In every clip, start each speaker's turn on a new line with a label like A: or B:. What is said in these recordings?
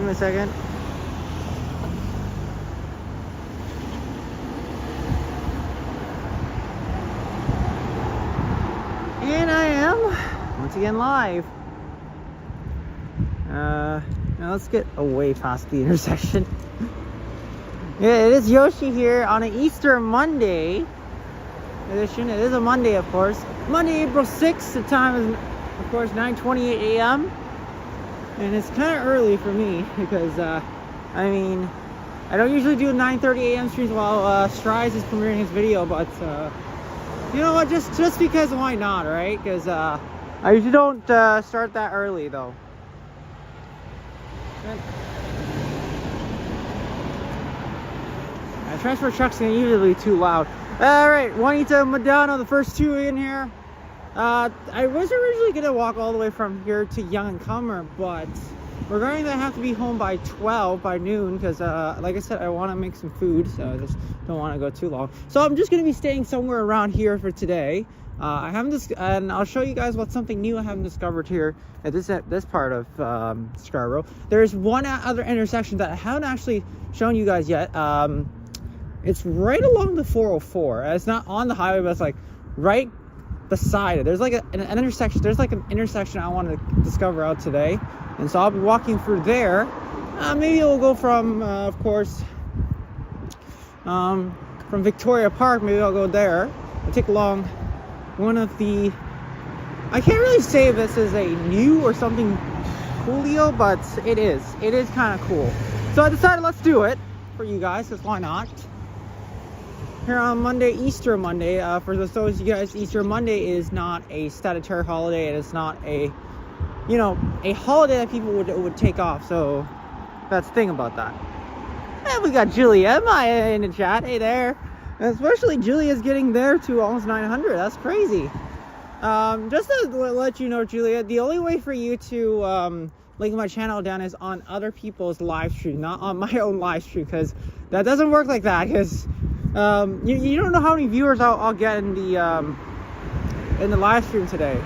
A: me a second. And I am once again live. Now let's get away past the intersection. Yeah, it is Yoshi here on an Easter Monday edition. It is a Monday, of course. Monday, April 6th. The time is, of course, 9:28 a.m. And it's kind of early for me because, I mean, I don't usually do 9:30 a.m. streams while Strides is premiering his video, but you know what? Just because, why not, right? Because I usually don't start that early, though. Transfer trucks can usually be too loud. Alright, Juanita Madonna, the first two in here. I was originally going to walk all the way from here to Young and Comer, but we're going to have to be home by 12, by noon, because like I said, I want to make some food, so I just don't want to go too long. So I'm just going to be staying somewhere around here for today. I haven't and I'll show you guys what's something new I haven't discovered here at this part of Scarborough. There's one other intersection that I haven't actually shown you guys yet. It's right along the 404. It's not on the highway, but it's like right beside it. There's like an intersection. There's like an intersection I want to discover out today, and so I'll be walking through there. Maybe we'll go from, of course, from Victoria Park. Maybe I'll go there. I'll take along one of the. I can't really say if this is a new or something coolio, but it is. It is kind of cool. So I decided let's do it for you guys, because why not? Here on Monday, Easter Monday. For those of you guys, Easter Monday is not a statutory holiday, and it's not a, you know, a holiday that people would take off. So that's the thing about that. And we got Julia in the chat. Hey there. And especially Julia's getting there to almost 900. That's crazy. Just to let you know, Julia, the only way for you to link my channel down is on other people's live stream, not on my own live stream, because that doesn't work like that. Because you don't know how many viewers I'll get in the live stream today.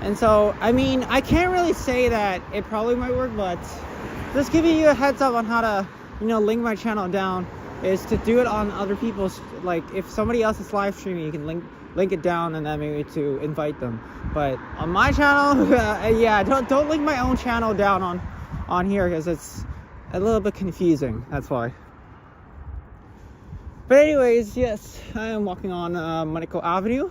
A: And so, I mean, I can't really say that it probably might work, but just giving you a heads up on how to, you know, link my channel down is to do it on other people's, like if somebody else is live streaming, you can link it down and then maybe to invite them. But on my channel, yeah, don't link my own channel down on here, because it's a little bit confusing. That's why. But anyways, yes, I am walking on Monaco Avenue.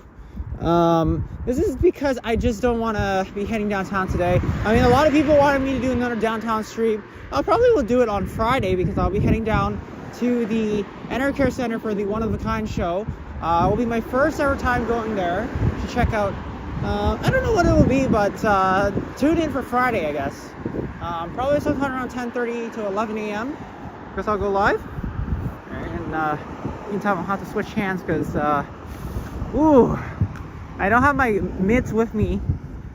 A: This is because I just don't want to be heading downtown today. I mean, a lot of people wanted me to do another downtown stream. I probably will do it on Friday, because I'll be heading down to the Enter Care Center for the One of a Kind show. It will be my first ever time going there to check out. I don't know what it will be, but tune in for Friday, I guess. Probably sometime around 10:30 to 11 a.m. Guess I'll go live. And meantime, I'll have to switch hands because, I don't have my mitts with me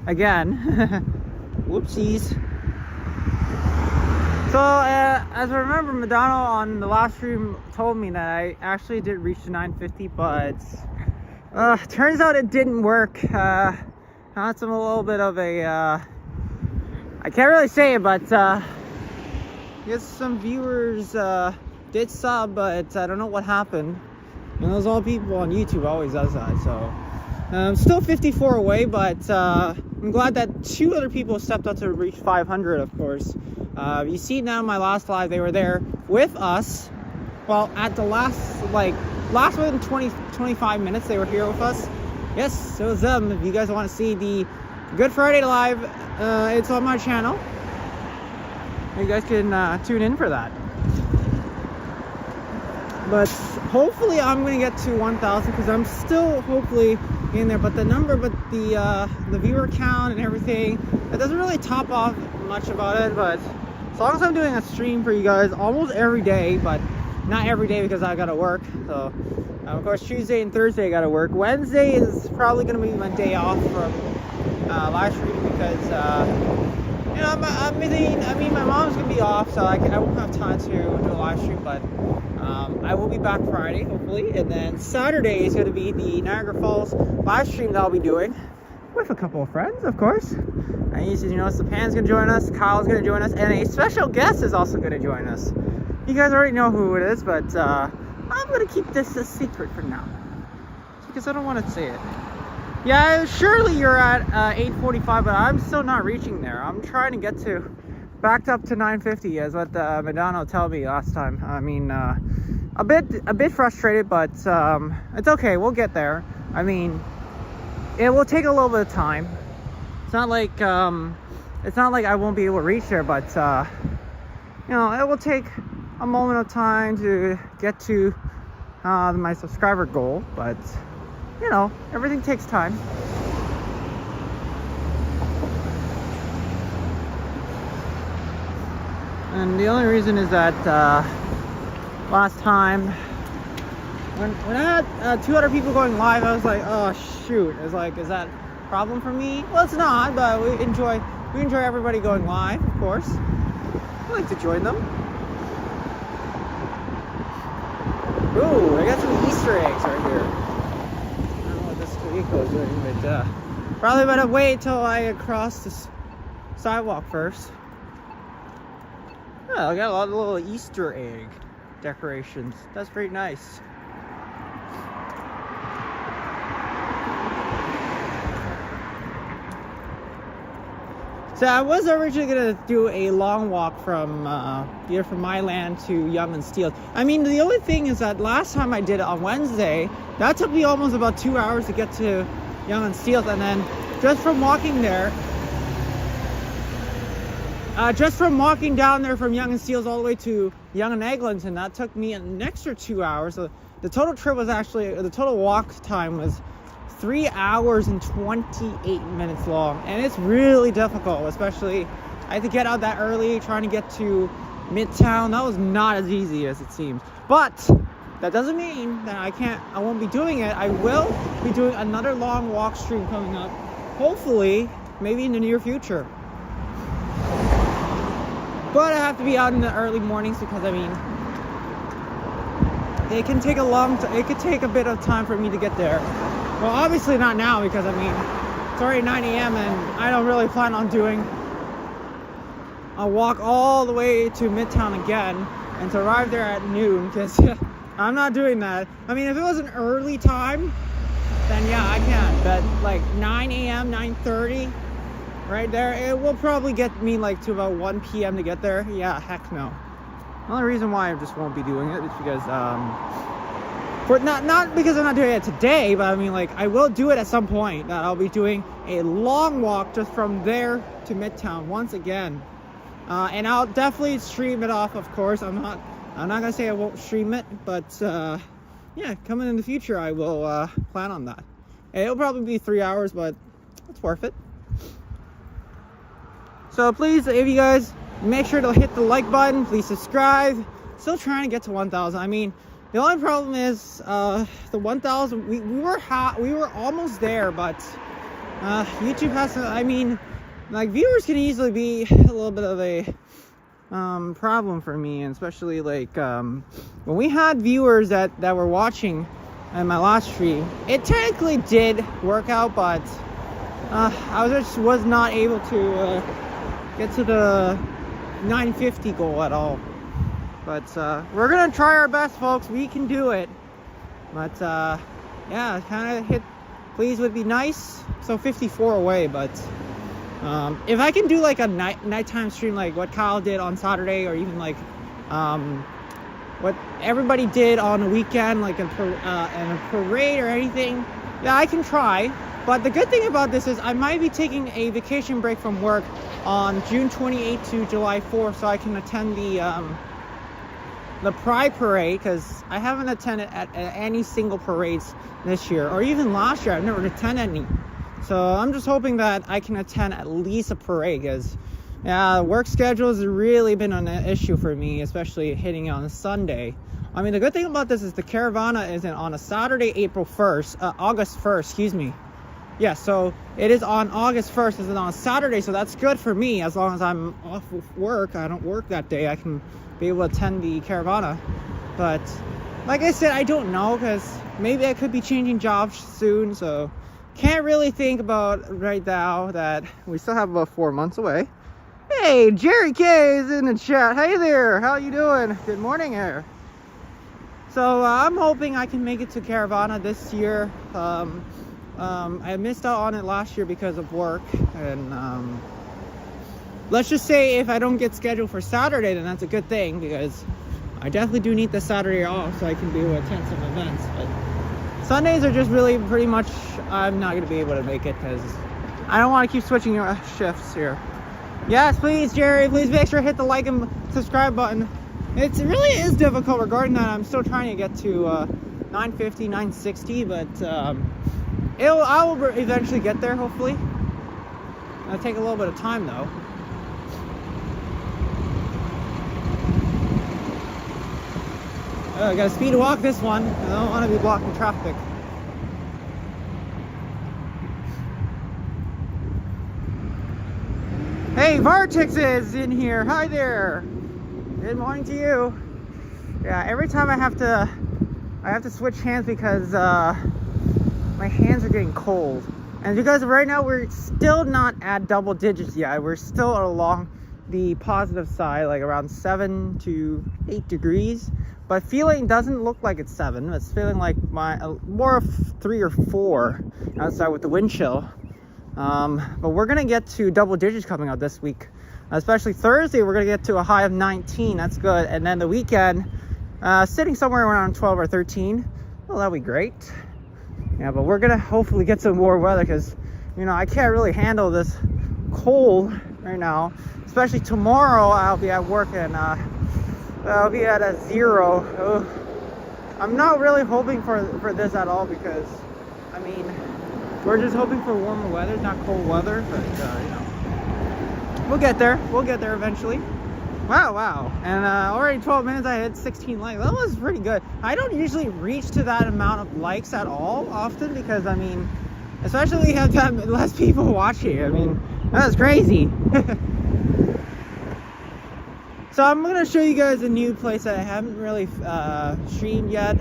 A: again. Whoopsies. So, as I remember, Madonna on the last stream told me that I actually did reach the 950, but turns out it didn't work. I had a little bit of a, I can't really say it, but I guess some viewers did sub, but I don't know what happened. And those all people on YouTube always does that, so I'm still 54 away, but I'm glad that 2 other people stepped up to reach 500, of course. You see now in my last live, they were there with us. Well, at the last within 25 minutes, they were here with us. Yes, it was them. If you guys want to see the Good Friday live, it's on my channel. You guys can tune in for that. But hopefully I'm going to get to 1,000, because I'm still hopefully in there. But the viewer count and everything, it doesn't really top off much about it. But as long as I'm doing a stream for you guys almost every day, but not every day because I got to work. So of course Tuesday and Thursday I got to work. Wednesday is probably going to be my day off from live streaming, because you know, I mean my mom's going to be off, so I won't have time to do a live stream. But I will be back Friday, hopefully, and then Saturday is going to be the Niagara Falls live stream that I'll be doing. with a couple of friends, of course. And you know, Sapan's gonna join us, Kyle's gonna join us, and a special guest is also gonna join us. You guys already know who it is, but I'm gonna keep this a secret for now because I don't want to say it. Yeah, surely you're at 8:45, but I'm still not reaching there. I'm trying to get to backed up to 9:50, as what Madonna told me last time. I mean, a bit frustrated, but it's okay. We'll get there. I mean, it will take a little bit of time. It's not like I won't be able to reach there, but you know, it will take a moment of time to get to my subscriber goal. But you know, everything takes time. And the only reason is that last time when I had 2 other people going live, I was like, oh shoot. I was like, is that a problem for me? Well, it's not, but we enjoy everybody going live, of course. I like to join them. Ooh, I got some Easter eggs right here. I don't know what this vehicle is doing, but probably better wait till I cross this sidewalk first. Oh, I got a lot of little Easter egg decorations. That's pretty nice. So I was originally gonna do a long walk from here from my land to Yonge and Steeles. I mean, the only thing is that last time I did it on Wednesday, that took me almost about 2 hours to get to Yonge and Steeles, and then just from walking there. Just from walking down there from Yonge and Steeles all the way to Yonge and Eglinton, that took me an extra 2 hours. So the total trip was actually, the total walk time was 3 hours and 28 minutes long. And it's really difficult, especially I had to get out that early, trying to get to Midtown. That was not as easy as it seems. But that doesn't mean that I won't be doing it. I will be doing another long walk stream coming up, hopefully, maybe in the near future. But I have to be out in the early mornings because, I mean, it can take it could take a bit of time for me to get there. Well, obviously not now because, I mean, it's already 9 a.m. and I don't really plan on doing a walk all the way to Midtown again and to arrive there at noon, because I'm not doing that. I mean, if it was an early time, then yeah, I can. But like 9 a.m., 9:30, right there, it will probably get me like to about 1 p.m. to get there. Yeah, heck no. The only reason why I just won't be doing it is because not because I'm not doing it today, but I mean, like, I will do it at some point. That I'll be doing a long walk just from there to Midtown once again, and I'll definitely stream it off. Of course, I'm not gonna say I won't stream it, but yeah, coming in the future, I will plan on that. And it'll probably be 3 hours, but it's worth it. So please, if you guys, make sure to hit the like button. Please subscribe. Still trying to get to 1,000. I mean, the only problem is the 1,000. We were almost there, but YouTube has to. I mean, like, viewers can easily be a little bit of a problem for me, and especially like when we had viewers that were watching in my last stream. It technically did work out, but I was not able to get to the 950 goal at all. But we're gonna try our best, folks. We can do it. But yeah, kind of hit please would be nice. So 54 away, but if I can do like a nighttime stream like what Kyle did on Saturday, or even like what everybody did on the weekend, like in a parade or anything, yeah, I can try. But the good thing about this is I might be taking a vacation break from work on June 28th to July 4th, so I can attend the Pride Parade, because I haven't attended at any single parades this year, or even last year. I've never attended any. So I'm just hoping that I can attend at least a parade, because yeah, work schedule has really been an issue for me, especially hitting on a Sunday. I mean, the good thing about this is the Caravana isn't on a Saturday, August 1st, excuse me. Yeah, so it is on August 1st, it's on a Saturday, so that's good for me. As long as I'm off of work, I don't work that day, I can be able to attend the Caravana. But like I said, I don't know, because maybe I could be changing jobs soon, so can't really think about right now that we still have about 4 months away. Hey, Jerry K is in the chat. Hey there, how you doing? Good morning here. So I'm hoping I can make it to Caravana this year. I missed out on it last year because of work, and let's just say if I don't get scheduled for Saturday, then that's a good thing, because I definitely do need the Saturday off so I can be able to attend some events. But Sundays are just really pretty much, I'm not going to be able to make it because I don't want to keep switching your shifts here. Yes, please, Jerry, please make sure to hit the like and subscribe button. It really is difficult regarding that. I'm still trying to get to 950, 960, but I will eventually get there, hopefully. It'll take a little bit of time, though. I gotta speed walk this one. I don't want to be blocking traffic. Hey, Vartix is in here. Hi there. Good morning to you. Yeah, every time I have to switch hands because my hands are getting cold. And because right now we're still not at double digits yet. We're still along the positive side, like around 7 to 8 degrees. But feeling doesn't look like it's 7. It's feeling like more of 3 or 4 outside with the wind chill. But we're gonna get to double digits coming out this week, especially Thursday. We're gonna get to a high of 19. That's good. And then the weekend, sitting somewhere around 12 or 13. Well, that'll be great. Yeah, but we're gonna hopefully get some more weather because, you know, I can't really handle this cold right now. Especially tomorrow, I'll be at work and I'll be at a 0. Ugh. I'm not really hoping for this at all because, I mean, we're just hoping for warmer weather, not cold weather. But you know, we'll get there. We'll get there eventually. Wow. And already 12 minutes, I hit 16 likes. That was pretty good. I don't usually reach to that amount of likes at all often because, I mean, especially when you have that less people watching. I mean, that's crazy. So I'm going to show you guys a new place that I haven't really streamed yet.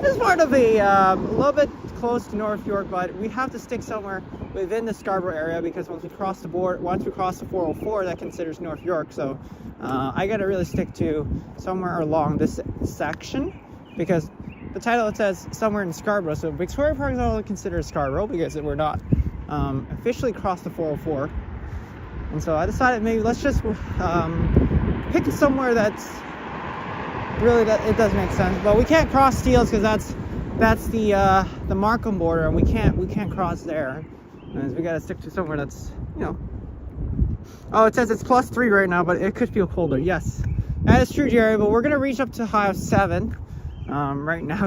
A: This is part of a little bit close to North York, but we have to stick somewhere within the Scarborough area because once we cross the 404, that considers North York. So I got to really stick to somewhere along this section because the title, it says somewhere in Scarborough. So Victoria Park is all considered Scarborough because we're not officially crossed the 404. And so I decided maybe let's just pick somewhere that's really, that it does make sense. But we can't cross Steeles because that's the Markham border, and we can't cross there. And we gotta stick to somewhere that's, you know. Oh, it says it's +3 right now, but it could feel colder. Yes, that is true, Jerry. But we're gonna reach up to a high of 7. Right now,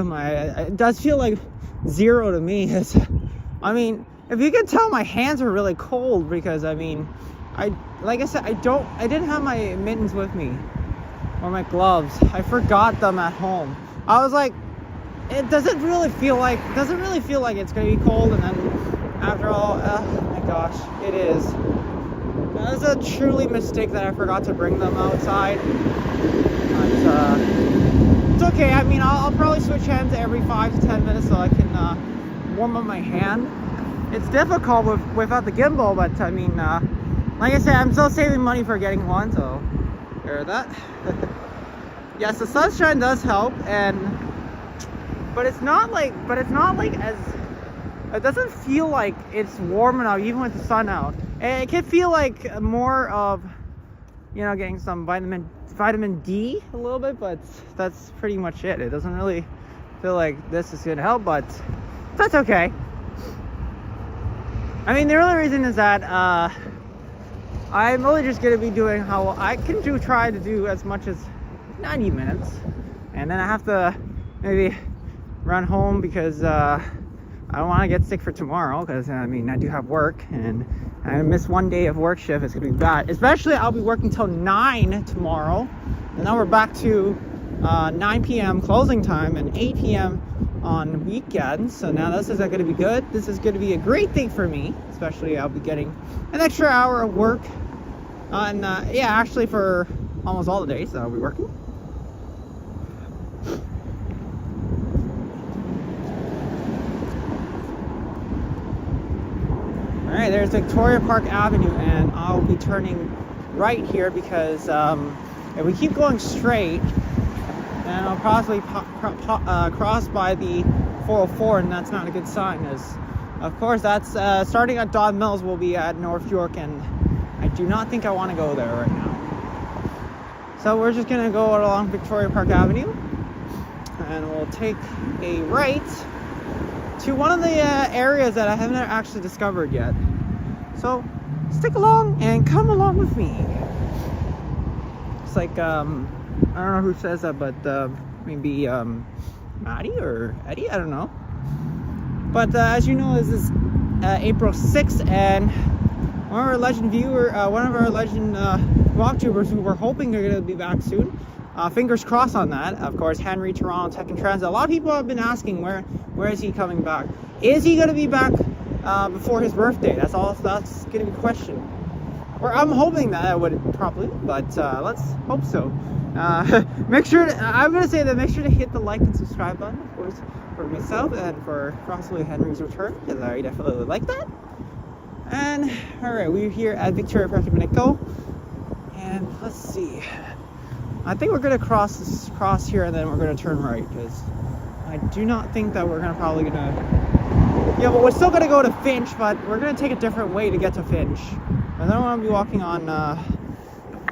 A: it does feel like 0 to me. I mean, if you can tell, my hands are really cold because, I mean, like I said, I didn't have my mittens with me or my gloves. I forgot them at home. I was like, it doesn't really feel like it's gonna be cold, and then after all, oh my gosh, it is. That was a truly mistake that I forgot to bring them outside. But it's okay. I mean, I'll probably switch hands every 5 to 10 minutes so I can warm up my hand. It's difficult without the gimbal, but I mean, like I said, I'm still saving money for getting one, so there's that. Yes, the sunshine does help, but it's not like as, it doesn't feel like it's warm enough even with the sun out. It can feel like more of, you know, getting some vitamin D a little bit, but that's pretty much it. It doesn't really feel like this is gonna help, but that's okay. I mean, the only reason is that I'm only just gonna be doing how I can try to do as much as 90 minutes, and then I have to maybe run home because I don't want to get sick for tomorrow, because I mean, I do have work, and I miss one day of work shift. It's gonna be bad, especially I'll be working till 9 tomorrow, and then we're back to 9 p.m. closing time and 8 p.m. on weekends. So now this is going to be good. This is going to be a great thing for me, especially I'll be getting an extra hour of work on yeah, actually for almost all the days that I'll be working. Alright, there's Victoria Park Avenue, and I'll be turning right here because if we keep going straight, then I'll possibly cross by the 404, and that's not a good sign, as of course that's starting at Don Mills will be at North York, and I do not think I want to go there right now. So we're just gonna go along Victoria Park Avenue, and we'll take a right to one of the areas that I haven't actually discovered yet. So stick along and come along with me. It's like I don't know who says that, but maybe Maddie or Eddie, I don't know. But as you know, this is April 6th, and one of our legend walktubers who we're hoping are going to be back soon. Fingers crossed on that. Of course, Henry Toronto Tech and Transit. A lot of people have been asking where is he coming back? Is he going to be back before his birthday? That's going to be the question. Or I'm hoping that I would probably, but let's hope so. Make sure to hit the like and subscribe button, of course, for myself and for possibly Henry's return, because I definitely would like that. And alright, we're here at Victoria Park Dominico, and let's see. I think we're gonna cross here, and then we're gonna turn right, because I do not think that we're yeah, but we're still gonna go to Finch, but we're gonna take a different way to get to Finch. I don't want to be walking on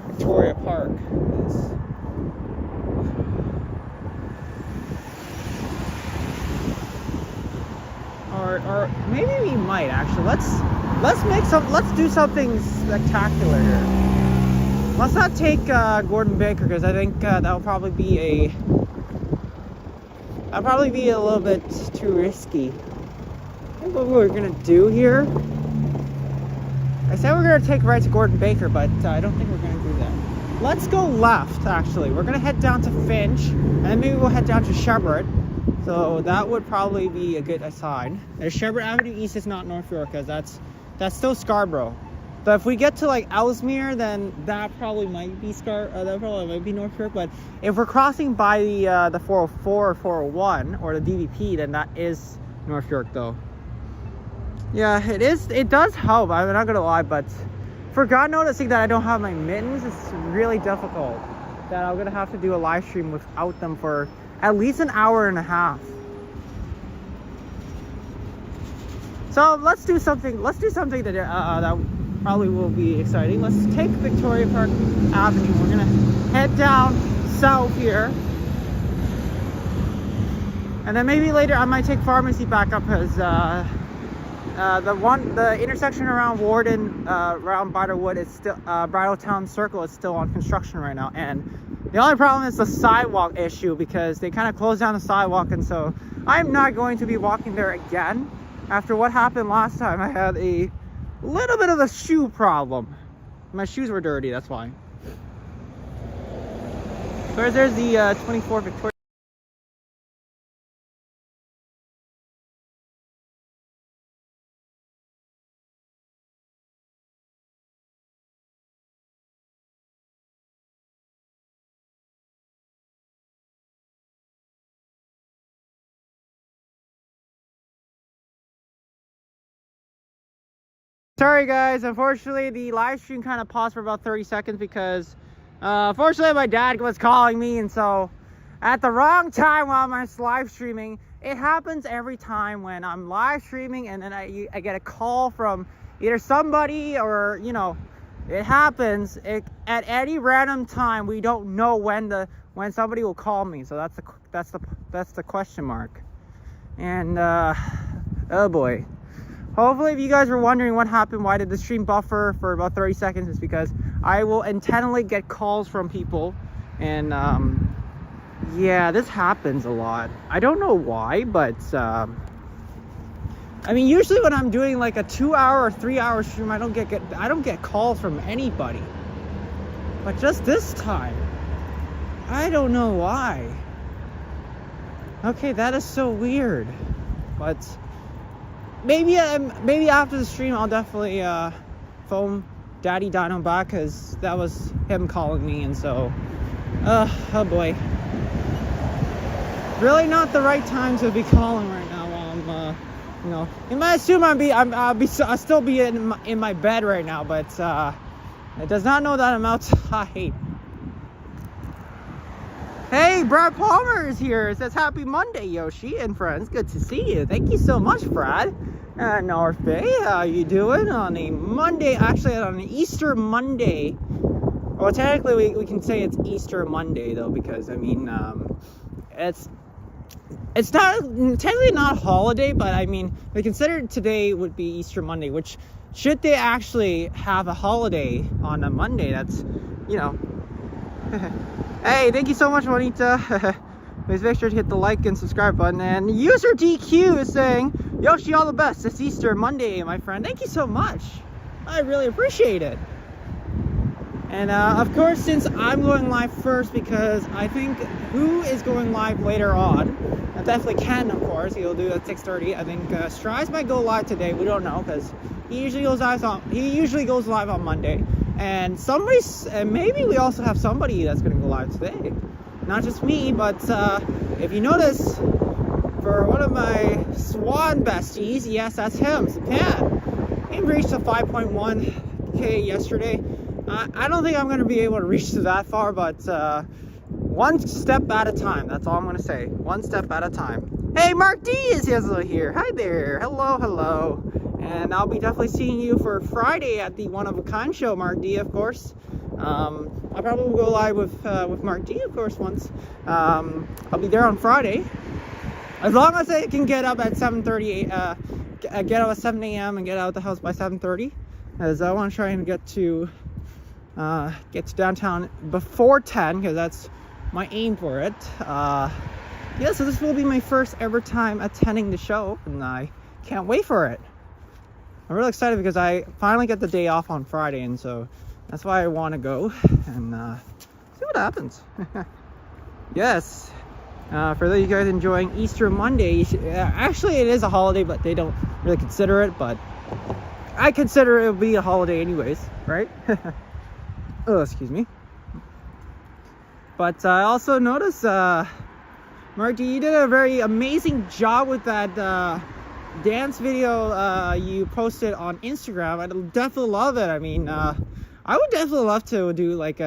A: Victoria Park. Or maybe we might actually. Let's do something spectacular here. Let's not take Gordon Baker, because I think that'll probably be a little bit too risky. I think what we're gonna do here. I said we're gonna take right to Gordon Baker, but I don't think we're gonna do that. Let's go left. Actually, we're gonna head down to Finch, and then maybe we'll head down to Scarborough. So that would probably be a good sign. There's Scarborough Avenue East is not North York, because that's still Scarborough. But if we get to like Ellesmere, then that probably might be North York. But if we're crossing by the 404 or 401 or the DVP, then that is North York, though. Yeah, it is. It does help. I'm not gonna lie, but for God noticing that I don't have my mittens, it's really difficult. That I'm gonna have to do a live stream without them for at least an hour and a half. So let's do something. Let's do something that probably will be exciting. Let's take Victoria Park Avenue. We're gonna head down south here, and then maybe later I might take Pharmacy back up, because the intersection around Warden, around Bridlewood is still Bridletown Circle is still on construction right now, and the only problem is the sidewalk issue, because they kind of closed down the sidewalk, and so I'm not going to be walking there again. After what happened last time, I had a little bit of a shoe problem. My shoes were dirty, that's why. So there's the 24 Victoria. Sorry guys, unfortunately the live stream kind of paused for about 30 seconds because unfortunately my dad was calling me, and so at the wrong time while I'm live streaming. It happens every time when I'm live streaming, and then I get a call from either somebody, or it happens at any random time. We don't know when somebody will call me, so that's the question mark. And oh boy. Hopefully, if you guys were wondering what happened, why did the stream buffer for about 30 seconds, it's because I will intentionally get calls from people, and yeah, this happens a lot. I don't know why, but I mean, usually when I'm doing like a 2-hour or 3-hour stream, I don't get calls from anybody. But just this time, I don't know why. Okay, that is so weird, but. Maybe after the stream I'll definitely phone Daddy Dino back, because that was him calling me, and so oh boy, really not the right time to be calling right now while I'm You know, you might assume I'll still be in my bed right now, but it does not know that I'm outside. Hey, Brad Palmer is here. It says happy Monday, Yoshi and friends. Good to see you. Thank you so much, Brad. North Bay, how you doing on a Monday? Actually, on an Easter Monday. Well, technically, we can say it's Easter Monday, though, because, I mean, it's not technically not a holiday, but, I mean, we consider today would be Easter Monday, which, should they actually have a holiday on a Monday, that's, you know... Hey, thank you so much, Juanita. Please make sure to hit the like and subscribe button. And user DQ is saying, Yoshi, all the best. It's Easter Monday, my friend. Thank you so much. I really appreciate it. And of course, since I'm going live first, because I think who is going live later on, I definitely Ken, of course. He'll do it at 6:30. I think Strides might go live today. We don't know, because he usually goes live on Monday. And maybe we also have somebody that's going to go live today. Not just me, but if you notice, for one of my Swan besties, yes, that's him, Sapan. He reached a 5.1K yesterday. I don't think I'm going to be able to reach to that far, but one step at a time. That's all I'm going to say. One step at a time. Hey, Mark D is here. Hi there. Hello. And I'll be definitely seeing you for Friday at the One of a Kind show, Mark D, of course. I'll probably go live with Mark D, of course, once. I'll be there on Friday. As long as I can get up at 7:30, get up at 7 a.m. and get out of the house by 7:30. As I want to try and get to downtown before 10, because that's my aim for it. Yeah, so this will be my first ever time attending the show, and I can't wait for it. I'm really excited because I finally get the day off on Friday, and so that's why I want to go and see what happens. Yes, for those of you guys enjoying Easter Monday, actually it is a holiday, but they don't really consider it, but I consider it will be a holiday anyways, right? Oh, excuse me. But I also noticed, Mark, you did a very amazing job with that dance video you posted on Instagram. I definitely love it. I mean, I would definitely love to do like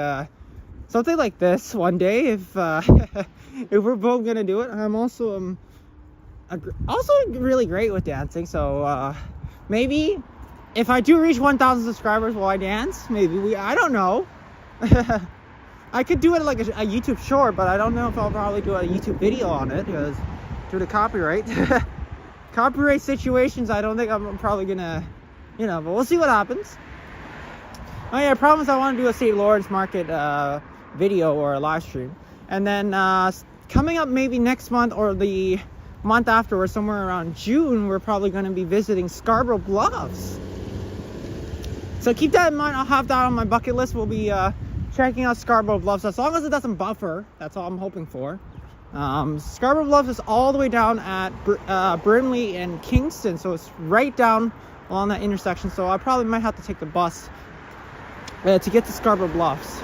A: something like this one day if if we're both gonna do it. I'm also really great with dancing, so maybe if I do reach 1,000 subscribers, will I dance? Maybe I don't know. I could do it like a YouTube short, but I don't know if I'll probably do a YouTube video on it because due to copyright. Copyright situations, I don't think I'm probably gonna, but we'll see what happens. Oh yeah, I promise I want to do a St. Lawrence Market video or a live stream. And then coming up maybe next month or the month after, or somewhere around June, we're probably going to be visiting Scarborough Bluffs. So keep that in mind. I'll have that on my bucket list. We'll be checking out Scarborough Bluffs. As long as it doesn't buffer, that's all I'm hoping for. Scarborough Bluffs is all the way down at Brimley and Kingston, so it's right down along that intersection. So I probably might have to take the bus to get to Scarborough Bluffs.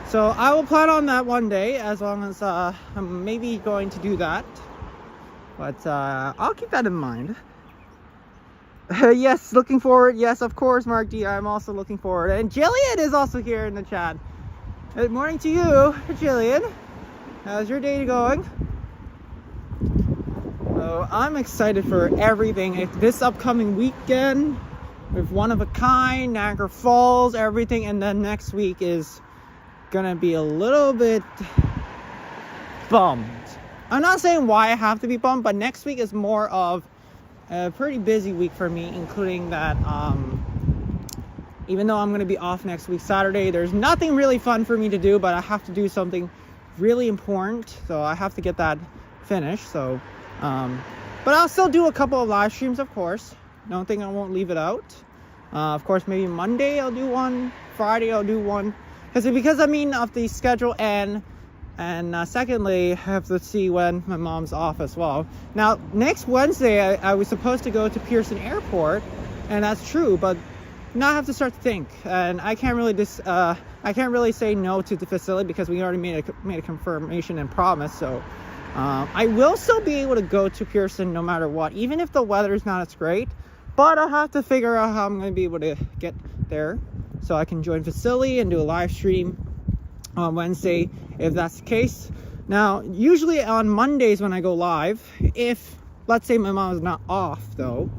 A: So I will plan on that one day, as long as I'm maybe going to do that. But I'll keep that in mind. Yes, looking forward. Yes, of course, Mark D. I'm also looking forward. And Jillian is also here in the chat. Good morning to you, Jillian. How's your day going? So I'm excited for everything. This upcoming weekend with One of a Kind, Niagara Falls, everything. And then next week is gonna be a little bit bummed. I'm not saying why I have to be bummed, but next week is more of a pretty busy week for me, including that even though I'm gonna be off next week Saturday, there's nothing really fun for me to do, but I have to do something really important, so I have to get that finished. So but I'll still do a couple of live streams, of course. Don't think I won't leave it out. Of course, maybe Monday I'll do one, Friday I'll do one, because I mean of the schedule, and secondly I have to see when my mom's off as well. Now next Wednesday I was supposed to go to Pearson Airport, and that's true, but now I have to start to think, and I can't really say no to the facility because we already made a confirmation and promise. So I will still be able to go to Pearson no matter what, even if the weather is not as great. But I'll have to figure out how I'm going to be able to get there so I can join Vasily and do a live stream on Wednesday if that's the case. Now, usually on Mondays when I go live, if let's say my mom is not off though,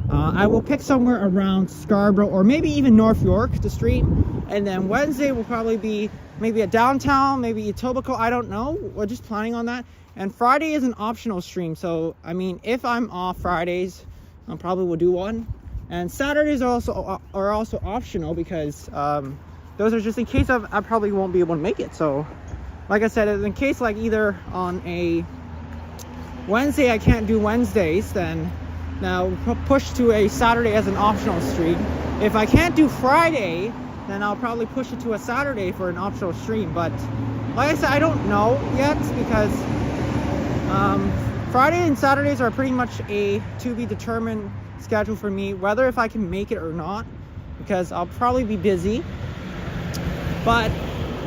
A: I will pick somewhere around Scarborough or maybe even North York to stream. And then Wednesday will probably be maybe a downtown, maybe Etobicoke, I don't know. We're just planning on that. And Friday is an optional stream. So, I mean, if I'm off Fridays, I probably will do one. And Saturdays are also optional because those are just in case I probably won't be able to make it. So, like I said, in case like either on a Wednesday I can't do Wednesdays, then now push to a Saturday as an optional stream. If I can't do Friday, then I'll probably push it to a Saturday for an optional stream. But like I said, I don't know yet because Friday and Saturdays are pretty much a to be determined schedule for me, whether if I can make it or not, because I'll probably be busy. But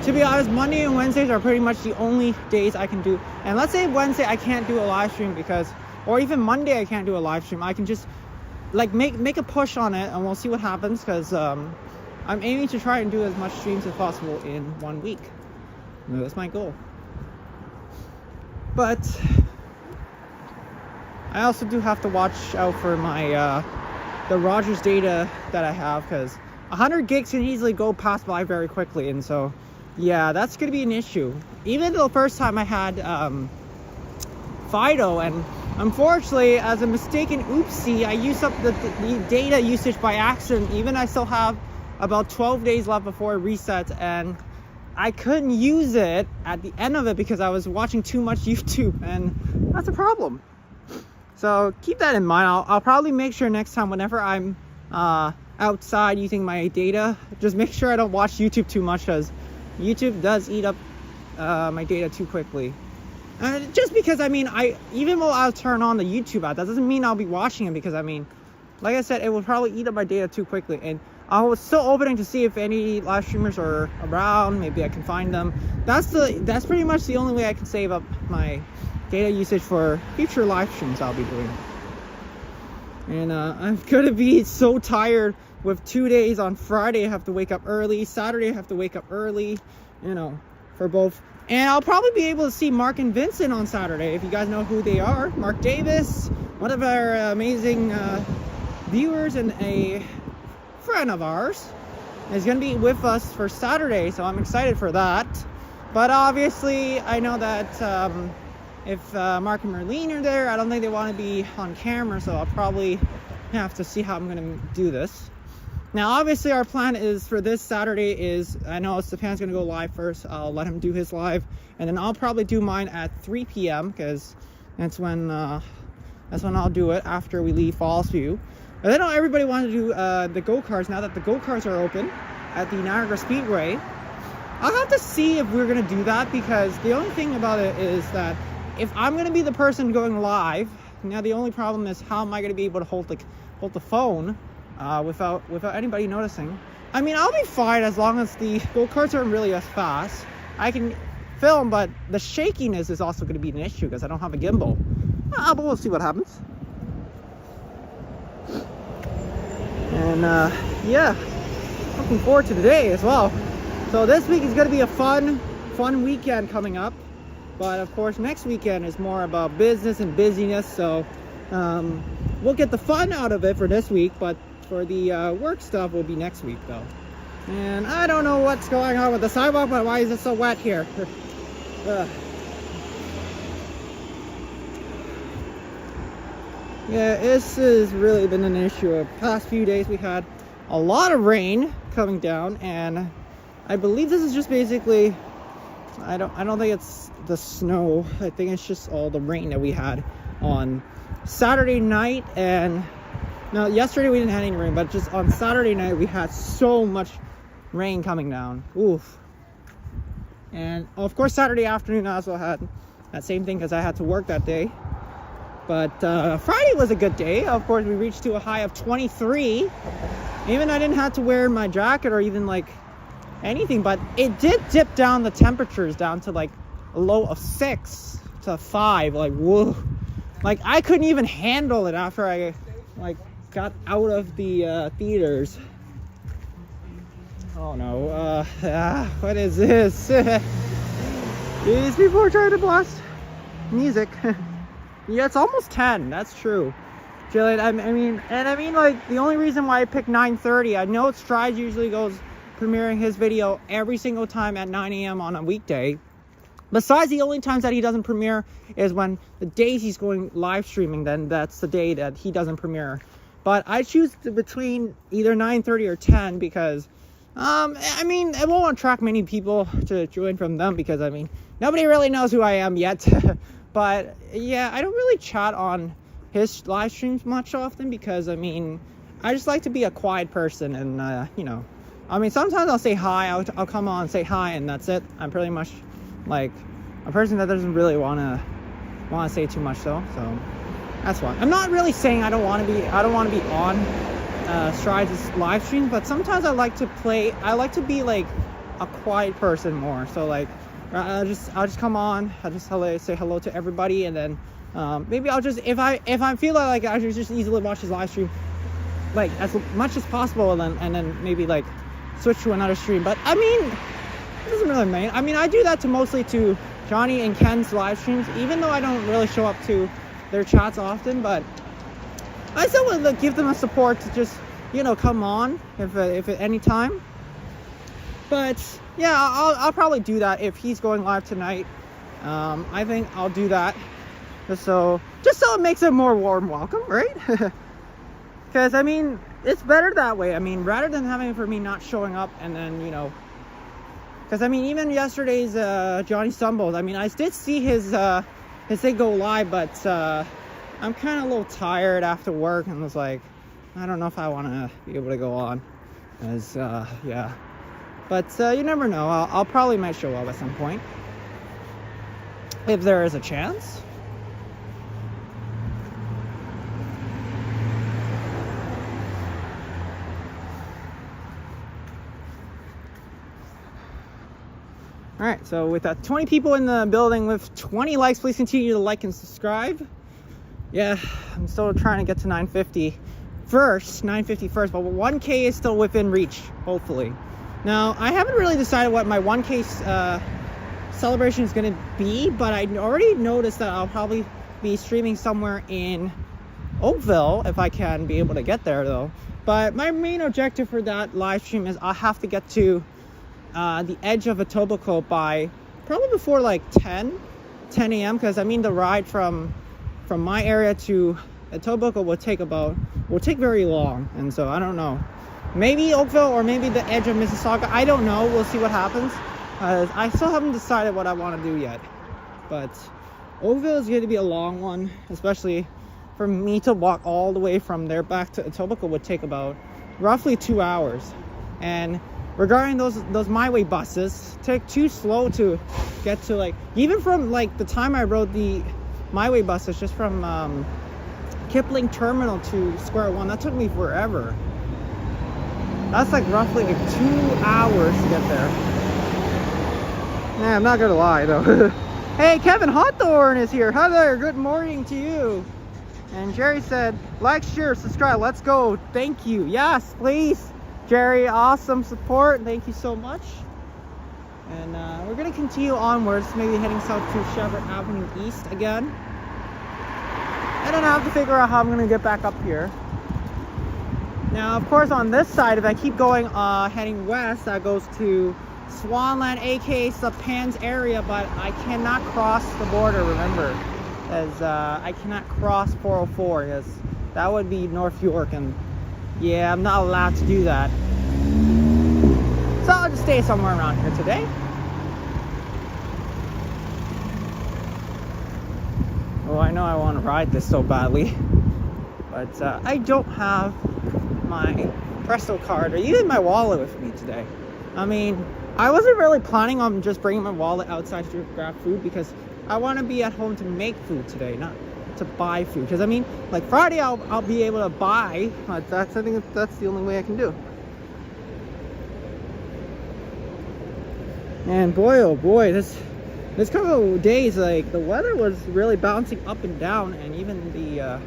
A: to be honest, Monday and Wednesdays are pretty much the only days I can do. And let's say Wednesday I can't do a live stream because, or even Monday I can't do a live stream. I can just like make a push on it and we'll see what happens because I'm aiming to try and do as much streams as possible in 1 week. That's my goal. But I also do have to watch out for my the Rogers data that I have because 100 gigs can easily go past by very quickly, and so yeah, that's gonna be an issue. Even the first time I had Fido, and unfortunately, as a mistaken oopsie, I used up the data usage by accident. Even I still have about 12 days left before it resets, and I couldn't use it at the end of it because I was watching too much YouTube, and that's a problem. So keep that in mind. I'll probably make sure next time whenever I'm outside using my data, just make sure I don't watch YouTube too much because YouTube does eat up my data too quickly. Just because, I mean, even though I'll turn on the YouTube app, that doesn't mean I'll be watching it because, I mean, like I said, it will probably eat up my data too quickly. And I was still opening to see if any live streamers are around. Maybe I can find them. That's pretty much the only way I can save up my data usage for future live streams I'll be doing. And I'm gonna be so tired with 2 days. On Friday I have to wake up early, Saturday I have to wake up early, you know, for both. And I'll probably be able to see Mark and Vincent on Saturday, if you guys know who they are. Mark Davis, one of our amazing viewers and a friend of ours, is gonna be with us for Saturday, so I'm excited for that. But obviously I know that if Mark and Marlene are there, I don't think they want to be on camera, so I'll probably have to see how I'm going to do this. Now, obviously, our plan is for this Saturday is, I know Stefan's going to go live first. I'll let him do his live, and then I'll probably do mine at 3 p.m. because that's when I'll do it after we leave Falls View. But I know everybody wanted to do the go-karts. Now that the go-karts are open at the Niagara Speedway, I'll have to see if we're going to do that because the only thing about it is that if I'm going to be the person going live, now the only problem is how am I going to be able to hold the phone without anybody noticing. I mean, I'll be fine as long as the go-karts aren't really as fast. I can film, but the shakiness is also going to be an issue because I don't have a gimbal. But we'll see what happens. And yeah, looking forward to today as well. So this week is going to be a fun weekend coming up. But of course, next weekend is more about business and busyness. So we'll get the fun out of it for this week. But for the work stuff will be next week, though. And I don't know what's going on with the sidewalk, but why is it so wet here? Yeah, this has really been an issue. The past few days we had a lot of rain coming down, and I believe this is just basically, I don't think it's the snow. I think it's just all the rain that we had on Saturday night. And no, yesterday we didn't have any rain, but just on Saturday night we had so much rain coming down. Oof. And of course Saturday afternoon I also had that same thing because I had to work that day. But Friday was a good day. Of course, we reached to a high of 23. Even I didn't have to wear my jacket or even like anything, but it did dip down the temperatures down to like a low of 6 to 5. Like, whoa. Like, I couldn't even handle it after I, like, got out of the theaters. Oh, no. What is this? These people are trying to blast music. Yeah, it's almost 10. That's true. Jillian, I mean, like, the only reason why I picked 9:30, I know Strides usually goes premiering his video every single time at 9 a.m. on a weekday. Besides, the only times that he doesn't premiere is when the days he's going live streaming, then that's the day that he doesn't premiere. But I choose between either 9:30 or 10 because, I mean, it won't attract many people to join from them because, I mean, nobody really knows who I am yet. But, yeah, I don't really chat on his live streams much often because, I mean, I just like to be a quiet person and, you know, I mean, sometimes I'll say hi, I'll come on and say hi and that's it. I'm pretty much like a person that doesn't really want to say too much though, so that's why. I'm not really saying I don't want to be on Strides' live stream, but sometimes I like to be like a quiet person more. So like I'll just come on, I'll just say hello to everybody, and then maybe I'll just if I feel like I should just easily watch his live stream like as much as possible, and then maybe like switch to another stream. But I mean, it doesn't really matter. I mean, I do that mostly to Johnny and Ken's live streams, even though I don't really show up to their chats often, but I still would give them a support to just, you know, come on if at any time. But yeah, I'll probably do that if he's going live tonight. I think I'll do that just so it makes it more warm welcome, right? Because I mean, it's better that way. I mean, rather than having for me not showing up and then, you know, because I mean, even yesterday's Johnny Stumbles, I mean, I did see his thing go live, but I'm kind of a little tired after work and was like, I don't know if I want to be able to go on, as yeah. But you never know. I'll probably might show up at some point if there is a chance. All right, so with 20 people in the building with 20 likes, please continue to like and subscribe. Yeah, I'm still trying to get to 950 first, but 1K is still within reach, hopefully. Now, I haven't really decided what my 1K celebration is going to be, but I already noticed that I'll probably be streaming somewhere in Oakville if I can be able to get there, though. But my main objective for that live stream is I have to get to the edge of Etobicoke by probably before like 10 a.m. because I mean the ride from my area to Etobicoke will take very long, and so I don't know, maybe Oakville or maybe the edge of Mississauga, I don't know. We'll see what happens. I still haven't decided what I want to do yet, but Oakville is going to be a long one, especially for me to walk all the way from there back to Etobicoke would take about roughly 2 hours. And regarding those My Way buses, take too slow to get to, like, even from like the time I rode the My Way buses just from Kipling Terminal to Square One, that took me forever. That's like roughly like 2 hours to get there. Nah, I'm not gonna lie though. Hey, Kevin Hawthorne is here. Hi there, good morning to you. And Jerry said, like, share, subscribe, let's go. Thank you. Yes, please. Jerry, awesome support. Thank you so much. And we're going to continue onwards, maybe heading south to Chevrolet Avenue East again. And then I have to figure out how I'm going to get back up here. Now, of course, on this side, if I keep going, heading west, that goes to Swanland, aka Sapans area, but I cannot cross the border, remember. As I cannot cross 404, yes. That would be North York, and yeah, I'm not allowed to do that. So I'll just stay somewhere around here today. Oh, I know I want to ride this so badly, but I don't have my Presto card or even my wallet with me today. I mean, I wasn't really planning on just bringing my wallet outside to grab food because I want to be at home to make food today, not to buy food. Because I mean, like Friday I'll be able to buy, but I think that's the only way I can do. And boy, oh boy, this this couple of days, like, the weather was really bouncing up and down, and even the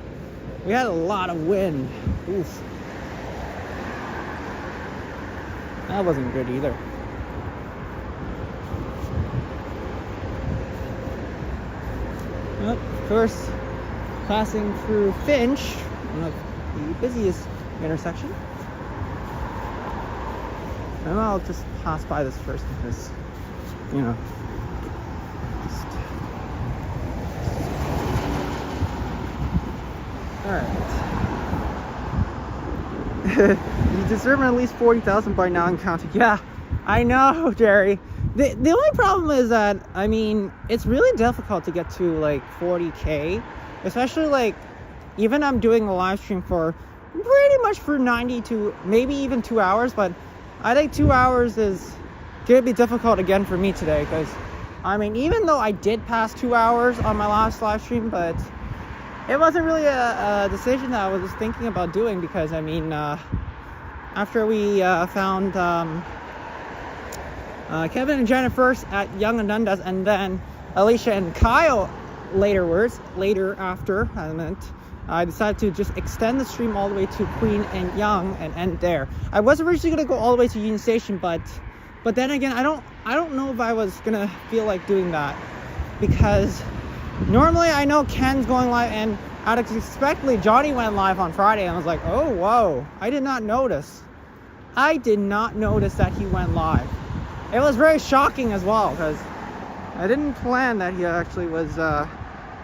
A: we had a lot of wind. Oof. That wasn't good either. Well, of course, passing through Finch, one of the busiest intersections. And I'll just pass by this first because, you know, just... Alright. You deserve at least 40,000 by now and counting. Yeah, I know, Jerry. The only problem is that, I mean, it's really difficult to get to like 40K, especially like, even I'm doing a live stream for pretty much for 90 to maybe even 2 hours, but I think 2 hours is gonna be difficult again for me today, because I mean, even though I did pass 2 hours on my last live stream, but it wasn't really a decision that I was thinking about doing, because I mean, after we found Kevin and Janet first at Young and Dundas, and then Alicia and Kyle later after, I decided to just extend the stream all the way to Queen and Young and end there. I was originally gonna go all the way to Union Station, but then again, I don't know if I was gonna feel like doing that, because normally I know Ken's going live, and unexpectedly Johnny went live on Friday, and I was like, oh whoa, I did not notice that he went live. It was very shocking as well, because I didn't plan that he actually was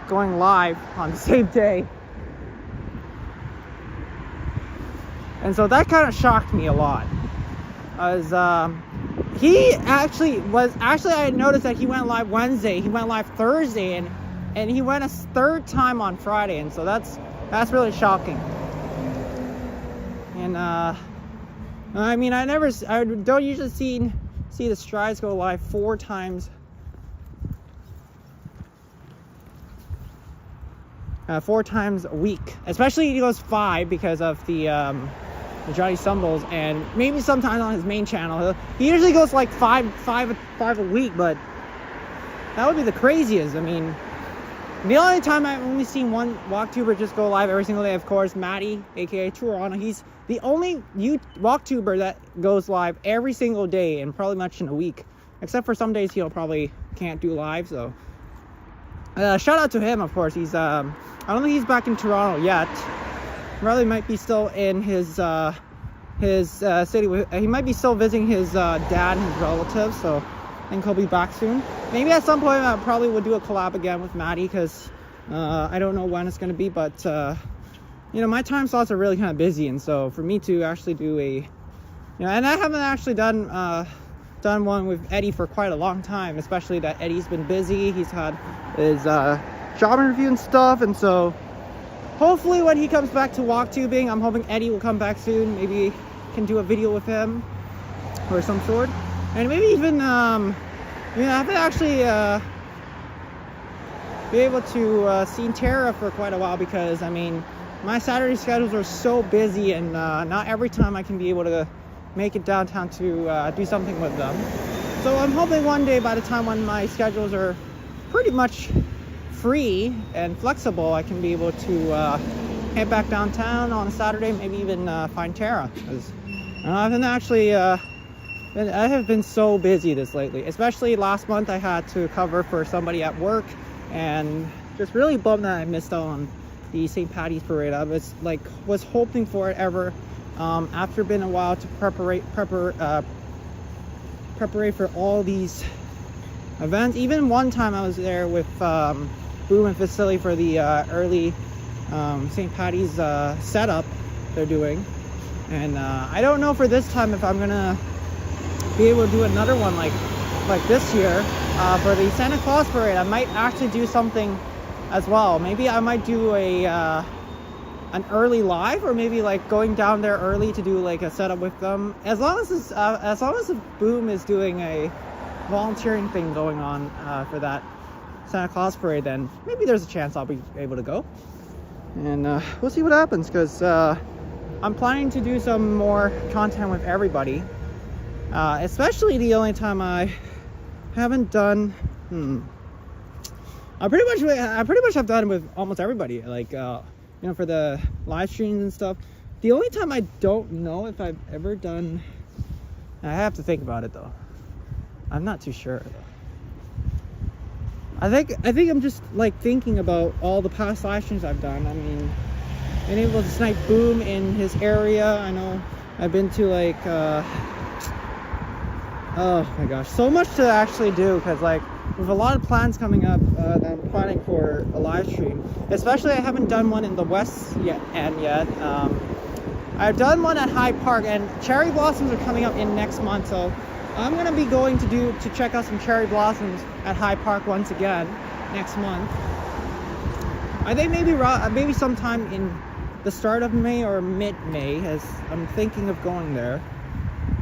A: going live on the same day. And so that kind of shocked me a lot. As he actually I noticed that he went live Wednesday, he went live Thursday, and he went a third time on Friday, and so that's really shocking. And I mean, I don't usually see the Strides go live 4 times. 4 times a week, especially he goes 5 because of the Johnny Stumbles, and maybe sometimes on his main channel he usually goes like 5 a week, but that would be the craziest. I mean, the only time I've only seen one walktuber just go live every single day, of course, Matty, aka Toronto. He's the only walktuber that goes live every single day, and probably much in a week, except for some days he'll probably can't do live. So shout out to him, of course. He's I don't think he's back in Toronto yet. Probably might be still in his city. He might be still visiting his dad and his relatives, so I think he'll be back soon. Maybe at some point I probably will do a collab again with Maddie, because I don't know when it's going to be, but you know, my time slots are really kind of busy, and so for me to actually do a, you know, and I haven't actually done one with Eddie for quite a long time, especially that Eddie's been busy. He's had his job interview and stuff, and so hopefully when he comes back to walktubing, I'm hoping Eddie will come back soon. Maybe can do a video with him or some sort, and maybe even you know, I haven't actually be able to see Tara for quite a while, because I mean, my Saturday schedules are so busy, and not every time I can be able to make it downtown to do something with them. So I'm hoping one day, by the time when my schedules are pretty much free and flexible, I can be able to head back downtown on a Saturday, maybe even find Tara, because I have been so busy this lately. Especially last month, I had to cover for somebody at work, and just really bummed that I missed out on the St. Patty's Parade. I was hoping for it ever after been a while to prepare for all these events. Even one time I was there with Boom and Facility for the early St. Patty's setup they're doing, and I don't know for this time if I'm gonna be able to do another one like this year for the Santa Claus Parade. I might actually do something as well. Maybe I might do an early live, or maybe like going down there early to do like a setup with them. As long as the Boom is doing a volunteering thing going on for that Santa Claus Parade, then maybe there's a chance I'll be able to go. And we'll see what happens, because I'm planning to do some more content with everybody. Especially the only time I haven't done I pretty much have done it with almost everybody. Like, for the live streams and stuff. The only time I don't know if I've ever done, I have to think about it though. I'm not too sure though. I think I'm just like thinking about all the past live streams I've done. I mean, being able to snipe Boom in his area. I know I've been to like, oh my gosh, so much to actually do, because like with a lot of plans coming up that I'm planning for a live stream. Especially I haven't done one in the west yet. I've done one at Hyde Park, and cherry blossoms are coming up in next month, so I'm gonna be going to check out some cherry blossoms at Hyde Park once again next month. I think maybe sometime in the start of May or mid-May, as I'm thinking of going there,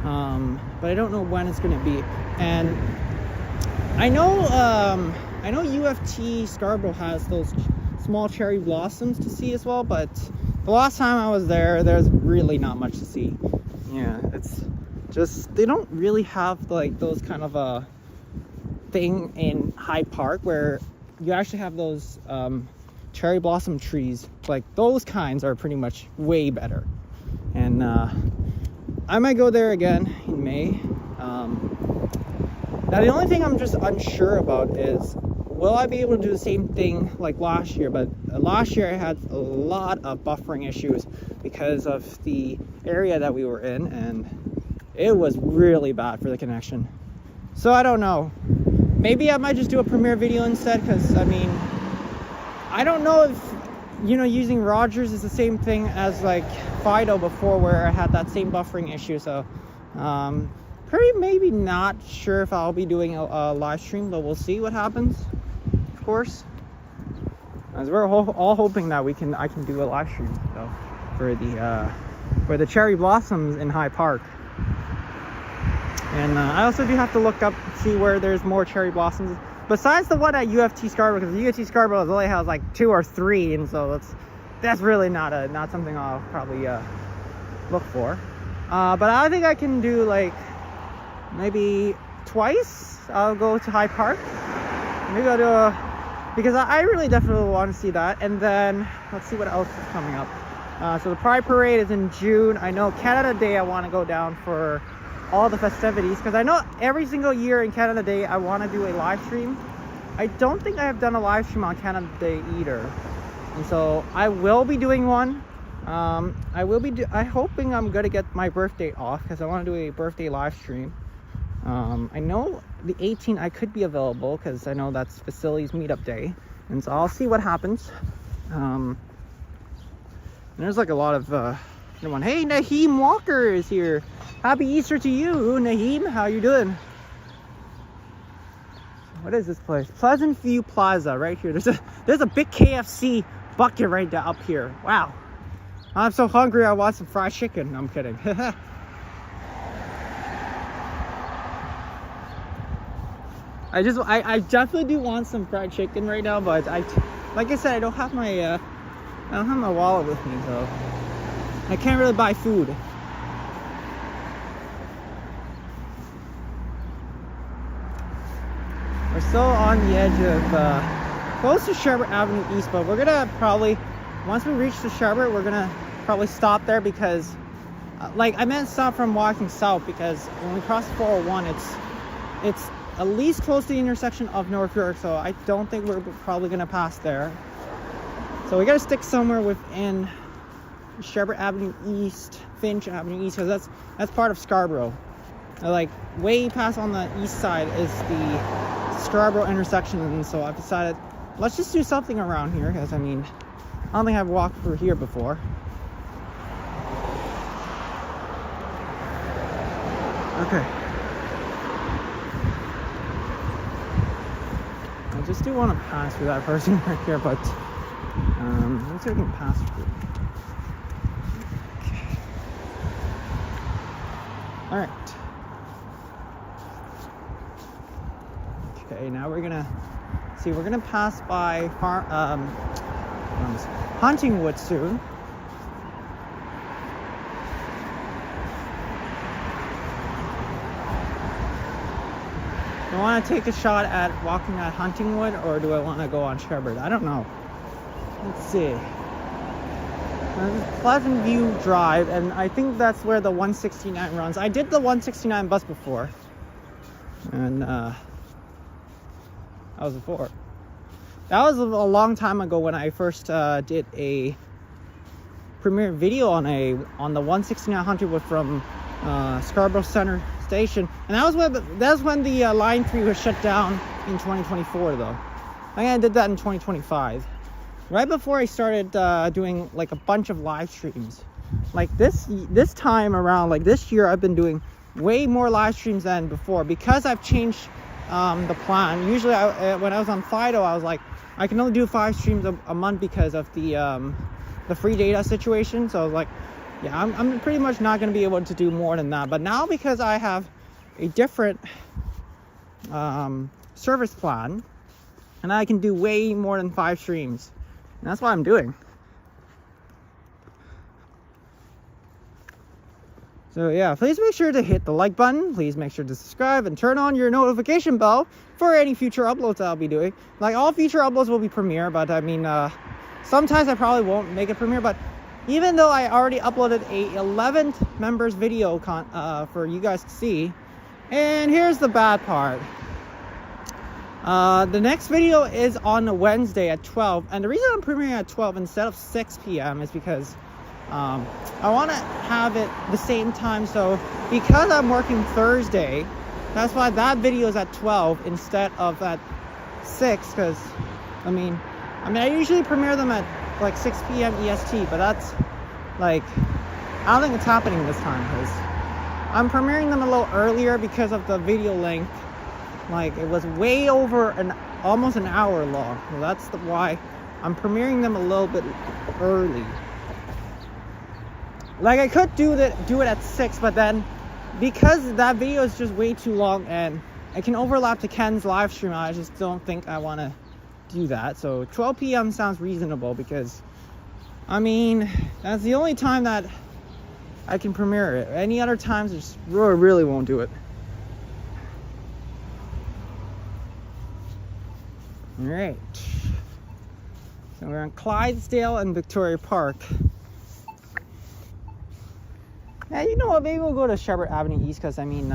A: but I don't know when it's gonna be. And I know UFT Scarborough has those small cherry blossoms to see as well, but the last time I was there, there's really not much to see. Yeah, it's just, they don't really have like those kind of a thing in Hyde Park where you actually have those cherry blossom trees. Like those kinds are pretty much way better. And I might go there again in May. Now the only thing I'm just unsure about is, will I be able to do the same thing like last year? But last year I had a lot of buffering issues because of the area that we were in, and it was really bad for the connection. So I don't know. Maybe I might just do a premiere video instead, because I mean, I don't know if, using Rogers is the same thing as like Fido before, where I had that same buffering issue. So maybe not sure if I'll be doing a live stream, but we'll see what happens. Of course, as we're all hoping that I can do a live stream though for the cherry blossoms in Hyde Park. And I also do have to look up, see where there's more cherry blossoms besides the one at UFT Scarborough, because UFT Scarborough only has like 2 or 3, and so that's really not something I'll probably look for. But I think I can do like maybe twice. I'll go to Hyde Park. Maybe I'll do because I really definitely want to see that. And then let's see what else is coming up. So the Pride Parade is in June. I know Canada Day I want to go down for all the festivities, because I know every single year in Canada Day I want to do a live stream. I don't think I have done a live stream on Canada Day either, and so I will be doing one. I'm hoping I'm gonna get my birthday off, because I want to do a birthday live stream. I know the 18th I could be available, because I know that's Facilities Meetup Day, and so I'll see what happens. And there's like a lot of everyone. Hey, Naheem Walker is here. Happy Easter to you, Naheem. How you doing? What is this place? Pleasant View Plaza, right here. There's a big KFC bucket right up here. Wow. I'm so hungry. I want some fried chicken. I'm kidding. I definitely do want some fried chicken right now, but like I said, I don't have my wallet with me, so I can't really buy food. We're still on the edge of close to Scarborough Avenue East, but we're gonna probably, once we reach the Scarborough, we're gonna probably stop there, because like I meant stop from walking south, because when we cross 401, it's at least close to the intersection of North York, so I don't think we're probably gonna pass there. So we gotta stick somewhere within Scarborough Avenue East, Finch Avenue East, because that's part of Scarborough. Like way past on the east side is the Scarborough intersection, and so I've decided let's just do something around here, because I mean, I don't think I've walked through here before. Okay. I just do want to pass through that person right here, but let's see if we can pass through. Okay. All right. Okay, now we're gonna pass by Huntingwood soon. Do I want to take a shot at walking at Huntingwood, or do I want to go on Scarborough? I don't know. Let's see. Pleasant View Drive, and I think that's where the 169 runs. I did the 169 bus before, and that was before. That was a long time ago when I first did a premiere video on the 169 Huntingwood from Scarborough Center Station, and that was when the Line 3 was shut down in 2024. Though I think I did that in 2025. Right before I started doing like a bunch of live streams. Like this time around, like this year, I've been doing way more live streams than before because I've changed the plan. Usually when I was on Fido, I was like, I can only do 5 streams a month because of the free data situation. So I was like, yeah, I'm pretty much not going to be able to do more than that. But now, because I have a different service plan, and I can do way more than 5 streams. And that's what I'm doing. So yeah, please make sure to hit the like button. Please make sure to subscribe and turn on your notification bell for any future uploads that I'll be doing. Like, all future uploads will be premiere, but I mean, sometimes I probably won't make it premiere. But even though I already uploaded a 11th members video for you guys to see, and here's the bad part. The next video is on a Wednesday at 12, and the reason I'm premiering at 12 instead of 6 p.m. is because I want to have it the same time. So because I'm working Thursday, that's why that video is at 12 instead of at 6. Because I mean I usually premiere them at like 6 p.m. EST, but that's like, I don't think it's happening this time because I'm premiering them a little earlier because of the video length. Like, it was way over almost an hour long. So that's why I'm premiering them a little bit early. Like, I could do it at 6, but then because that video is just way too long and it can overlap to Ken's live stream, I just don't think I want to do that. So 12 p.m. sounds reasonable because, I mean, that's the only time that I can premiere it. Any other times, I just really won't do it. Alright, so we're on Clydesdale and Victoria Park. Yeah, you know what, maybe we'll go to Scarborough Avenue East because, I mean,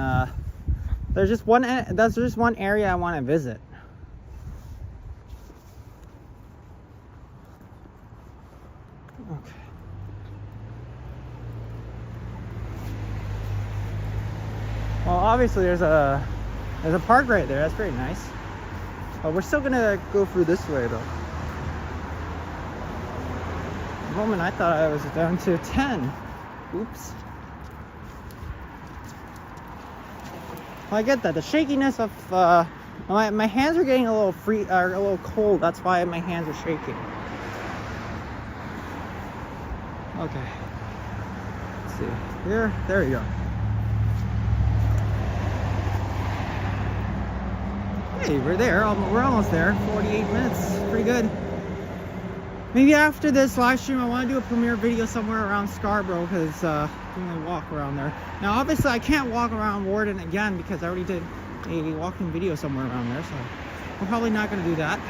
A: there's just one area I want to visit. Okay. Well, obviously there's a park right there. That's very nice. But we're still gonna go through this way though. The moment I thought I was down to 10. Oops. Well, I get that. The shakiness of my hands are getting a little cold. That's why my hands are shaking. Okay. Let's see. There we go. Hey, we're there. We're almost there. 48 minutes. Pretty good. Maybe after this live stream, I want to do a premiere video somewhere around Scarborough because I'm going to walk around there. Now, obviously, I can't walk around Warden again because I already did a walking video somewhere around there. So I'm probably not going to do that.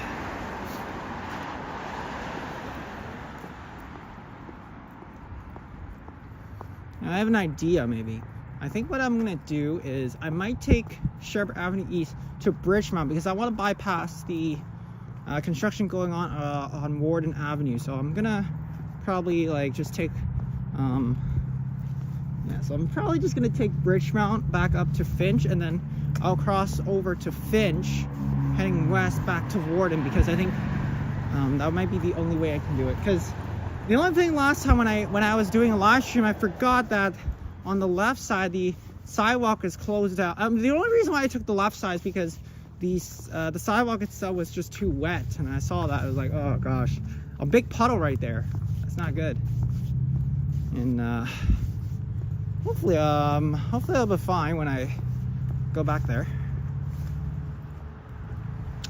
A: Now, I have an idea, maybe. I think what I'm going to do is I might take Scarborough Avenue East to Bridgemount because I want to bypass the construction going on Warden Avenue. So I'm going to probably like just take, so I'm probably just going to take Bridgemount back up to Finch, and then I'll cross over to Finch heading west back to Warden because I think that might be the only way I can do it. Because the only thing last time when I was doing a live stream, I forgot that on the left side, the sidewalk is closed out. The only reason why I took the left side is because the sidewalk itself was just too wet, and I saw that. I was like, oh gosh, a big puddle right there. That's not good. And hopefully I'll be fine when I go back there.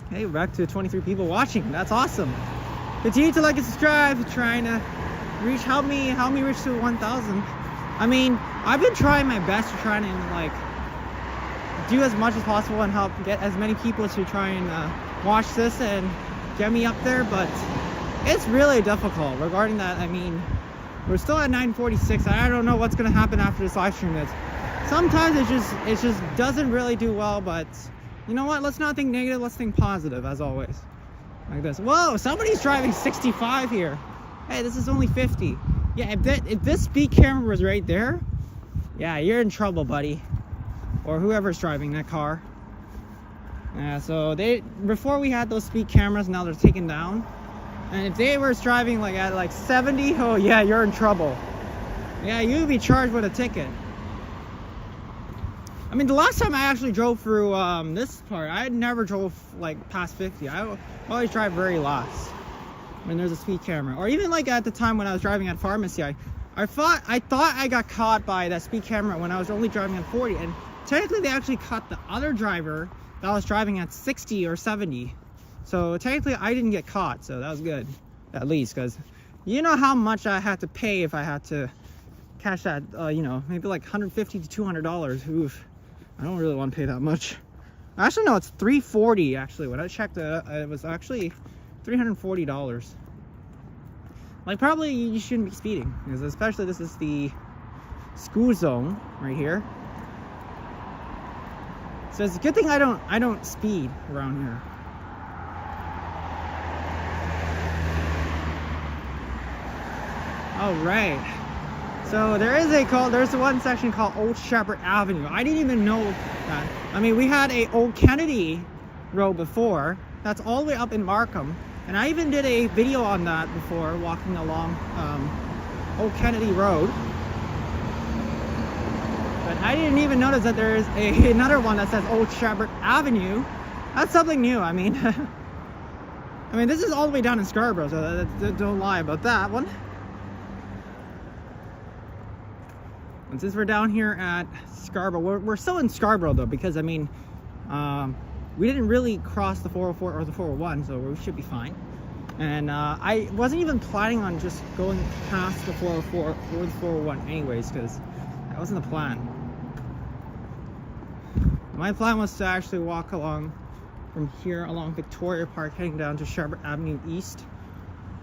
A: Hey, we're back to 23 people watching. That's awesome. Continue to like and subscribe. Trying to help me reach to 1,000. I mean, I've been trying my best to try and like do as much as possible and help get as many people to try and watch this and get me up there, but it's really difficult regarding that. I mean, we're still at 9:46. I don't know what's gonna happen after this live stream. Sometimes it just doesn't really do well, but you know what? Let's not think negative. Let's think positive, as always. Like this. Whoa! Somebody's driving 65 here. Hey, this is only 50. Yeah, if this speed camera was right there, yeah, you're in trouble, buddy, or whoever's driving that car. Yeah. So before we had those speed cameras, now they're taken down. And if they were driving like at like 70, oh yeah, you're in trouble. Yeah, you'd be charged with a ticket. I mean, the last time I actually drove through this part, I never drove like past 50. I always drive very last when there's a speed camera. Or even like at the time when I was driving at pharmacy, I thought I got caught by that speed camera when I was only driving at 40. And technically they actually caught the other driver that was driving at 60 or 70. So technically I didn't get caught, so that was good, at least, because you know how much I had to pay if I had to catch that, you know, maybe like $150 to $200. Oof, I don't really want to pay that much. Actually, no, it's $340. Actually, when I checked, it was actually $340. Like, probably you shouldn't be speeding, because especially this is the school zone right here. So it's a good thing I don't speed around here. All right, so there's one section called Old Shepherd Avenue. I didn't even know that. I mean, we had a Old Kennedy Road before. That's all the way up in Markham, and I even did a video on that before, walking along Old Kennedy Road. But I didn't even notice that there's another one that says Old Shepherd Avenue. That's something new. I mean, I mean, this is all the way down in Scarborough, so don't lie about that one. And since we're down here at Scarborough, we're still in Scarborough though, because I mean, we didn't really cross the 404 or the 401, so we should be fine. And I wasn't even planning on just going past the 404 or the 401 anyways, because that wasn't the plan. My plan was to actually walk along from here along Victoria Park, heading down to Shepherd Avenue East,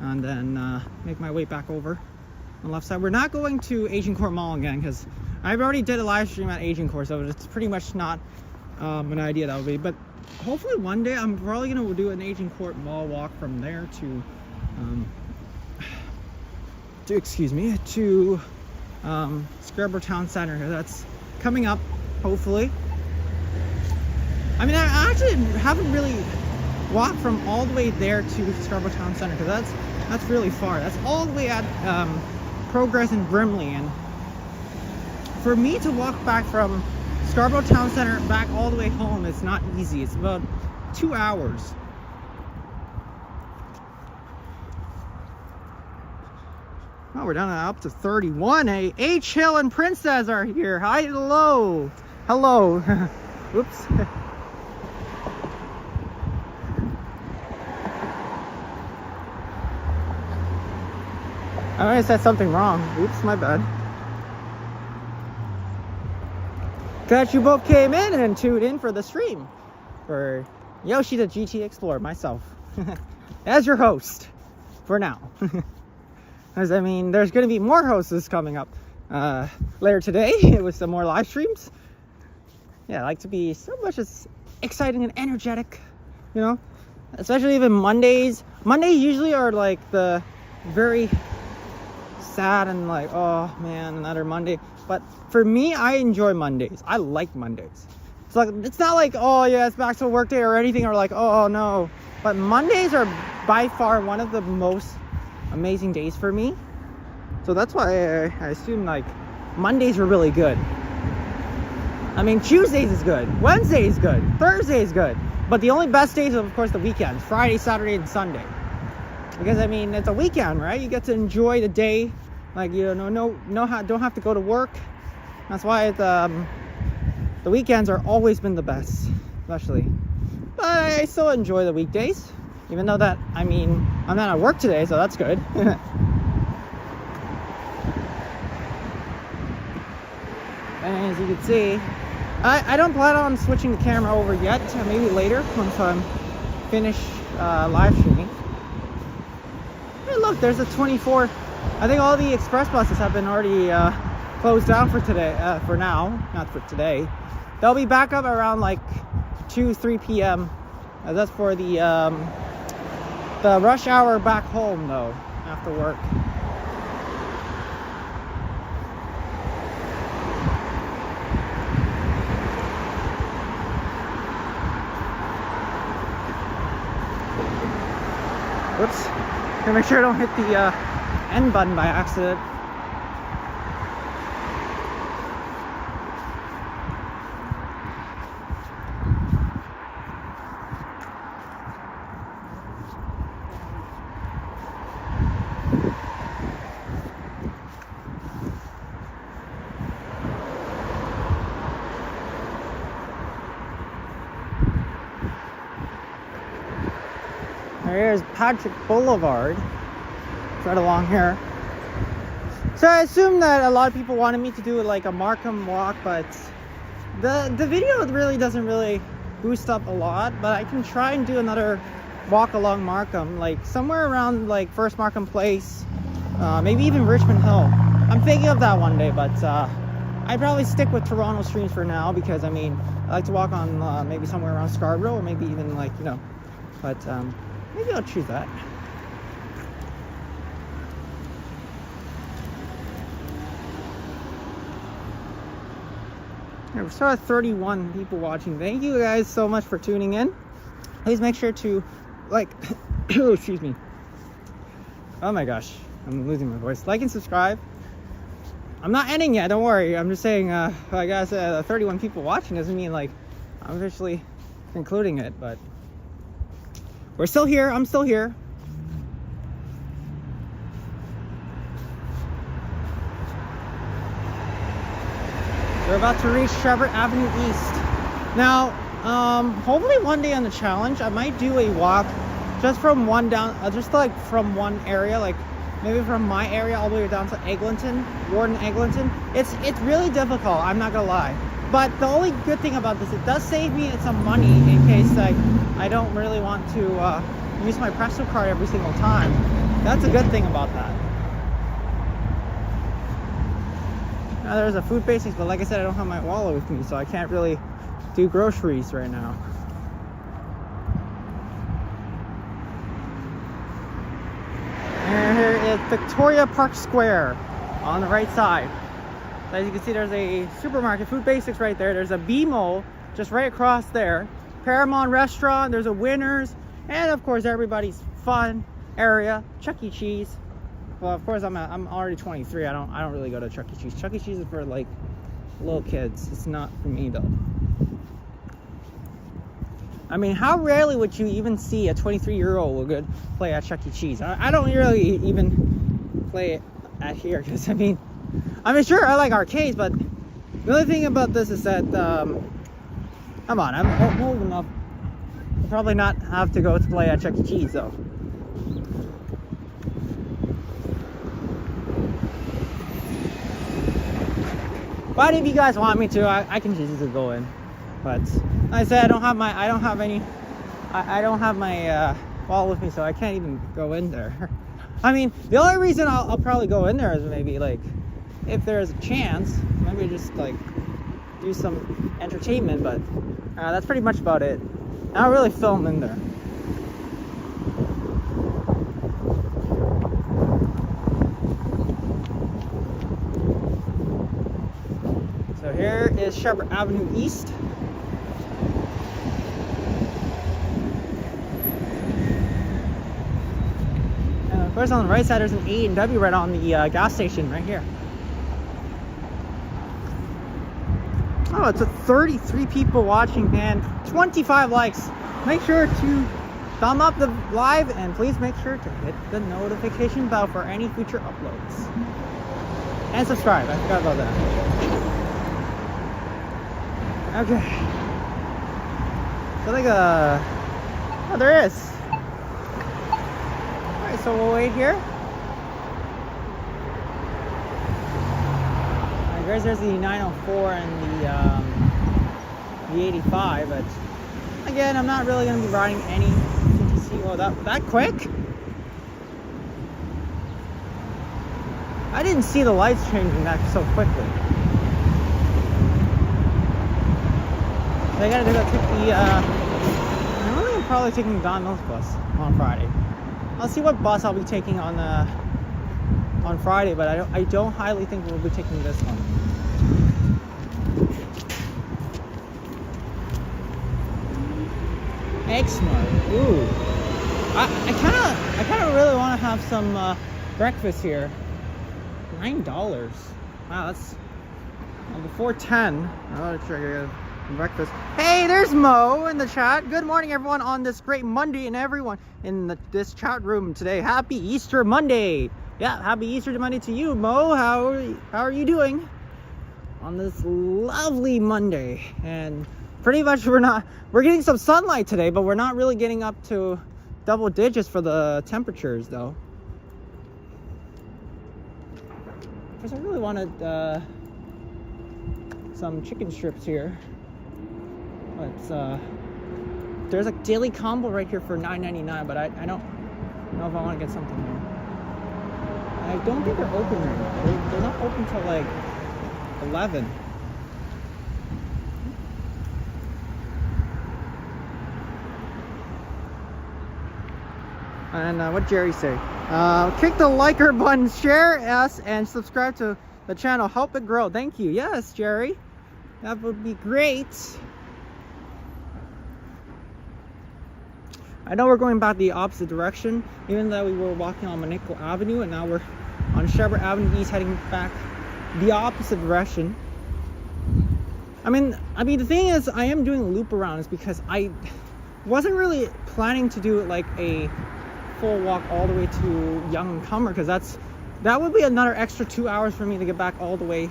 A: and then make my way back over on the left side. We're not going to Agincourt Mall again, because I've already did a live stream at Agincourt, so it's pretty much not an idea that would be. But hopefully one day I'm probably going to do an Agincourt Mall walk from there to Scarborough Town Center. That's coming up, hopefully. I mean, I actually haven't really walked from all the way there to Scarborough Town Center, because that's really far. That's all the way at Progress and Brimley, and for me to walk back from Scarborough Town Center back all the way home, it's not easy. It's about 2 hours. Oh, we're down up to 31. H Hill and Princess are here. Hi, hello. Hello. Oops. I said something wrong. Oops, my bad. Glad you both came in and tuned in for the stream for Yoshi the GT Explorer, myself, as your host for now. Because I mean, there's going to be more hosts coming up later today with some more live streams. Yeah, I like to be so much as exciting and energetic, you know, especially even Mondays. Mondays usually are like the very sad and like, oh man, another Monday. But for me, I enjoy Mondays. I like Mondays. It's like, it's not like, oh yeah, it's back to work day or anything, or like, oh no. But Mondays are by far one of the most amazing days for me. So that's why I assume like Mondays are really good. I mean, Tuesdays is good, Wednesday is good, Thursday is good. But the only best days are, of course, the weekends, Friday, Saturday, and Sunday. Because I mean, it's a weekend, right? You get to enjoy the day. Like, you know, don't have to go to work. That's why the weekends are always been the best, especially. But I still enjoy the weekdays, even though that, I mean, I'm not at work today, so that's good. And as you can see, I don't plan on switching the camera over yet. Maybe later once I'm finished live streaming. Hey, look, there's a 24. I think all the express buses have been already closed down for today. For now, not for today. They'll be back up around like 2-3 p.m. That's for the rush hour back home though, after work. Whoops. Gotta make sure I don't hit the end button by accident. Here's Patrick Boulevard. It's right along here. So I assume that a lot of people wanted me to do like a Markham walk, but the video really doesn't really boost up a lot. But I can try and do another walk along Markham, like somewhere around like First Markham Place, maybe even Richmond Hill. I'm thinking of that one day, but I'd probably stick with Toronto streams for now because I mean I like to walk on maybe somewhere around Scarborough, or maybe even like but maybe I'll choose that. We still have 31 people watching. Thank you guys so much for tuning in. Please make sure to like excuse me. Oh my gosh, I'm losing my voice. Like and subscribe. I'm not ending yet, don't worry. I'm just saying I guess 31 people watching doesn't mean like I'm officially concluding it, but we're still here. I'm still here. We're about to reach Scarborough Avenue East. Now, hopefully one day on the challenge, I might do a walk just from one from one area, like maybe from my area all the way down to Eglinton, Warden Eglinton. It's really difficult, I'm not gonna lie. But the only good thing about this, it does save me some money in case like I don't really want to use my Presto card every single time. That's a good thing about that. Now there's a food basics, but like I said, I don't have my wallet with me, so I can't really do groceries right now. And here is Victoria Park Square on the right side. So as you can see, there's a supermarket, food basics right there. There's a BMO just right across there. Paramount Restaurant, there's a Winners, and of course everybody's fun area, Chuck E. Cheese. Well, of course I'm already 23. I don't really go to Chuck E. Cheese. Chuck E. Cheese is for like little kids. It's not for me though. I mean, how rarely would you even see a 23-year-old would play at Chuck E. Cheese? I don't really even play it at here because I mean sure I like arcades, but the only thing about this is that come on, I'm old enough to probably not have to go to play at Chuck E. Cheese though. But if you guys want me to, I can just go in. But like I said, I don't have my wallet with me, so I can't even go in there. I mean, the only reason I'll probably go in there is maybe like if there's a chance, maybe just like do some entertainment. But that's pretty much about it. I don't really film in there. So here is Scarborough Avenue East. And of course on the right side there's an A&W right on the gas station right here. Oh, it's a 33 people watching, man. 25 likes. Make sure to thumb up the live and please make sure to hit the notification bell for any future uploads. And subscribe. I forgot about that. Okay. So like oh, there is. Alright, so we'll wait here. Alright guys, there's the 904 and the the 85, but again, I'm not really going to be riding any CTC. Oh, that quick? I didn't see the lights changing that so quickly. I gotta go take the, I'm really probably taking the Don Mills bus on Friday. I'll see what bus I'll be taking on Friday, but I don't highly think we'll be taking this one. Exmart. Ooh. I kind of really want to have some breakfast here. $9. Wow, that's before 10. I'll try to get breakfast. Hey, there's Mo in the chat. Good morning, everyone, on this great Monday, and everyone in this chat room today. Happy Easter Monday. Yeah, happy Easter Monday to you, Mo. How are you doing on this lovely Monday? And pretty much we're getting some sunlight today, but we're not really getting up to double digits for the temperatures, though. Because I really wanted some chicken strips here, but there's a daily combo right here for $9.99, but I don't know if I want to get something more. I don't think they're open right now. They're not open till like 11. And what Jerry say? Click the liker button, share us, and subscribe to the channel. Help it grow. Thank you. Yes, Jerry. That would be great. I know we're going back the opposite direction, even though we were walking on Monaco Avenue, and now we're on Scarborough Avenue East, heading back the opposite direction. I mean, the thing is, I am doing a loop around is because I wasn't really planning to do like a full walk all the way to Young and Comer, because that would be another extra 2 hours for me to get back all the way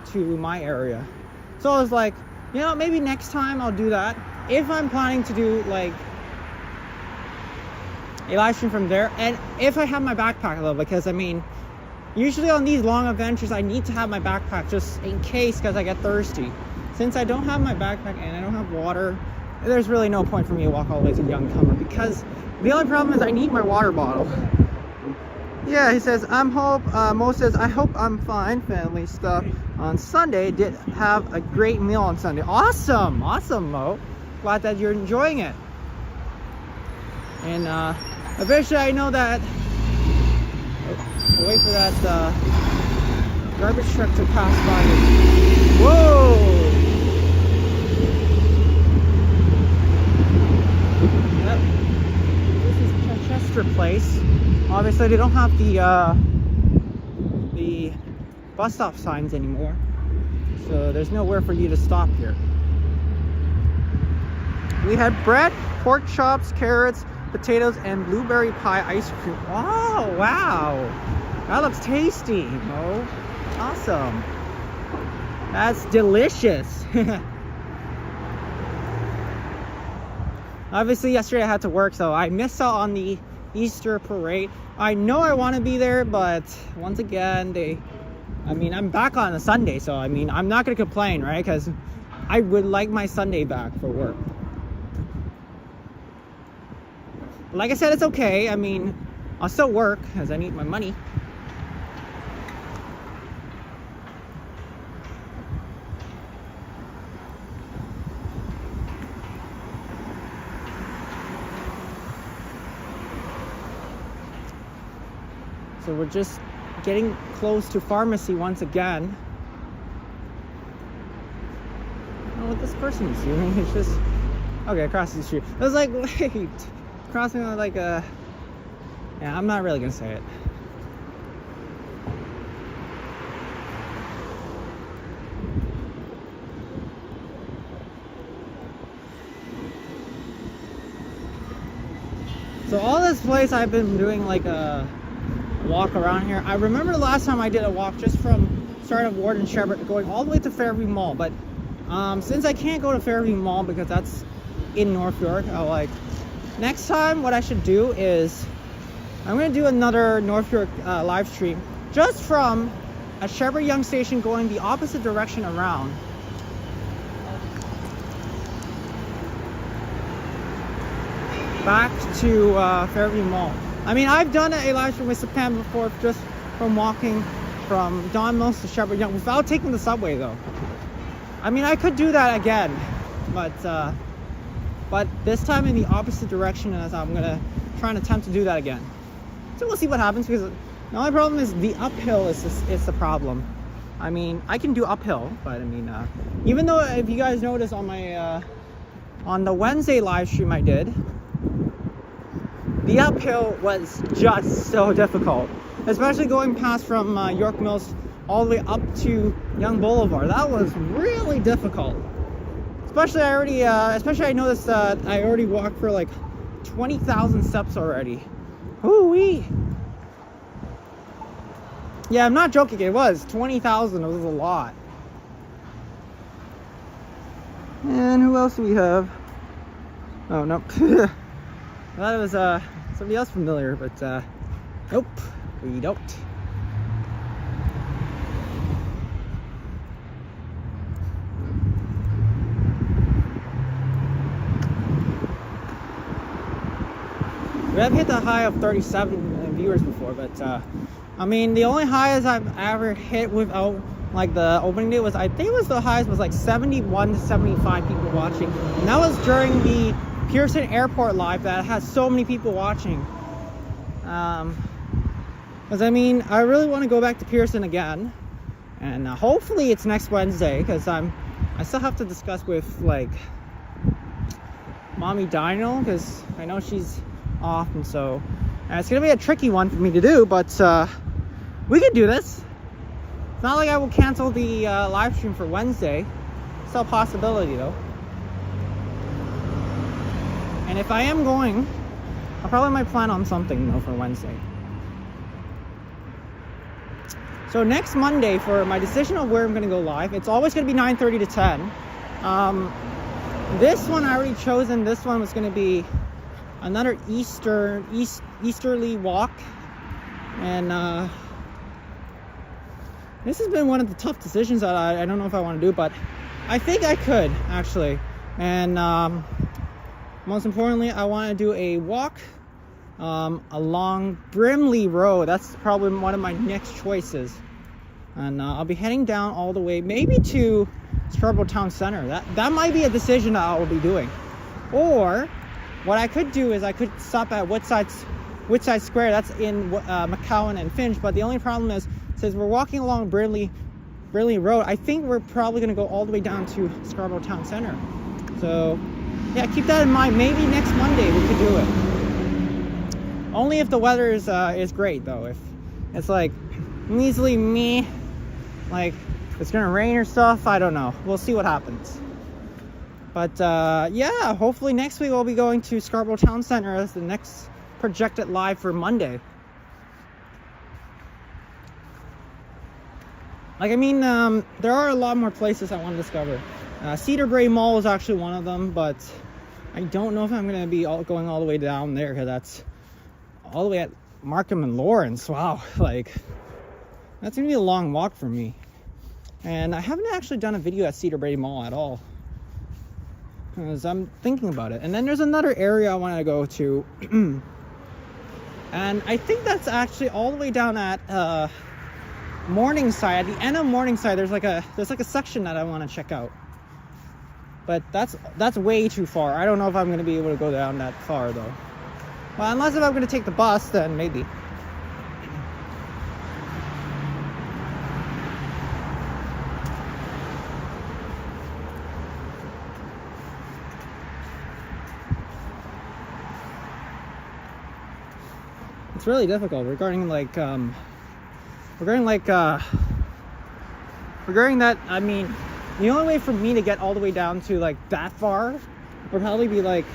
A: to my area. So I was like, you know, maybe next time I'll do that if I'm planning to do like a live stream from there, and if I have my backpack though, because I mean, usually on these long adventures I need to have my backpack just in case, because I get thirsty. Since I don't have my backpack and I don't have water, there's really no point for me to walk all the way to Young and Comer, because the only problem is I need my water bottle. Yeah, he says, Mo says, I hope I'm fine. Family stuff on Sunday. Did have a great meal on Sunday. Awesome. Awesome, Mo. Glad that you're enjoying it. And eventually I know that... I'll wait for that garbage truck to pass by. Whoa! Place. Obviously they don't have the bus stop signs anymore, so there's nowhere for you to stop here. We had bread, pork chops, carrots, potatoes, and blueberry pie ice cream. Oh wow, that looks tasty, Mo. Awesome. That's delicious. Obviously yesterday I had to work, so I missed out on the Easter parade. I know I want to be there, but once again, I'm back on a Sunday, so I mean, I'm not gonna complain, right? Because I would like my Sunday back for work. Like I said, it's okay. I mean, I'll still work because I need my money. So we're just getting close to pharmacy once again. I don't know what this person is doing. It's just okay, across the street. I was like, wait, crossing on like a. Yeah, I'm not really gonna say it. So all this place I've been doing like a walk around here. I remember the last time I did a walk just from start of Ward and Scarborough going all the way to Fairview Mall, but since I can't go to Fairview Mall because that's in North York, next time what I should do is I'm going to do another North York live stream just from a Scarborough Young Station going the opposite direction around. back to Fairview Mall. I mean, I've done a live stream with September before, just from walking from Don Mills to Shepherd Young without taking the subway though. I mean, I could do that again, but this time in the opposite direction, as I'm gonna try and attempt to do that again. So we'll see what happens, because the only problem is the uphill is the problem. I mean, I can do uphill, but I mean, even though, if you guys notice on my on the Wednesday live stream I did, the uphill was just so difficult, especially going past from York Mills all the way up to Young Boulevard. That was really difficult. Especially I noticed that I already walked for like 20,000 steps already. Ooh-wee. Yeah, I'm not joking. It was 20,000. It was a lot. And who else do we have? Oh, nope. I thought it was somebody else familiar, but nope, we don't. We have hit the high of 37 viewers before, but I mean, the only highs I've ever hit without like the opening day was, I think it was the highest was like 71 to 75 people watching, and that was during the Pearson Airport live that has so many people watching. Because I mean, I really want to go back to Pearson again, and hopefully it's next Wednesday, because I still have to discuss with like Mommy Dino, because I know she's off, and so it's gonna be a tricky one for me to do, but we can do this. It's not like I will cancel the live stream for Wednesday. Still a possibility though. And if I am going, I probably might plan on something though for Wednesday. So next Monday, for my decision of where I'm gonna go live, it's always gonna be 9:30 to 10. This one I already chosen. This one was gonna be another easterly walk, and this has been one of the tough decisions that I don't know if I want to do, but I think I could actually. And most importantly, I want to do a walk along Brimley Road. That's probably one of my next choices, and I'll be heading down all the way, maybe to Scarborough Town Center. That might be a decision that I will be doing. Or what I could do is I could stop at Woodside Square. That's in McCowan and Finch. But the only problem is, since we're walking along Brimley Road, I think we're probably going to go all the way down to Scarborough Town Center. So yeah, keep that in mind. Maybe next Monday we could do it. Only if the weather is great though. If it's like measly me, like it's going to rain or stuff, I don't know. We'll see what happens. But yeah, hopefully next week we'll be going to Scarborough Town Center as the next projected live for Monday. Like, I mean, there are a lot more places I want to discover. Cedar Brae Mall is actually one of them, but I don't know if I'm going to be going all the way down there, because that's all the way at Markham and Lawrence. Wow, like, that's going to be a long walk for me. And I haven't actually done a video at Cedar Brae Mall at all, because I'm thinking about it. And then there's another area I want to go to, and I think that's actually all the way down at Morningside. At the end of Morningside, there's like a section that I want to check out, but that's way too far. I don't know if I'm going to be able to go down that far though. Well, unless if I'm going to take the bus, then maybe. It's really difficult regarding that. I mean, the only way for me to get all the way down to like that far would probably be like,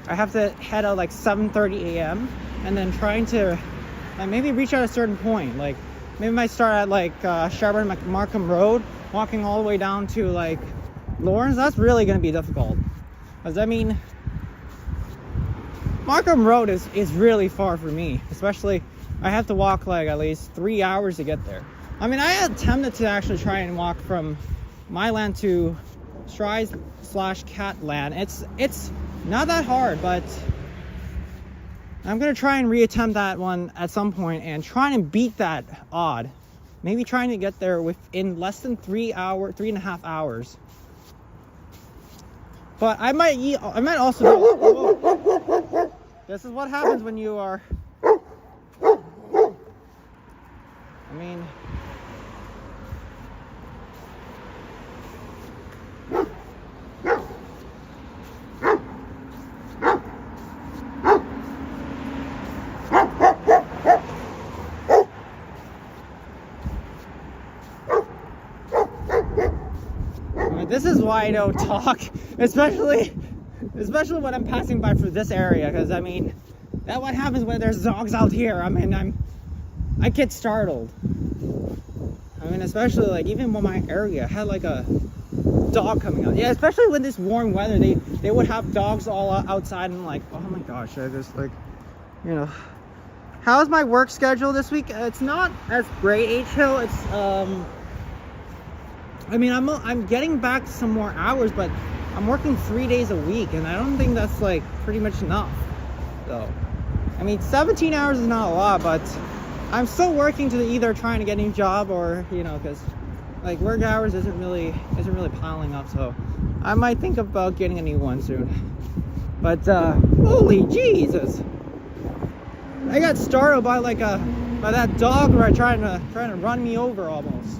A: I have to head out like 7:30 a.m. and then trying to maybe reach at a certain point. Like maybe I might start at like Scarborough Markham Road, walking all the way down to like Lawrence. That's really going to be difficult, because I mean, Markham Road is really far for me, especially I have to walk like at least 3 hours to get there. I mean, I attempted to actually try and walk from my land to Strides/Cat land. It's not that hard, but I'm gonna try and reattempt that one at some point and try and beat that odd. Maybe trying to get there within less than 3.5 hours. But I might also. This is what happens when you are. I mean. This is why I don't talk, especially when I'm passing by through this area, because I mean, that's what happens when there's dogs out here. I mean, I get startled. I mean, especially like even when my area had like a dog coming out. Yeah, especially with this warm weather, they would have dogs all outside, and like, oh my gosh, I just like, you know. How's my work schedule this week? It's not as great, H Hill. It's I mean, I'm getting back to some more hours, but I'm working 3 days a week, and I don't think that's like pretty much enough. So, I mean, 17 hours is not a lot, but I'm still working to either trying to get a new job or, you know, because like work hours isn't really piling up. So, I might think about getting a new one soon. But holy Jesus, I got startled by like by that dog right trying to run me over almost.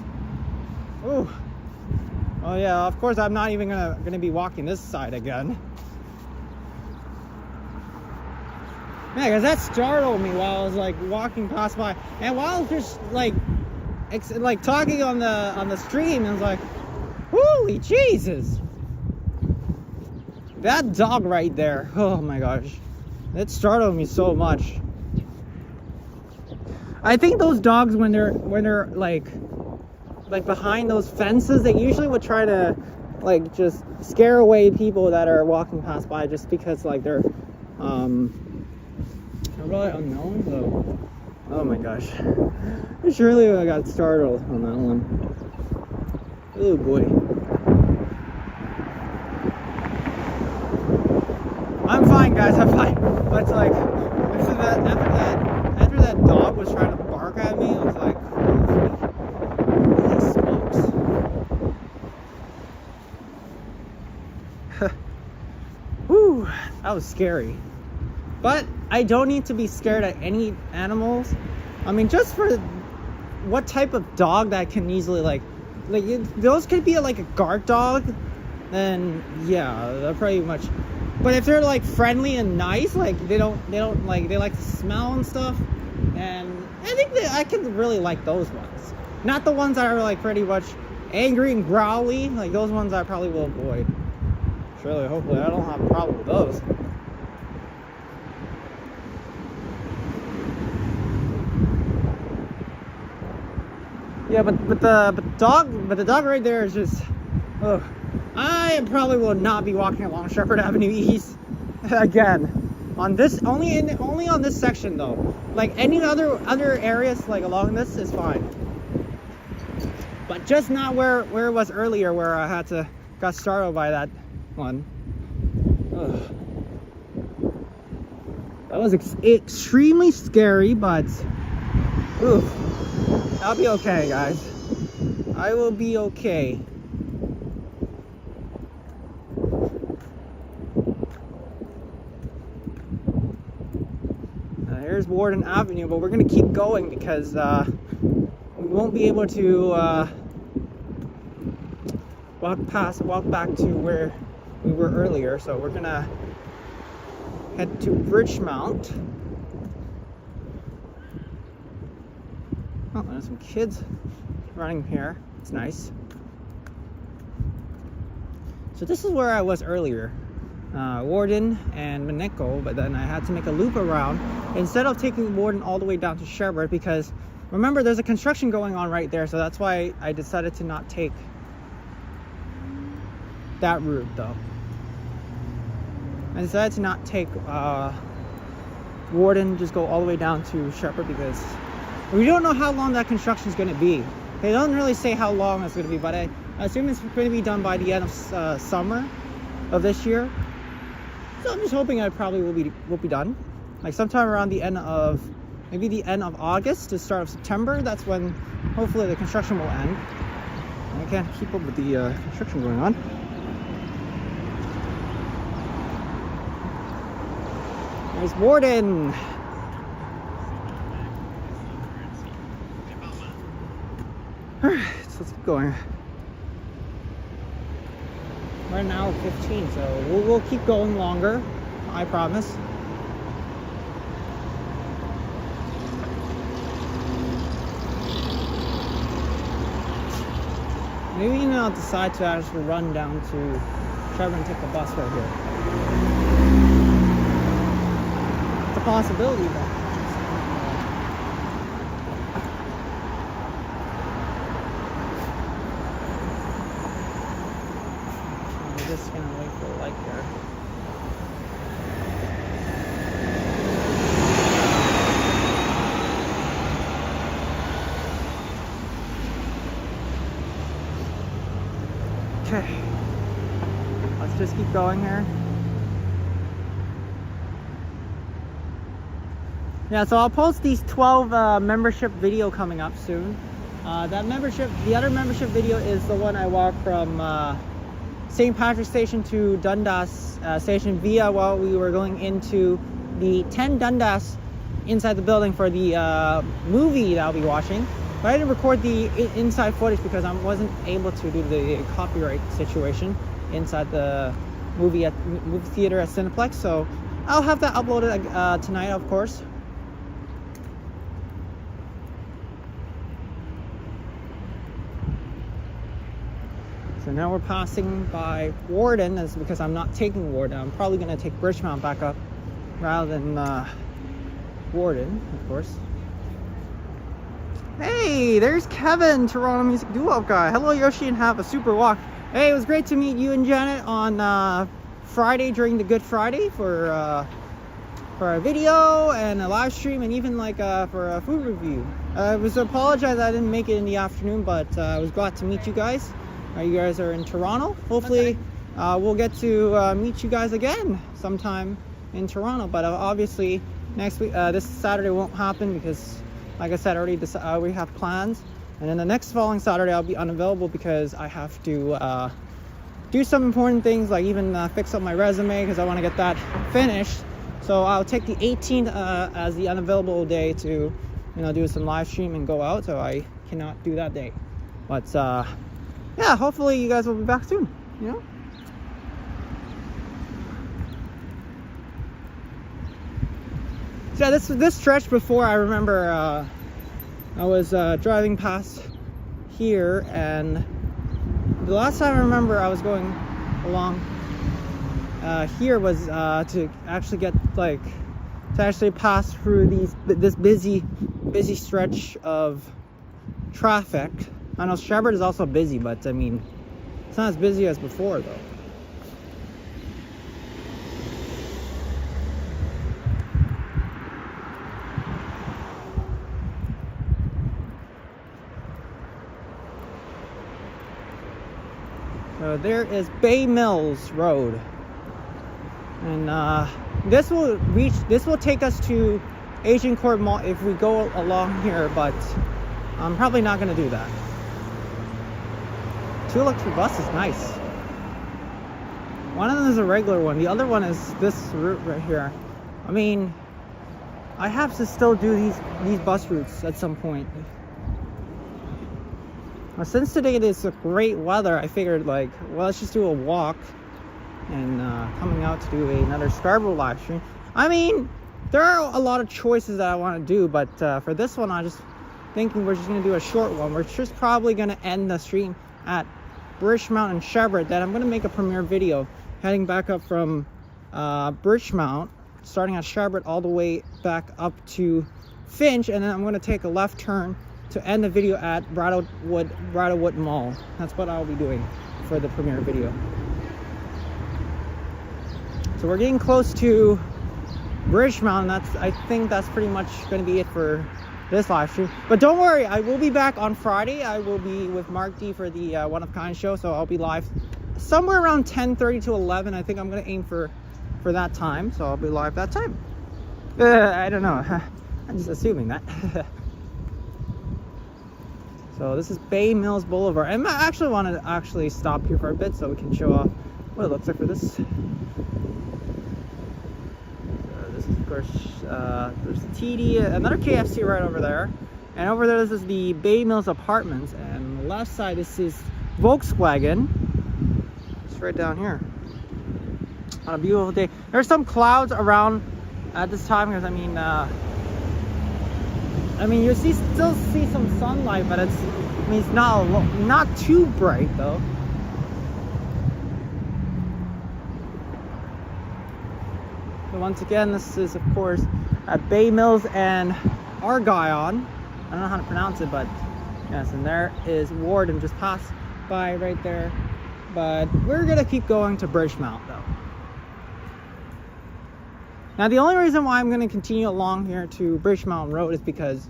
A: Ooh. Oh yeah, of course I'm not even gonna be walking this side again. Yeah, because that startled me while I was like walking past by, and while I was just like talking on the stream, I was like, holy Jesus! That dog right there, oh my gosh, that startled me so much. I think those dogs when they're like behind those fences, they usually would try to like just scare away people that are walking past by, just because like they're really unknown. So, oh my gosh, surely I got startled on that one. Oh boy, I'm fine, guys. I'm fine. But it's like after that dog was trying to bark at me, I was like, whew, that was scary. But I don't need to be scared at any animals. I mean, just for what type of dog that can easily those could be like a guard dog, then yeah, they're pretty much. But if they're like friendly and nice, like they like to smell and stuff, and I think I can really like those ones. Not the ones that are like pretty much angry and growly. Like those ones I probably will avoid. Surely, hopefully, I don't have a problem with those. Yeah, but the dog right there is just. Ugh. I probably will not be walking along Shepherd Avenue East again. On this only on this section though. Like any other areas like along this is fine. But just not where it was earlier, where I got startled by that one. Ugh. That was extremely scary, but oof, I'll be okay, guys. I will be okay. Here's Warden Avenue, but we're gonna keep going because we won't be able to walk back to where we were earlier. So we're gonna head to Bridgemount. Oh, there's some kids running here. It's nice. So this is where I was earlier. Warden and Mineko, but then I had to make a loop around instead of taking Warden all the way down to Scarborough, because remember there's a construction going on right there, so that's why I decided to not take that route though. I decided to not take Warden, just go all the way down to Scarborough, because we don't know how long that construction is going to be. They don't really say how long it's going to be, but I assume it's going to be done by the end of summer of this year. So I'm just hoping I probably will be done. like sometime around maybe the end of August to start of September. That's when hopefully the construction will end. I can't keep up with the construction going on. There's Warden. Alright, so let's keep going. We're an hour 15, so we'll keep going longer, I promise. Maybe I'll decide to actually run down to Scarborough and take the bus right here. It's a possibility, but I'm just gonna wait for the light here. Okay, let's just keep going here. Yeah, so I'll post these 12 membership video coming up soon. The other membership video is the one I walked from St. Patrick's Station to Dundas Station while we were going into the 10 Dundas inside the building for the movie that I'll be watching. But I didn't record the inside footage because I wasn't able to do the copyright situation inside the movie theater at Cineplex. So I'll have that uploaded tonight, of course. So now we're passing by Warden. That's because I'm not taking Warden. I'm probably going to take Bridgemount back up rather than Warden, of course. Hey, there's Kevin, Toronto Music Duo guy. Hello, Yoshi, and have a super walk. Hey, it was great to meet you and Janet on Friday during the Good Friday for a video and a live stream, and even like for a food review. I was apologize I didn't make it in the afternoon, but I was glad to meet you guys. You guys are in Toronto. Hopefully, we'll get to meet you guys again sometime in Toronto. But obviously, next week, this Saturday won't happen because, like I said, we have plans. And then the next following Saturday, I'll be unavailable because I have to do some important things, like even fix up my resume because I want to get that finished. So I'll take the 18th as the unavailable day to, do some live stream and go out. So I cannot do that day. But yeah, hopefully you guys will be back soon. So yeah, this stretch before, I remember I was driving past here, and the last time I remember I was going along here was to actually get pass through this busy stretch of traffic. I know Scarborough is also busy, but I mean, it's not as busy as before though. So there is Bay Mills Road, and this will take us to Asian Court Mall if we go along here, but I'm probably not going to do that. 2 electric buses, nice. One of them is a regular one. The other one is this route right here. I mean, I have to still do these bus routes at some point. Well, since today it is great weather, I figured well, let's just do a walk and coming out to do another Scarborough live stream. I mean, there are a lot of choices that I want to do, but for this one, I'm just thinking we're just going to do a short one. We're just probably going to end the stream at Bridgemount and Scarborough. Then I'm going to make a premiere video heading back up from Bridgemount, starting at Scarborough all the way back up to Finch, and then I'm going to take a left turn to end the video at Bridlewood Mall. That's what I'll be doing for the premiere video. So we're getting close to Bridgemount, and I think that's pretty much going to be it for this live stream. But don't worry, I will be back on Friday. I will be with Mark D for the One of Kind show, so I'll be live somewhere around 10:30 to 11. I think I'm going to aim for that time, so I'll be live that time. I don't know. I'm just assuming that. So this is Bay Mills Boulevard. I actually want to actually stop here for a bit so we can show off what it looks like for this. This is, of course, there's TD, another KFC right over there. And over there, this is the Bay Mills Apartments. And on the left side, this is Volkswagen. It's right down here. On a beautiful day. There's some clouds around at this time because I mean, you still see some sunlight, but it's not too bright though. So once again, this is of course at Bay Mills and Argyle. I don't know how to pronounce it, but yes, and there is Warden, just passed by right there. But we're gonna keep going to Bridgemount though. Now the only reason why I'm going to continue along here to Bridgemount Road is because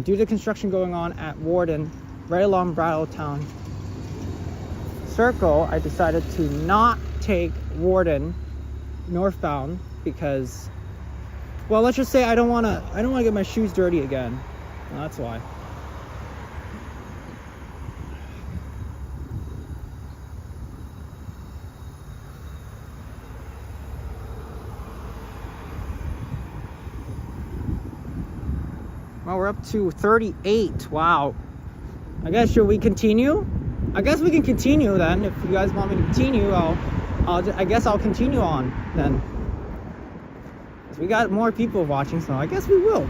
A: due to construction going on at Warden, right along Brattletown Circle, I decided to not take Warden northbound because, well, let's just say I don't want to get my shoes dirty again. Well, that's why. Well, we're up to 38. Wow. I guess, should we continue? I guess we can continue then. If you guys want me to continue, I guess I'll continue on then. Because we got more people watching, so I guess we will.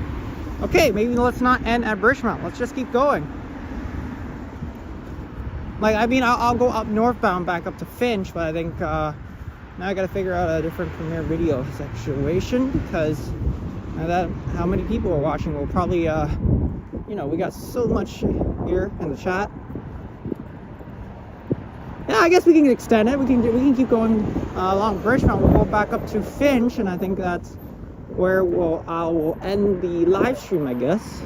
A: Okay, maybe let's not end at Bridgemount. Let's just keep going. Like, I mean, I'll go up northbound back up to Finch, but I think now I gotta figure out a different Premiere Video situation because that how many people are watching will probably you know, we got so much here in the chat. Yeah, I guess we can extend it. We can keep going along Bridgemount. We'll go back up to Finch, and I think that's where I will end the live stream, I guess.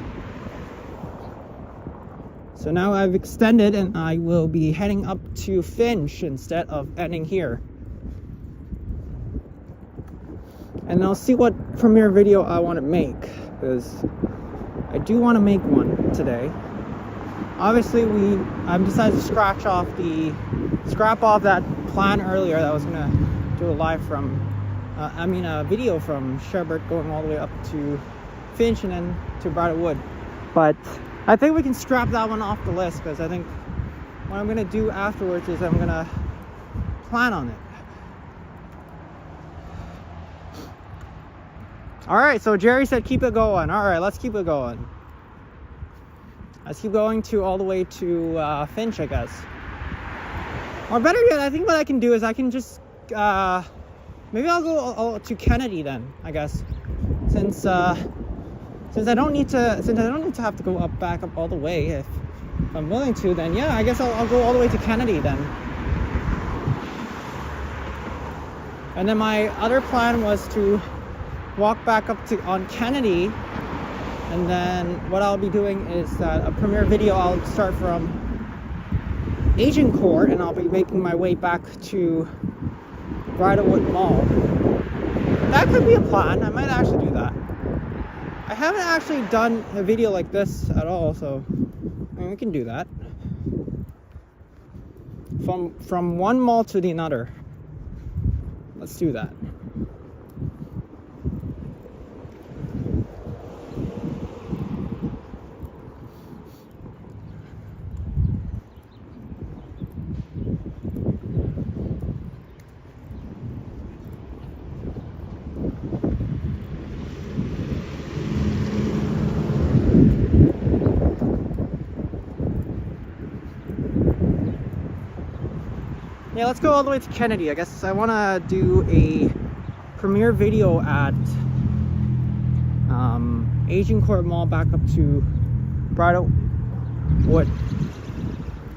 A: So now I've extended, and I will be heading up to Finch instead of ending here. And I'll see what Premiere Video I want to make, because I do want to make one today. Obviously, I've decided to scrap off that plan earlier that I was gonna do a live from, a video from Scarborough going all the way up to Finch and then to Bridlewood. But I think we can scrap that one off the list because I think what I'm gonna do afterwards is I'm gonna plan on it. Alright, so Jerry said keep it going. Alright, let's keep it going. Let's keep going to all the way to Finch, I guess. Or better yet, I think what I can do is I can just maybe I'll go to Kennedy then, I guess. Since I don't need to have to go back up all the way. If I'm willing to, then yeah, I guess I'll go all the way to Kennedy then. And then my other plan was to walk back up on Kennedy, and then what I'll be doing is that a Premiere Video, I'll start from Agincourt and I'll be making my way back to Bridlewood Mall. That could be a plan. I might actually do that. I haven't actually done a video like this at all, so I mean, we can do that. From one mall to the another. Let's do that. Yeah, let's go all the way to Kennedy. I guess I want to do a Premiere Video at Agincourt Mall back up to Bridlewood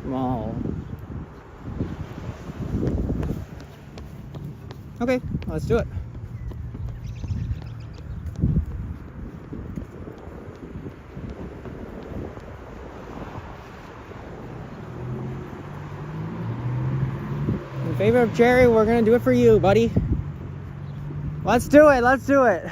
A: Mall. Okay, let's do it. In favor of Jerry, we're gonna do it for you, buddy. Let's do it, let's do it.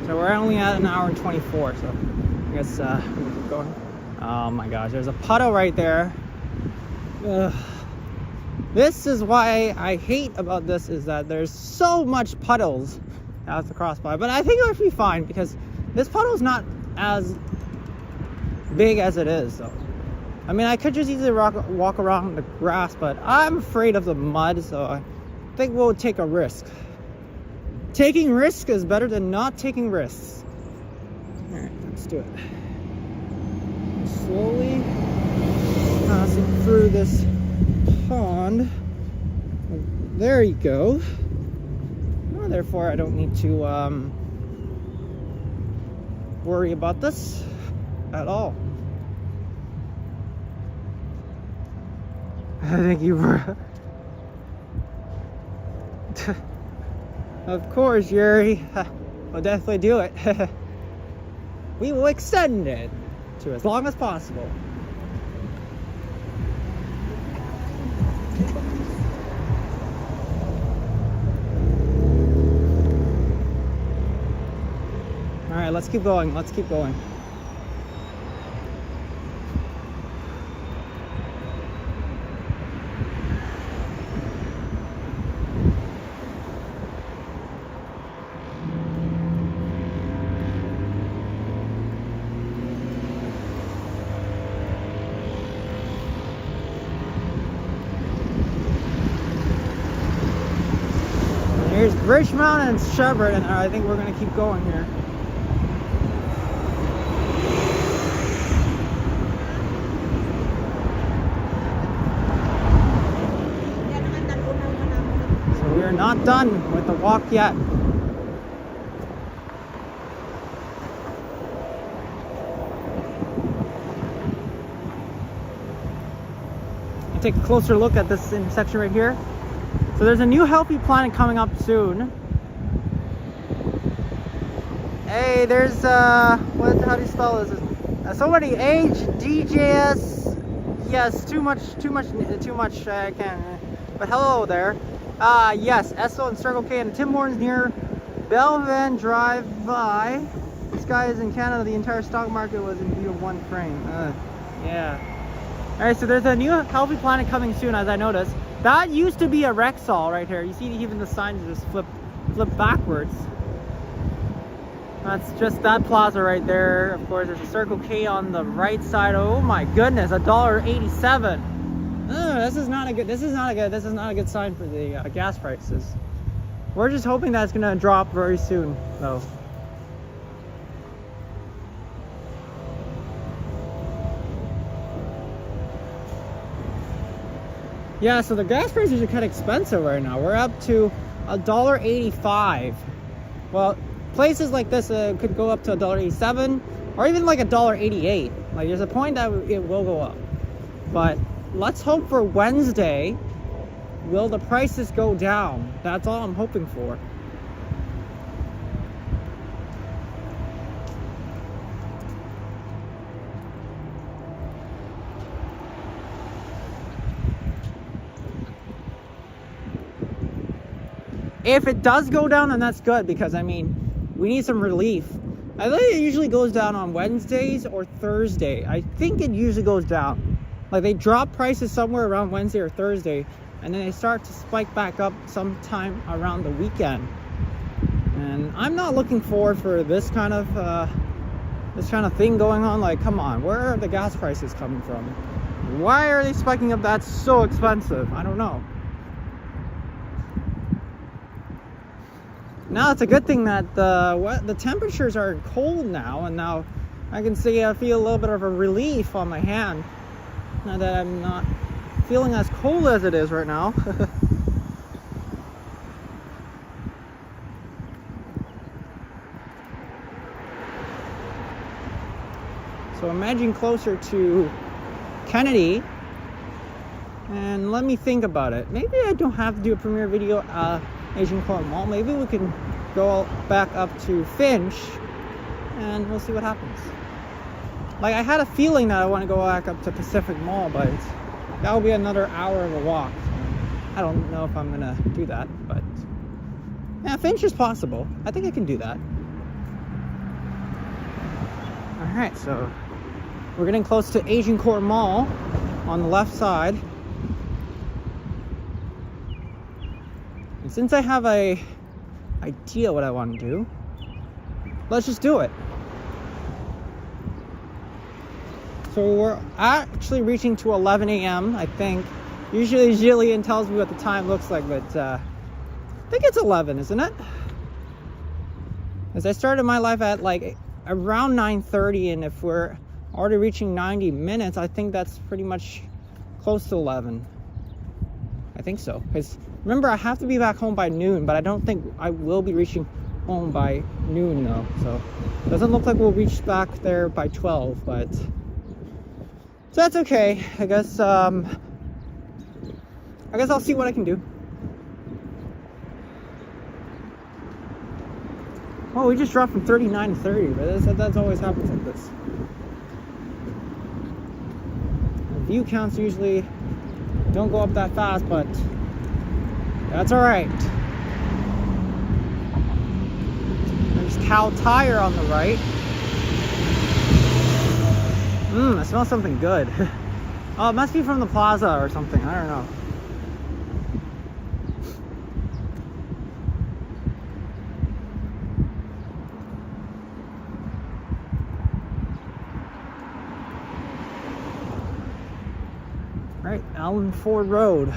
A: So we're only at an hour and 24, so I guess we'll keep going. Oh my gosh, there's a puddle right there. Ugh. This is why I hate about this, is that there's so much puddles I have to cross by. But I think it'll be fine because this puddle is not as big as it is. So I mean, I could just easily walk around the grass, but I'm afraid of the mud, so I think we'll take a risk. Taking risk is better than not taking risks. All right, let's do it. Slowly passing through this pond. There you go. Well, therefore, I don't need to worry about this at all. Thank you for. Of course, Yuri. We'll definitely do it. We will extend it to as long as possible. All right, let's keep going. Let's keep going. Here's Richmond and Scarborough, and I think we're going to keep going here. So we're not done with the walk yet. Take a closer look at this intersection right here. So there's a new healthy planet coming up soon. Hey, there's how do you spell this? So many HDJS. Yes, too much. I can't. But hello there. Yes, Esso and Circle K and Tim Hortons near Belvan Drive by. This guy is in Canada. The entire stock market was in view of one frame. Yeah. All right, so there's a new healthy planet coming soon, as I noticed. That used to be a Rexall right here. You see even the signs just flip backwards. That's just that plaza right there. Of course, there's a Circle K on the right side. Oh my goodness, $1.87. This is not a good sign for the gas prices. We're just hoping that's gonna drop very soon, though. Yeah, so the gas prices are kind of expensive right now. We're up to $1.85. Well, places like this could go up to $1.87 or even like $1.88. Like, there's a point that it will go up. But let's hope for Wednesday, will the prices go down? That's all I'm hoping for. If it does go down, then that's good, because I mean, we need some relief. I think it usually goes down on Wednesdays or Thursday. I think it usually goes down. Like, they drop prices somewhere around Wednesday or Thursday, and then they start to spike back up sometime around the weekend. And I'm not looking forward for this kind of thing going on. Like, come on, where are the gas prices coming from? Why are they spiking up? That's so expensive. I don't know. Now it's a good thing that the temperatures are cold now, and now I can see I feel a little bit of a relief on my hand now that I'm not feeling as cold as it is right now. So imagine closer to Kennedy, and let me think about it. Maybe I don't have to do a premiere video Asian Corn Mall. Maybe we can go back up to Finch and we'll see what happens. Like, I had a feeling that I want to go back up to Pacific Mall, but that will be another hour of a walk. I don't know if I'm gonna do that, but yeah, Finch is possible. I think I can do that. Alright, so we're getting close to Agincourt Mall on the left side. And since I have a idea what I want to do, let's just do it. So we're actually reaching to 11 a.m. I think. Usually Jillian tells me what the time looks like, but I think it's 11, isn't it? As I started my life at like around 9:30, and if we're already reaching 90 minutes, I think that's pretty much close to 11. I think so. Because remember, I have to be back home by noon, but I don't think I will be reaching home by noon though. So it doesn't look like we'll reach back there by 12, but so that's okay. I guess I'll see what I can do. Oh, we just dropped from 39 to 30, but that's always happens like this. The view counts usually don't go up that fast, but that's alright. There's Cow Tire on the right. I smell something good. Oh, it must be from the Plaza or something. I don't know. Right, Allen Ford Road.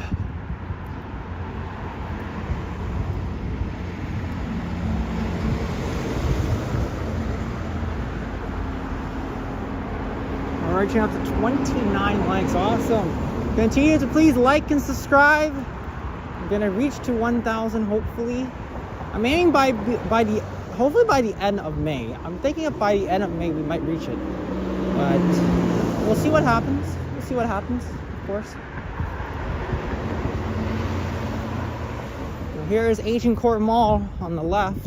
A: We're reaching up to 29 likes. Awesome. Continue to please like and subscribe. I'm gonna reach to 1,000 hopefully. I'm aiming hopefully by the end of May. I'm thinking if by the end of May we might reach it, but we'll see what happens. We'll see what happens. Course. So here is Agincourt Mall on the left,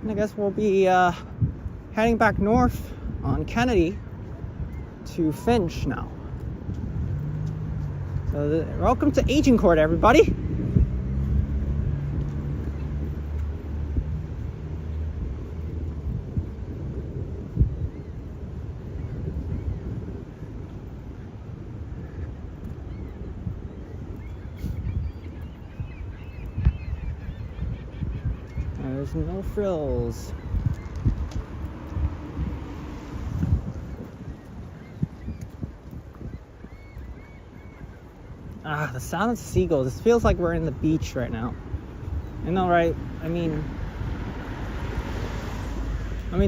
A: and I guess we'll be heading back north on Kennedy to Finch now. So welcome to Agincourt, everybody. There's no frills. Ah, the sound of seagulls. This feels like we're in the beach right now. I know, right? I mean,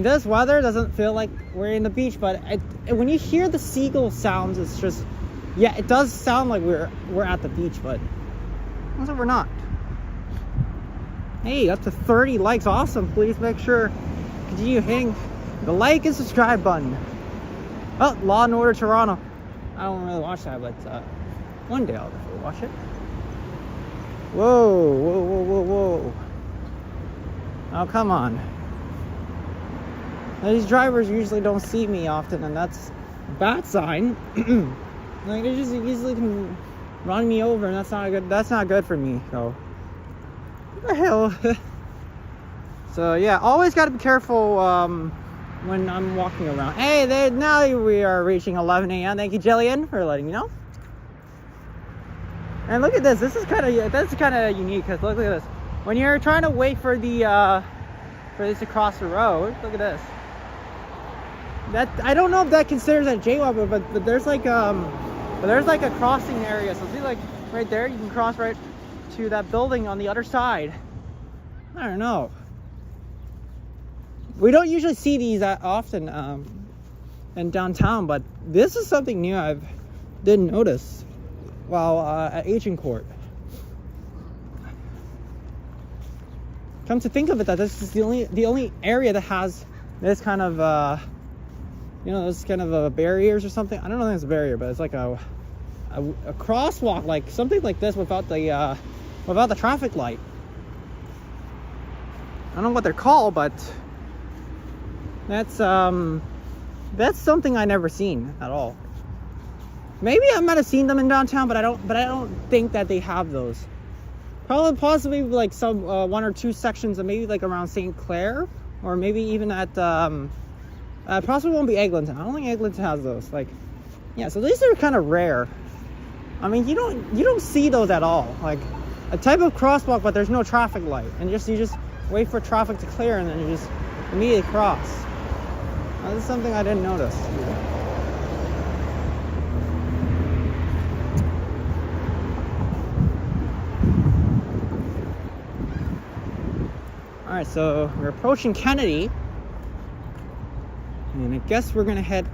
A: this weather doesn't feel like we're in the beach, but when you hear the seagull sounds, it's just, yeah, it does sound like we're at the beach, but also we're not. Hey, up to 30 likes. Awesome. Please make sure continue hitting the like and subscribe button. Oh, Law and Order Toronto. I don't really watch that, but one day I'll definitely watch it. Whoa, whoa, whoa, whoa, whoa. Oh, come on. Now, these drivers usually don't see me often, and that's a bad sign. Like, they just easily can run me over, and that's not good for me, so. What the hell? So yeah, always got to be careful when I'm walking around. Hey, now we are reaching 11 a.m. Thank you, Jillian, for letting me know. And look at this. That's kind of unique, because look at this. When you're trying to wait for this to cross the road, look at this. That I don't know if that considers a jaywalk, but there's like a crossing area. So see, like right there, you can cross right to that building on the other side. I don't know. We don't usually see these that often in downtown, but this is something new I didn't notice while at Agincourt. Come to think of it, that this is the only area that has this kind of this kind of barriers or something. I don't know if it's a barrier, but it's like a crosswalk, like something like this without the traffic light. I don't know what they're called, but that's something I never seen at all. Maybe I might have seen them in downtown, but I don't think that they have those. Possibly like some one or two sections, of maybe like around St. Clair, or maybe even at Possibly won't be Eglinton. I don't think Eglinton has those. Like, yeah. So these are kind of rare. I mean, you don't see those at all. Like a type of crosswalk, but there's no traffic light, and you just wait for traffic to clear, and then you just immediately cross. Now, this is something I didn't notice. All right, so we're approaching Kennedy, and I guess we're gonna head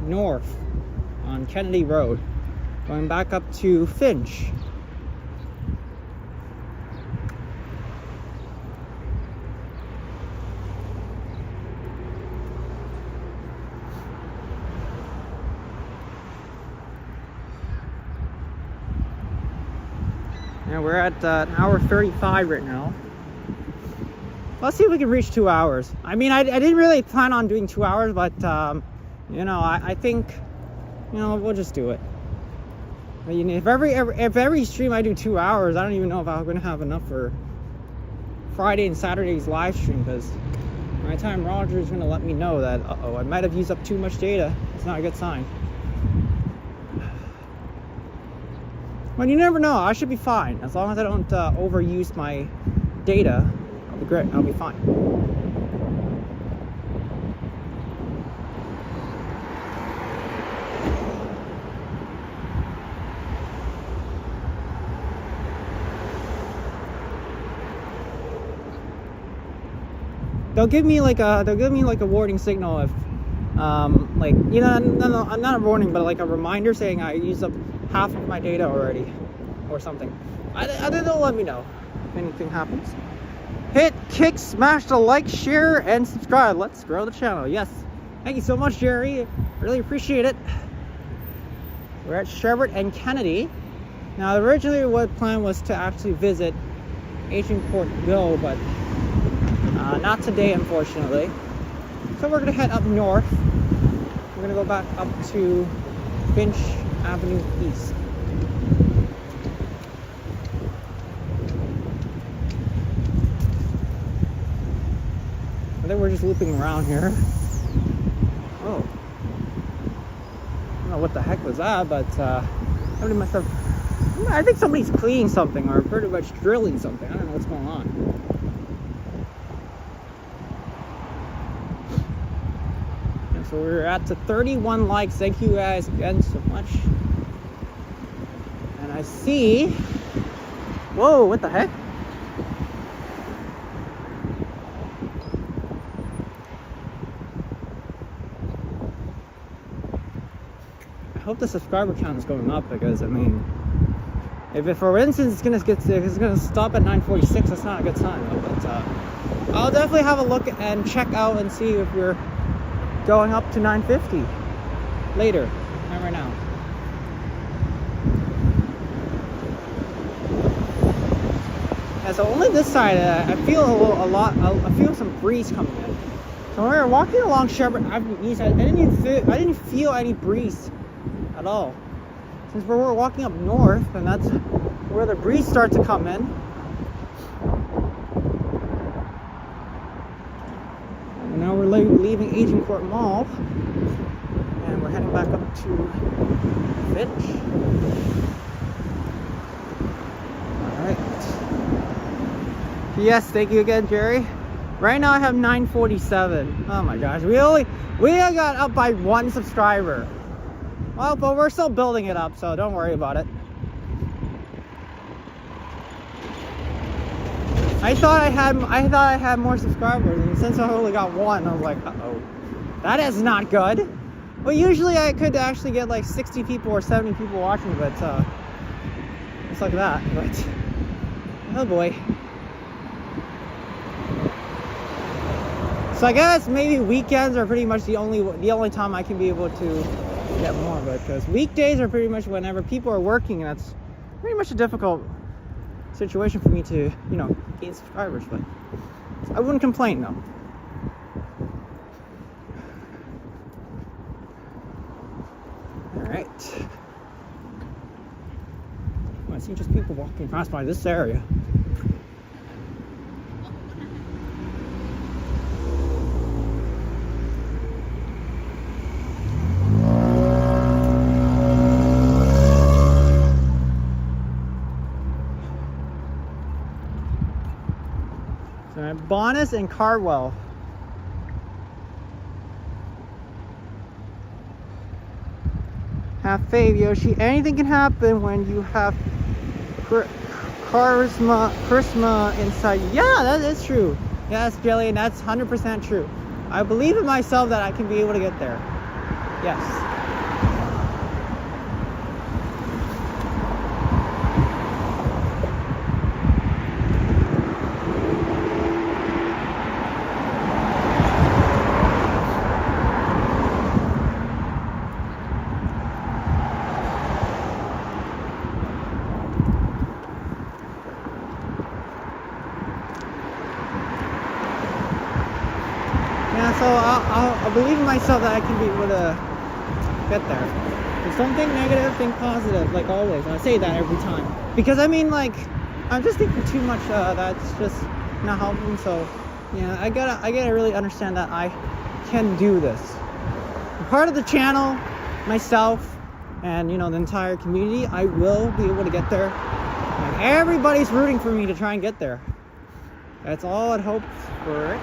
A: north on Kennedy Road, going back up to Finch. And we're at an hour 35 right now. Let's see if we can reach 2 hours. I mean, I didn't really plan on doing 2 hours, but you know, I think, you know, we'll just do it. I mean, if every stream I do 2 hours, I don't even know if I'm gonna have enough for Friday and Saturday's live stream, because by the time Roger's gonna let me know that I might have used up too much data, it's not a good sign. But you never know. I should be fine as long as I don't overuse my data. I'll be great. I'll be fine. They'll give me like a warning signal if like, you know, no, not a warning, but like a reminder saying I used up half of my data already or something. I think they'll let me know if anything happens. Hit, kick, smash the like, share, and subscribe. Let's grow the channel. Yes. Thank you so much, Jerry. Really appreciate it. We're at Scarborough and Kennedy. Now, originally what plan was to actually visit Agincourt Mill, but not today, unfortunately. So we're gonna head up north. We're gonna go back up to Finch Avenue East. I think we're just looping around here. Oh. I don't know what the heck was that, but somebody must have... I think somebody's cleaning something or pretty much drilling something. I don't know what's going on. And so we're at to 31 likes. Thank you guys again so much. And I see... Whoa, what the heck? I hope the subscriber count is going up, because I mean, if for instance it's gonna stop at 946, that's not a good sign. But I'll definitely have a look and check out and see if we're going up to 950 later, not right now. And so only this side, I feel I feel some breeze coming in. So when we were walking along Scarborough Avenue East, I didn't feel any breeze at all. Since we're walking up north, and that's where the breeze starts to come in. And now we're leaving Agincourt Mall, and we're heading back up to Finch. Alright. Yes, thank you again, Jerry. Right now I have 947. Oh my gosh, we only got up by 1 subscriber. Well, but we're still building it up, so don't worry about it. I thought I had more subscribers, and since I only got 1, I was like, uh-oh, that is not good. Well, usually I could actually get like 60 people or 70 people watching, but it's like that. But oh boy. So I guess maybe weekends are pretty much the only time I can be able to get more, but because weekdays are pretty much whenever people are working, and that's pretty much a difficult situation for me to, you know, gain subscribers. But I wouldn't complain though. All right. I see just people walking past by this area. So Bonus and Cardwell. Have faith, Yoshi. Anything can happen when you have charisma inside you. Yeah, that is true. Yes, Jillian, that's 100% true. I believe in myself that I can be able to get there. Yes. So I believe in myself that I can be able to get there. Just don't think negative, think positive, like always. I say that every time. Because I mean, like, I'm just thinking too much. That's just not helping. So, yeah, I gotta really understand that I can do this. I'm part of the channel, myself, and the entire community. I will be able to get there. And everybody's rooting for me to try and get there. That's all I'd hope for it.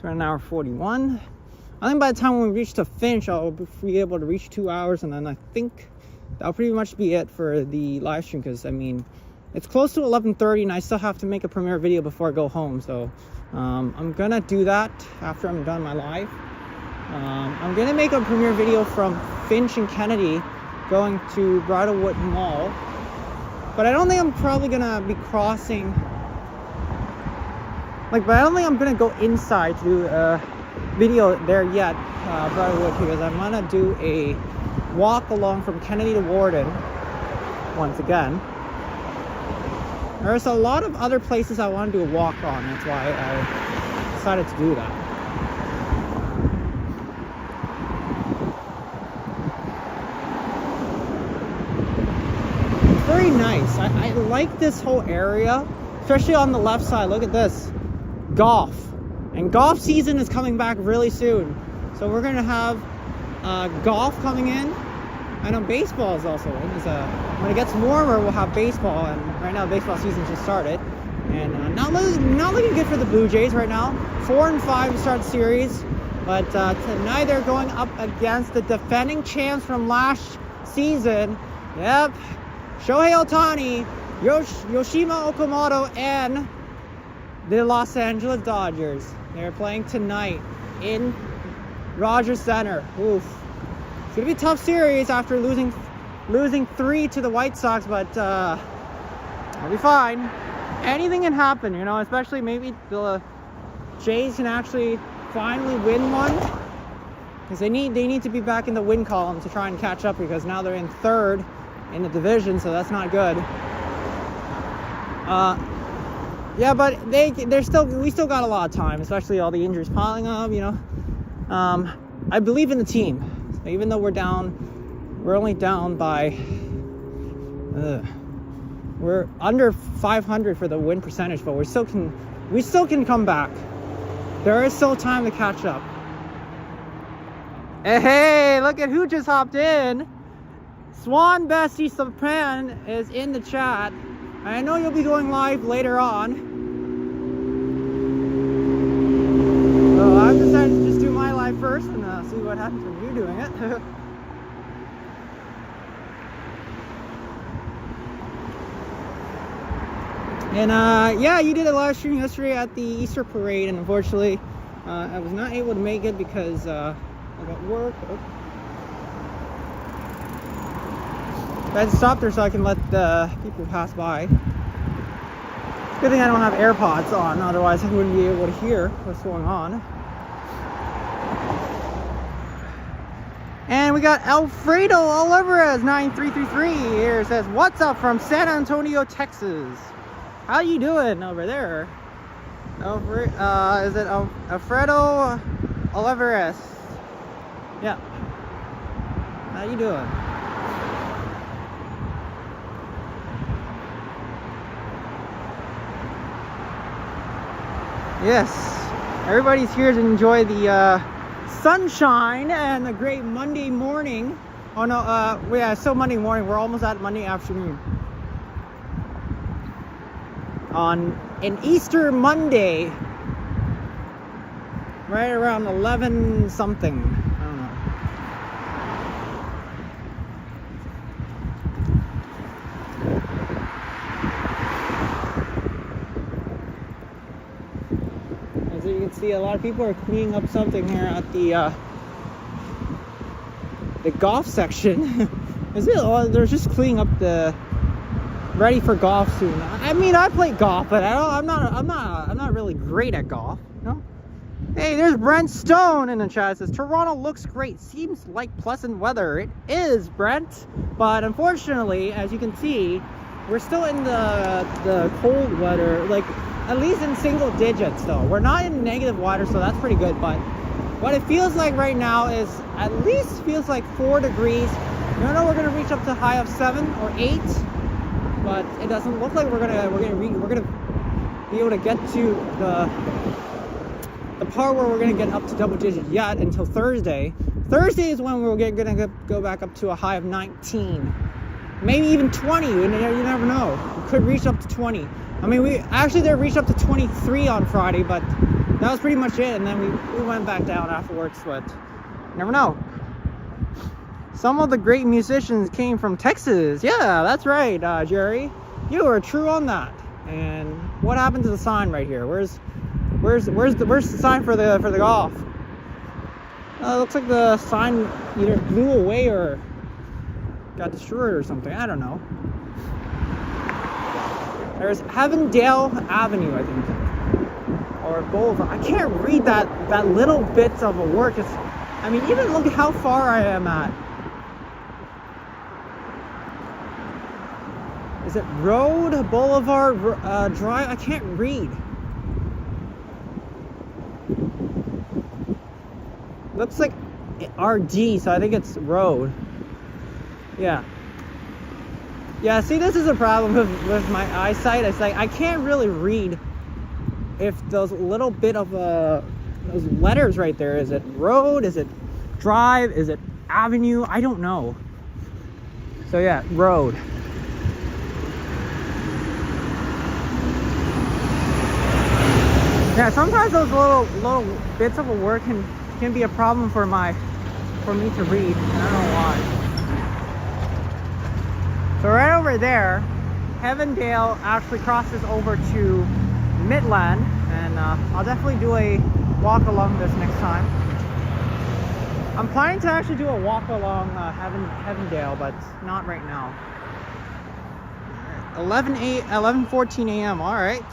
A: Around an hour 41. I think by the time we reach the finish, I'll be able to reach 2 hours, and then I think that'll pretty much be it for the live stream, because I mean it's close to 11:30 and I still have to make a premiere video before I go home. So I'm gonna do that after I'm done my live. I'm gonna make a premiere video from Finch and Kennedy going to Bridlewood Mall, but I don't think I'm probably gonna be crossing. But I don't think I'm gonna go inside to do a video there yet, Bridlewood, because I'm gonna do a walk along from Kennedy to Warden once again. There's a lot of other places I want to do a walk on. That's why I decided to do that. It's very nice. I like this whole area, especially on the left side. Look at this. Golf, and golf season is coming back really soon, so we're gonna have golf coming in. I know baseball is also in. When it gets warmer, we'll have baseball, and right now baseball season just started, and not looking good for the Blue Jays right now. 4-5 to start the series, but tonight they're going up against the defending champs from last season. Yep, Shohei Ohtani, Yoshima Okamoto, and the Los Angeles Dodgers. They're playing tonight in Rogers Center. Oof. It's gonna be a tough series after losing 3 to the White Sox, but it'll be fine. Anything can happen, especially maybe the Jays can actually finally win one, because they need to be back in the win column to try and catch up, because now they're in 3rd in the division, so that's not good. Yeah, but we still got a lot of time, especially all the injuries piling up, I believe in the team. Even though we're only down by, we're under 500 for the win percentage, but we still can come back. There is still time to catch up. Hey, look at who just hopped in. Swan Bestie Sopan is in the chat. I know you'll be going live later on. So I've decided to just do my live first and see what happens when you're doing it. And yeah, you did a live stream yesterday at the Easter parade, and unfortunately I was not able to make it because I got work. I had to stop there so I can let the people pass by. Good thing I don't have AirPods on, otherwise I wouldn't be able to hear what's going on. And we got Alfredo Olivares 9333 here, says, "What's up from San Antonio, Texas? How you doing over there?" Is it Alfredo Olivares? Yeah. How you doing? Yes, everybody's here to enjoy the sunshine and a great Monday morning. Oh no, yeah, it's still Monday morning. We're almost at Monday afternoon. on an Easter Monday, right around 11 something. I don't know. As you can see, a lot of people are cleaning up something here at the golf section. They're just cleaning up ready for golf soon. I mean, I play golf, but I'm not really great at golf. No. Hey, there's Brent Stone in the chat. It says Toronto looks great. Seems like pleasant weather. It is, Brent, but unfortunately, as you can see, we're still in the cold weather. Like at least in single digits, though. We're not in negative weather, so that's pretty good. But what it feels like right now is at least feels like 4 degrees. I don't know, we're gonna reach up to a high of 7 or 8, but it doesn't look like we're gonna be able to get to the part where we're gonna get up to double digits yet until Thursday. Thursday is when we're gonna go back up to a high of 19, maybe even 20. You never know. We could reach up to 20. I mean, they reached up to 23 on Friday, but that was pretty much it. And then we went back down afterwards. But you never know. Some of the great musicians came from Texas. Yeah, that's right, Jerry. You were true on that. And what happened to the sign right here? Where's the sign for the golf? It looks like the sign either blew away or got destroyed or something. I don't know. There's Avondale Avenue, I think, or Boulevard. I can't read that little bits of a word. I mean, even look at how far I am at. Is it Road, Boulevard, Drive? I can't read. Looks like RD, so I think it's Road. Yeah. Yeah, see, this is a problem with my eyesight. It's like I can't really read if those little bit of those letters right there. Is it Road? Is it Drive? Is it Avenue? I don't know. So yeah, Road. Yeah, sometimes those little bits of a word can be a problem for me to read. I don't know why. So right over there, Avondale actually crosses over to Midland, and I'll definitely do a walk along this next time. I'm planning to actually do a walk along Avondale, but not right now. 11:14 a.m. All right.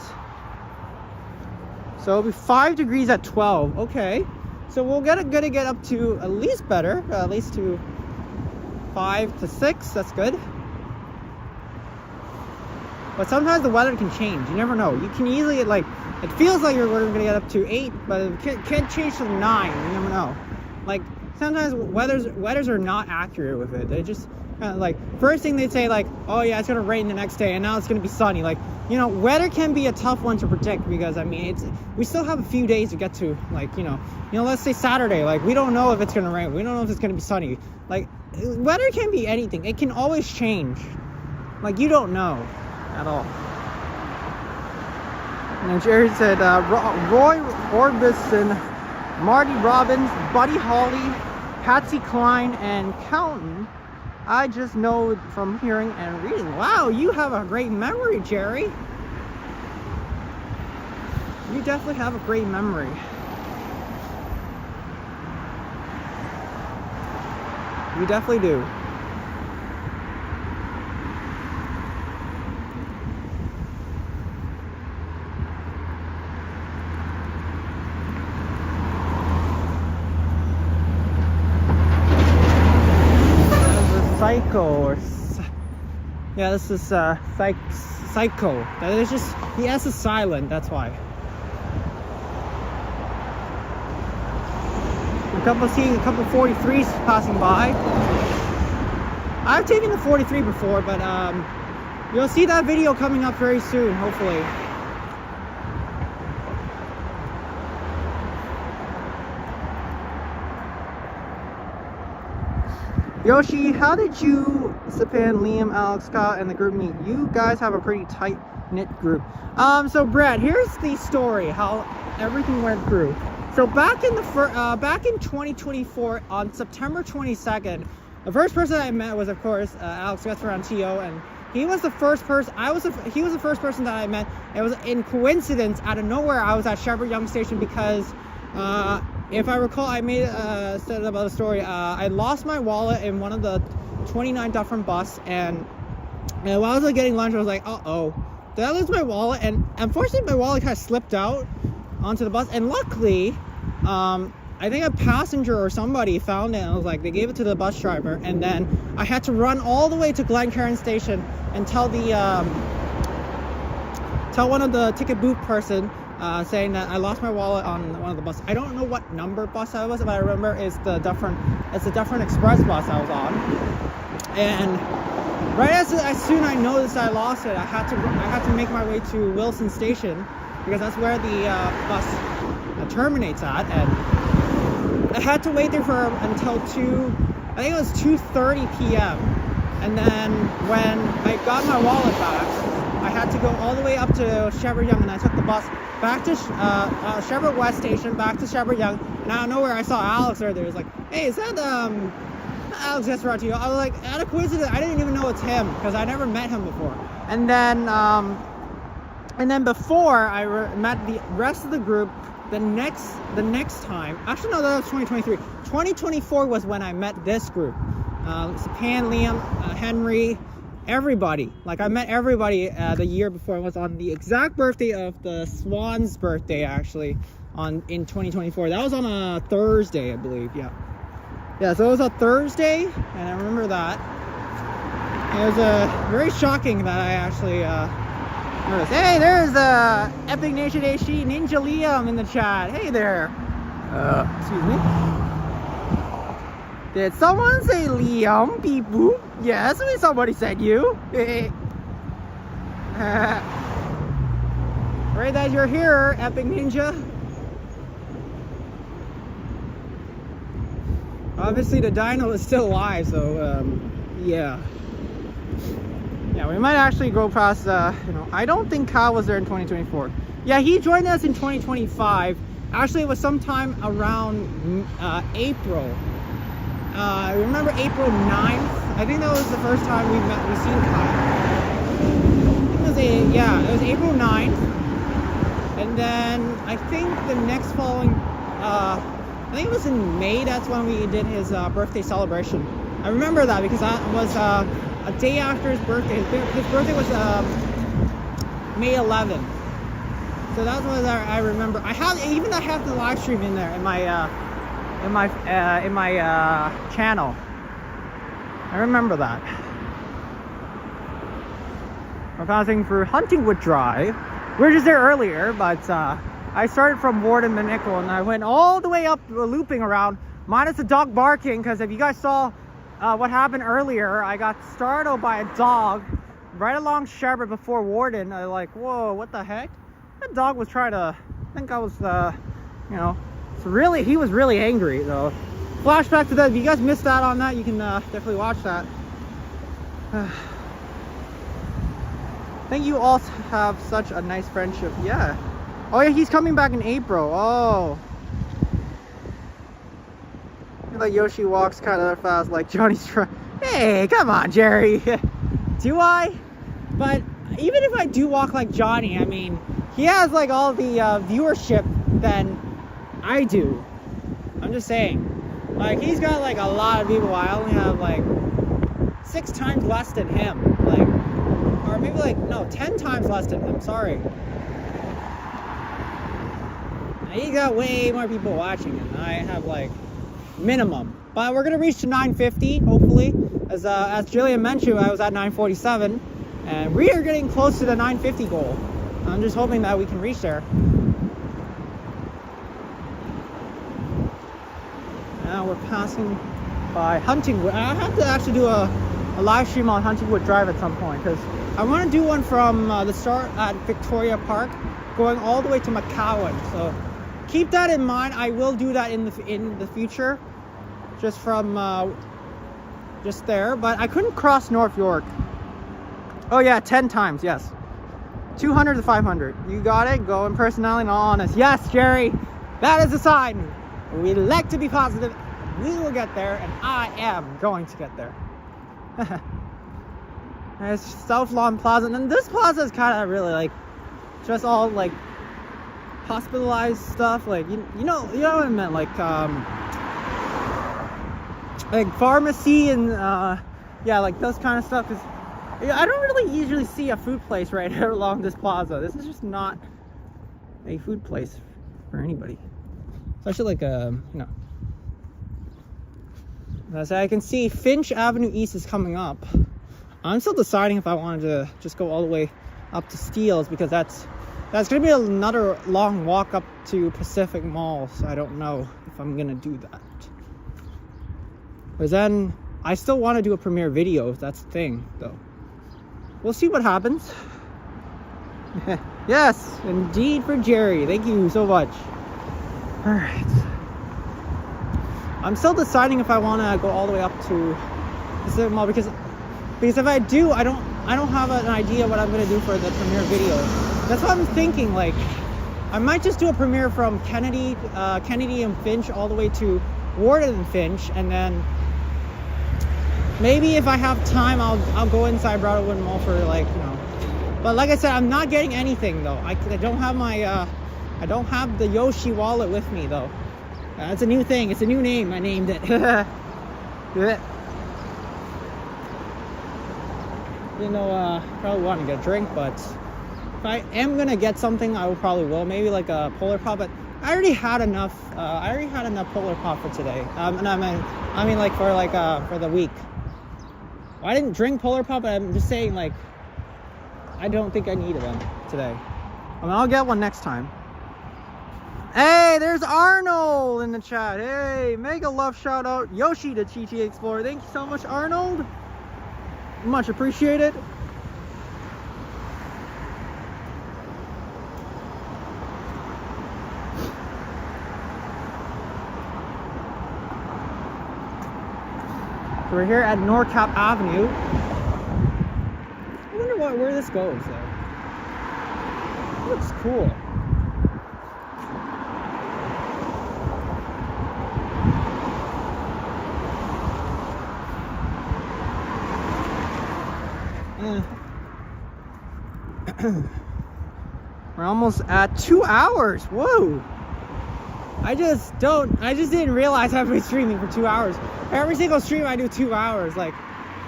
A: So it'll be 5 degrees at 12. Okay. So we'll gonna get up to at least better, at least to 5 to 6. That's good. But sometimes the weather can change. You never know. You can easily get it feels like we're gonna get up to 8, but it can't change to 9. You never know. Like sometimes weathers are not accurate with it. They just kind of like first thing they say oh yeah, it's gonna rain the next day, and now it's gonna be sunny. Weather can be a tough one to predict because I mean we still have a few days to get to let's say Saturday. We don't know if it's gonna rain. We don't know if it's gonna be sunny. Weather can be anything. It can always change. You don't know at all. And Jerry said Roy Orbison, Marty Robbins, Buddy Holly, Patsy Cline, and Countin. I just know from hearing and reading. Wow, you have a great memory, Jerry. You definitely have a great memory. You definitely do. Psycho yeah, this is Psycho. That is just the S is silent. That's why. Seeing a couple 43s passing by. I've taken the 43 before, but you'll see that video coming up very soon, hopefully. Yoshi, how did you, Sapan, Liam, Alex, Scott, and the group meet? You guys have a pretty tight knit group. So Brett, here's the story how everything went through. So back in 2024 on September 22nd, the first person I met was, of course, Alex Gasparantio, and he was the first person. He was the first person that I met. It was in coincidence, out of nowhere. I was at Scarborough Young Station because, if I recall, I said about a story. I lost my wallet in one of the 29 Dufferin bus, and while I was getting lunch, I was like, "Uh-oh, did I lose my wallet?" And unfortunately, my wallet kind of slipped out onto the bus, and luckily, I think a passenger or somebody found it, and I was like, they gave it to the bus driver, and then I had to run all the way to Glencairn Station and tell one of the ticket booth person, saying that I lost my wallet on one of the buses. I don't know what number bus I was, but I remember it's the Dufferin Express bus I was on. And right as soon I noticed I lost it, I had to make my way to Wilson Station, because that's where the bus terminates at, and I had to wait there until 2:30 p.m. And then when I got my wallet back, I had to go all the way up to Scarborough Young, and I took the bus back to Scarborough West Station, back to Scarborough Young, and out of nowhere I saw Alex there. He was like, "Hey, is that Alex Gasparantio?" I was like, out of coincidence, I didn't even know it's him, because I never met him before. And then before I met the rest of the group, the next time, actually no, that was 2023. 2024 was when I met this group. Pan, Liam, Henry, everybody. Like, I met everybody the year before. It was on the exact birthday of the Swan's birthday, actually, in 2024. That was on a Thursday, I believe. Yeah, so it was a Thursday, and I remember that. It was very shocking that I actually hey, there's Epic Nation HD Ninja Liam in the chat. Hey there. Excuse me. Did someone say Liam? Beep boop. Yes, somebody said you. Right that you're here, Epic Ninja. Obviously the dino is still alive, so yeah. Yeah, we might actually go past, I don't think Kyle was there in 2024. Yeah, he joined us in 2025. Actually, it was sometime around April. I remember April 9th. I think that was the first time we seen Kyle. It was April 9th. And then I think the next following, I think it was in May, that's when we did his birthday celebration. I remember that because that was a day after his birthday. His birthday was May 11th. So that's what I remember. I have the live stream in there in my channel. I remember that. We're passing through Huntingwood Drive. We were just there earlier, but I started from Ward and Manickle, and I went all the way up, looping around, minus the dog barking, because if you guys saw what happened earlier, I got startled by a dog right along Scarborough before Warden. I was like, whoa, what the heck? That dog was trying to, I think I was, so really, he was really angry, though. Flashback to that. If you guys missed that on that, you can definitely watch that. I think you all have such a nice friendship. Yeah. Oh yeah, he's coming back in April. Oh. Like Yoshi walks kind of fast, like Johnny's trying. Hey, come on, Jerry. Do I? But even if I do walk like Johnny, I mean, he has like all the viewership than I do. I'm just saying. Like, he's got like a lot of people. I only have like 6 times less than him. Like, or maybe like, no, 10 times less than him. Sorry. He got way more people watching him. I have like minimum. But we're gonna reach to 950, hopefully. As Jillian mentioned, I was at 947, and we are getting close to the 950 goal. I'm just hoping that we can reach there. Now we're passing by Huntingwood. I have to actually do a live stream on Huntingwood Drive at some point, because I want to do one from the start at Victoria Park, going all the way to McCowan. So keep that in mind. I will do that in the future, just from just there. But I couldn't cross North York. Oh yeah, 10 times, yes. 200 to 500. You got it. Go in personality and honest. Yes, Jerry. That is a sign. We like to be positive. We will get there, and I am going to get there. There's South Lawn Plaza, and then this plaza is kind of really like just all like hospitalized stuff. Like you know what I meant, like pharmacy and yeah, like those kind of stuff. Is I don't really usually see a food place right here along this plaza. This is just not a food place for anybody. Especially like you know. As I can see, Finch Avenue East is coming up. I'm still deciding if I wanted to just go all the way up to Steeles, because that's gonna be another long walk up to Pacific Mall. So I don't know if I'm gonna do that. But then I still want to do a premiere video. That's the thing, though. We'll see what happens. Yes, indeed, for Jerry. Thank you so much. All right. I'm still deciding if I want to go all the way up to Pacific Mall, because if I do, I don't have an idea what I'm going to do for the premiere video. That's what I'm thinking. Like, I might just do a premiere from Kennedy and Finch all the way to Warden and Finch, and then maybe if I have time, I'll go inside Broadwood Mall for, like, you know. But like I said, I'm not getting anything though. I don't have my I don't have the Yoshi wallet with me though. That's a new thing. It's a new name. I named it. You know, probably want to get a drink, but if I am gonna get something, I probably will. Maybe like a Polar Pop, but I already had enough. I already had enough Polar Pop for today. And I mean, like for the week. I didn't drink Polar Pop, but I'm just saying, like, I don't think I needed them today. I mean, I'll get one next time. Hey, there's Arnold in the chat. Hey, mega love shout out Yoshi to GTA Explorer. Thank you so much, Arnold. Much appreciated. We're here at Norcap Avenue. I wonder where this goes though. It looks cool. We're almost at 2 hours. Whoa. I just didn't realize I've been streaming for 2 hours. Every single stream I do 2 hours. Like,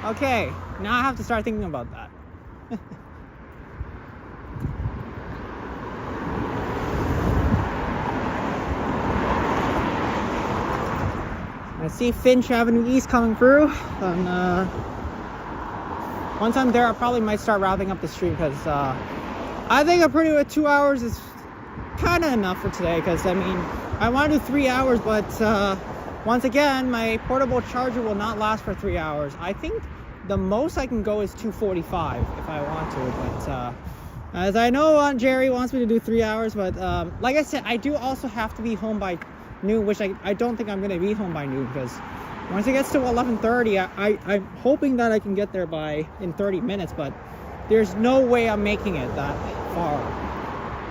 A: okay, now I have to start thinking about that. I see Finch Avenue East coming through. And once I'm there, I probably might start wrapping up the stream, because I think I'm pretty with 2 hours is kind of enough for today. Because I mean, I want to do 3 hours, but once again, my portable charger will not last for 3 hours. I think the most I can go is 245 if I want to. But as I know, Jerry wants me to do 3 hours. But like I said, I do also have to be home by noon, which I don't think I'm going to be home by noon, because once it gets to 11:30, I'm hoping that I can get there in 30 minutes, but there's no way I'm making it that far.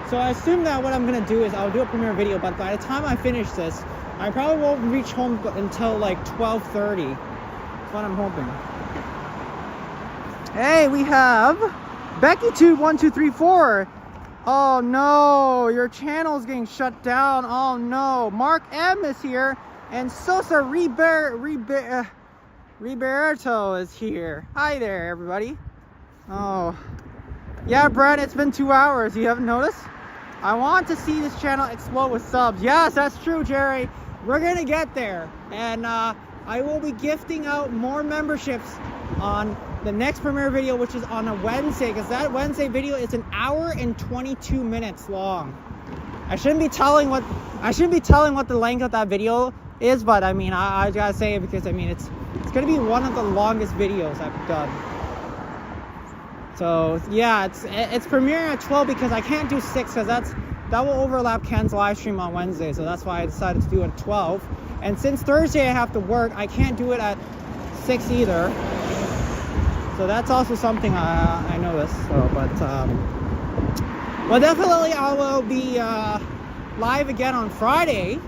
A: So I assume that what I'm going to do is I'll do a premiere video, but by the time I finish this, I probably won't reach home until like 12:30. That's what I'm hoping. Hey, we have BeckyTube1234. Oh no, your channel's getting shut down. Oh no. Mark M is here, and Sosa Riberto is here. Hi there, everybody. Oh, yeah, Brett, it's been 2 hours. You haven't noticed? I want to see this channel explode with subs. Yes, that's true, Jerry. We're gonna get there, and I will be gifting out more memberships on the next premiere video, which is on a Wednesday, because that Wednesday video is 1 hour and 22 minutes long. I shouldn't be telling what the length of that video is, but I mean, I gotta say it, because I mean, it's gonna be one of the longest videos I've done. So yeah, it's premiering at 12, because I can't do 6, because that will overlap Ken's live stream on Wednesday. So that's why I decided to do it at 12. And since Thursday I have to work, I can't do it at 6 either. So that's also something I noticed. So, but Well, definitely I will be live again on Friday.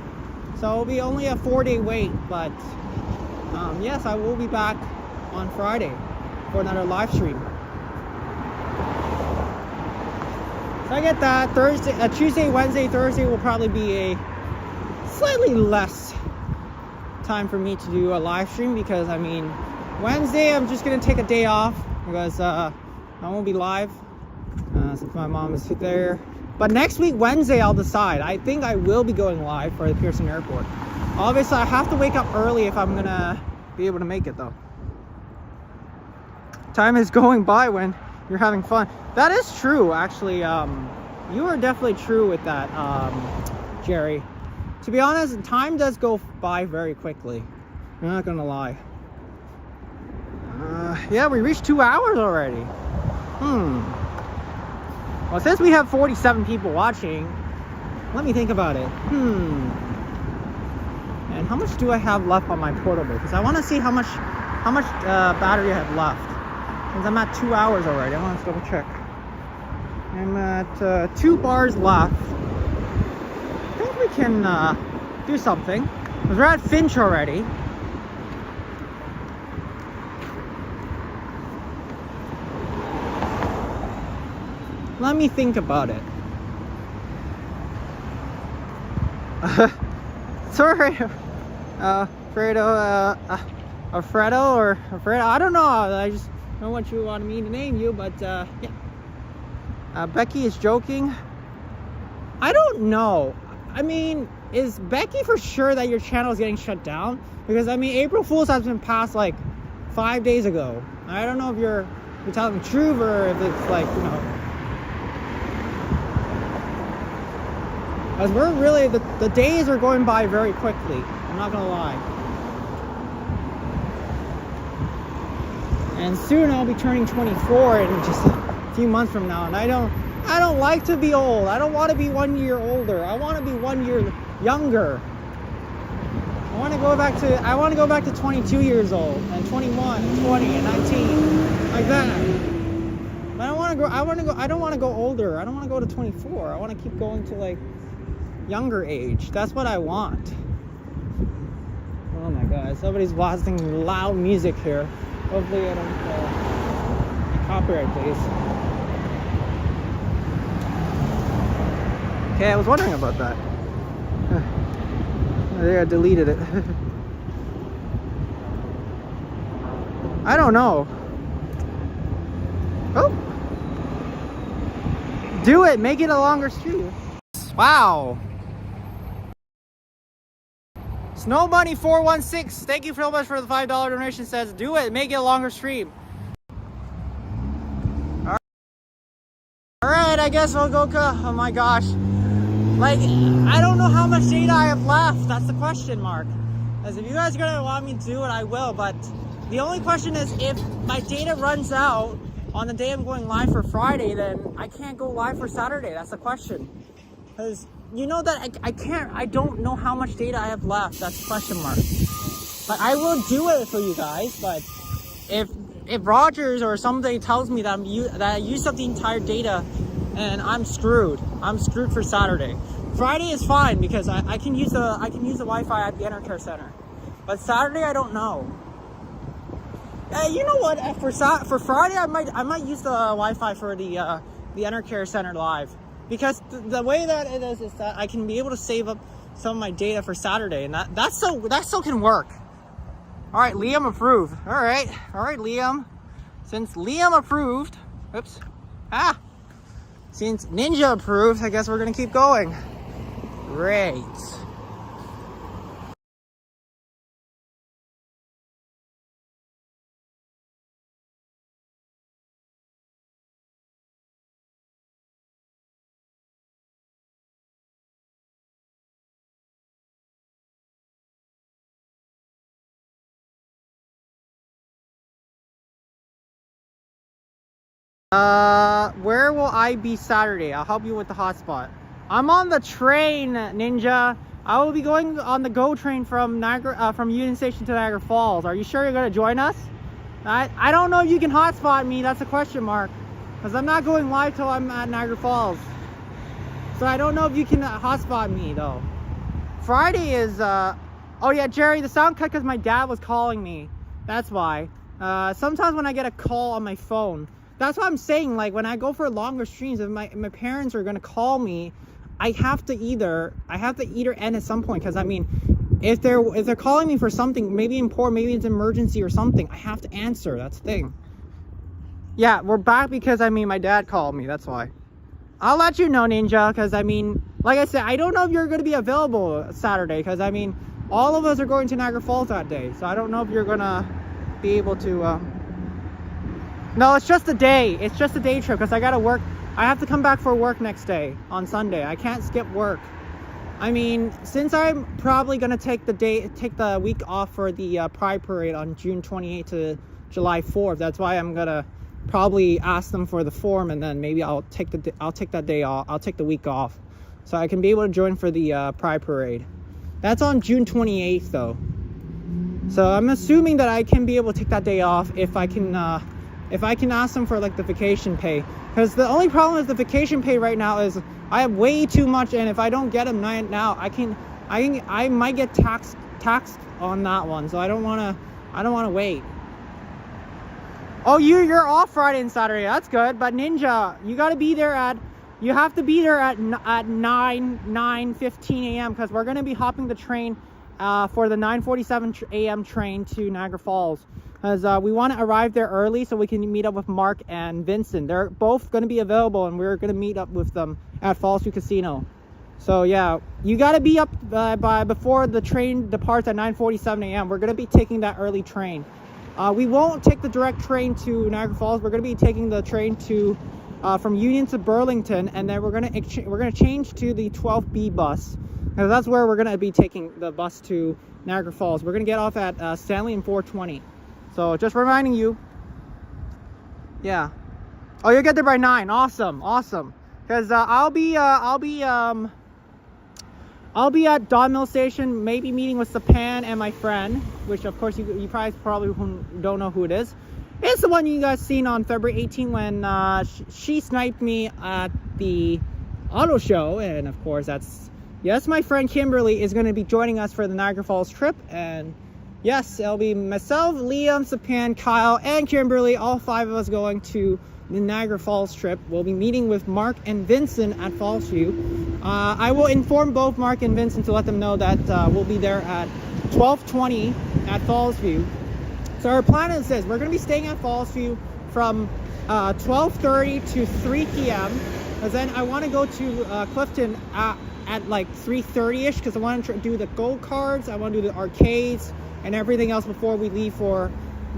A: So it'll be only a 4-day wait. But yes, I will be back on Friday for another live stream. So I get that. Tuesday, Wednesday, Thursday will probably be a slightly less time for me to do a live stream, because I mean, Wednesday I'm just gonna take a day off because I won't be live since my mom is there. But next week, Wednesday, I'll decide. I think I will be going live for the Pearson Airport. Obviously, I have to wake up early if I'm gonna be able to make it, though. Time is going by when you're having fun. That is true, actually. You are definitely true with that, Jerry. To be honest, time does go by very quickly. I'm not gonna lie. Yeah, we reached 2 hours already. Well, since we have 47 people watching, let me think about it. And how much do I have left on my portable? Because I want to see how much battery I have left. Because I'm at 2 hours already. I want to double check. I'm at 2 bars left. I think we can do something. Because we're at Finch already. Let me think about it. Sorry, Alfredo, I don't know. I just don't know what you want me to name you, but yeah. Becky is joking. I don't know. I mean, is Becky for sure that your channel is getting shut down? Because I mean, April Fool's has been passed like 5 days ago. I don't know if you're telling the truth or if it's like, you know. Because we're really, the days are going by very quickly. I'm not gonna lie. And soon I'll be turning 24 in just a few months from now. And I don't like to be old. I don't want to be 1 year older. I want to be 1 year younger. I want to go back to 22 years old and 21 and 20 and 19, like that. But I don't want to go older. I don't want to go to 24. I want to keep going to like younger age. That's what I want. Oh my god, somebody's blasting loud music here. Hopefully I don't get copyright, please. Okay, I was wondering about that. There, I deleted it. I don't know. Oh, do it. Make it a longer stream. Wow. Snow Bunny 416, thank you so much for the $5 donation. Says, do it, make it a longer stream. Alright, I guess we'll go. Oh my gosh. Like, I don't know how much data I have left. That's the question mark. Because if you guys are going to want me to do it, I will. But the only question is, if my data runs out on the day I'm going live for Friday, then I can't go live for Saturday. That's the question. Because you know that I don't know how much data I have left. That's a question mark. But I will do it for you guys. But if Rogers or somebody tells me that I used up the entire data, and I'm screwed. I'm screwed for Saturday. Friday is fine because I can use the Wi-Fi at the Intercare Center. But Saturday I don't know. You know what? For Friday I might use the Wi-Fi for the Intercare Center live. Because the way that it is that I can be able to save up some of my data for Saturday, and that still can work. All right, Liam approved. All right, Liam. Since Liam approved, since Ninja approved, I guess we're gonna keep going. Great. Where will I be Saturday? I'll help you with the hotspot. I'm on the train, Ninja. I will be going on the GO train from Union Station to Niagara Falls. Are you sure you're gonna join us? I don't know if you can hotspot me. That's a question mark. because I'm not going live till I'm at Niagara Falls. So I don't know if you can hotspot me though. Friday is, oh yeah, Jerry, the sound cut because my dad was calling me. That's why. Sometimes when I get a call on my phone, that's what I'm saying. Like when I go for longer streams, if my parents are gonna call me, I have to either end at some point. Because I mean, if they're calling me for something, maybe important, maybe it's an emergency or something, I have to answer. That's the thing. Yeah, we're back because I mean my dad called me. That's why. I'll let you know, Ninja, because I mean, like I said, I don't know if you're going to be available Saturday, because I mean, all of us are going to Niagara Falls that day, so I don't know if you're going to be able to, no, it's just a day. It's just a day trip, because I got to work. I have to come back for work next day, on Sunday. I can't skip work. I mean, since I'm probably going to take the week off for the Pride Parade on June 28th to July 4th, that's why I'm going to probably ask them for the form, and then maybe I'll take that day off. I'll take the week off, so I can be able to join for the Pride Parade. That's on June 28th, though. So I'm assuming that I can be able to take that day off if I can ask them for like the vacation pay. Because the only problem with the vacation pay right now is I have way too much, and if I don't get them now, I might get taxed on that one. So I don't want to wait. Oh, you're off Friday and Saturday. That's good. But Ninja, you have to be there at 9:15 a.m. because we're going to be hopping the train for the 9:47 a.m. train to Niagara Falls. Because we want to arrive there early so we can meet up with Mark and Vincent. They're both going to be available, and we're going to meet up with them at Falls View Casino. So yeah, you got to be up by before the train departs at 9:47 a.m. We're going to be taking that early train. We won't take the direct train to Niagara Falls. We're going to be taking the train to from Union to Burlington, and then we're going to change to the 12B bus, because that's where we're going to be taking the bus to Niagara Falls. We're going to get off at Stanley and 420. So just reminding you. Yeah. Oh, you'll get there by 9. Awesome. Because I'll be at Don Mill Station, maybe meeting with Sapan and my friend, which of course you probably don't know who it is. It's the one you guys seen on February 18 when she sniped me at the auto show. And of course yes, my friend Kimberly is going to be joining us for the Niagara Falls trip. And yes, it'll be myself, Liam, Sapan, Kyle, and Kimberly, all 5 of us going to the Niagara Falls trip. We'll be meeting with Mark and Vincent at Falls View. I will inform both Mark and Vincent to let them know that we'll be there at 12:20 at Falls View. So our plan is this: we're going to be staying at Falls View from 12:30 to 3 p.m. And then I want to go to Clifton at like 3:30ish, because I want to do the gold cards, I want to do the arcades and everything else before we leave for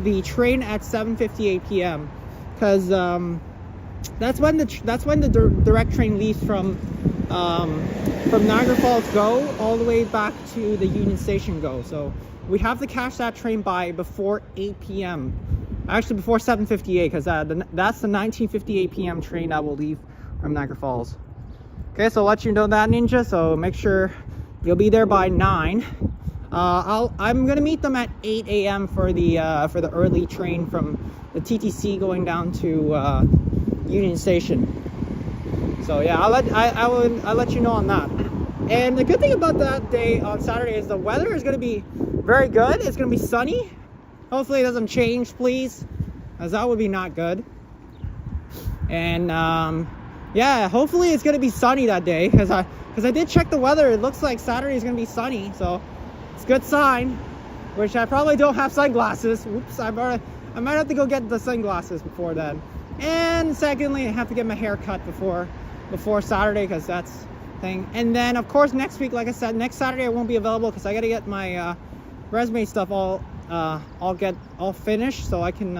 A: the train at 7:58 p.m. Because that's when the direct train leaves from Niagara Falls Go all the way back to the Union Station Go. So we have to catch that train by before 8 p.m. Actually, before 7:58, because that's the 19:58 p.m. train that will leave from Niagara Falls. Okay, so I'll let you know that, Ninja. So make sure you'll be there by 9. I'm gonna meet them at 8 a.m. for the early train from the TTC going down to Union Station. So yeah, I'll let you know on that. And the good thing about that day on Saturday is the weather is gonna be very good. It's gonna be sunny. Hopefully it doesn't change, please, as that would be not good. And yeah, hopefully it's gonna be sunny that day, because I did check the weather. It looks like Saturday is gonna be sunny, so it's a good sign. Which I probably don't have sunglasses. Oops, I might have to go get the sunglasses before then. And secondly, I have to get my hair cut before Saturday, because that's thing. And then of course next week, like I said, next Saturday I won't be available because I gotta get my resume stuff all finished, so I can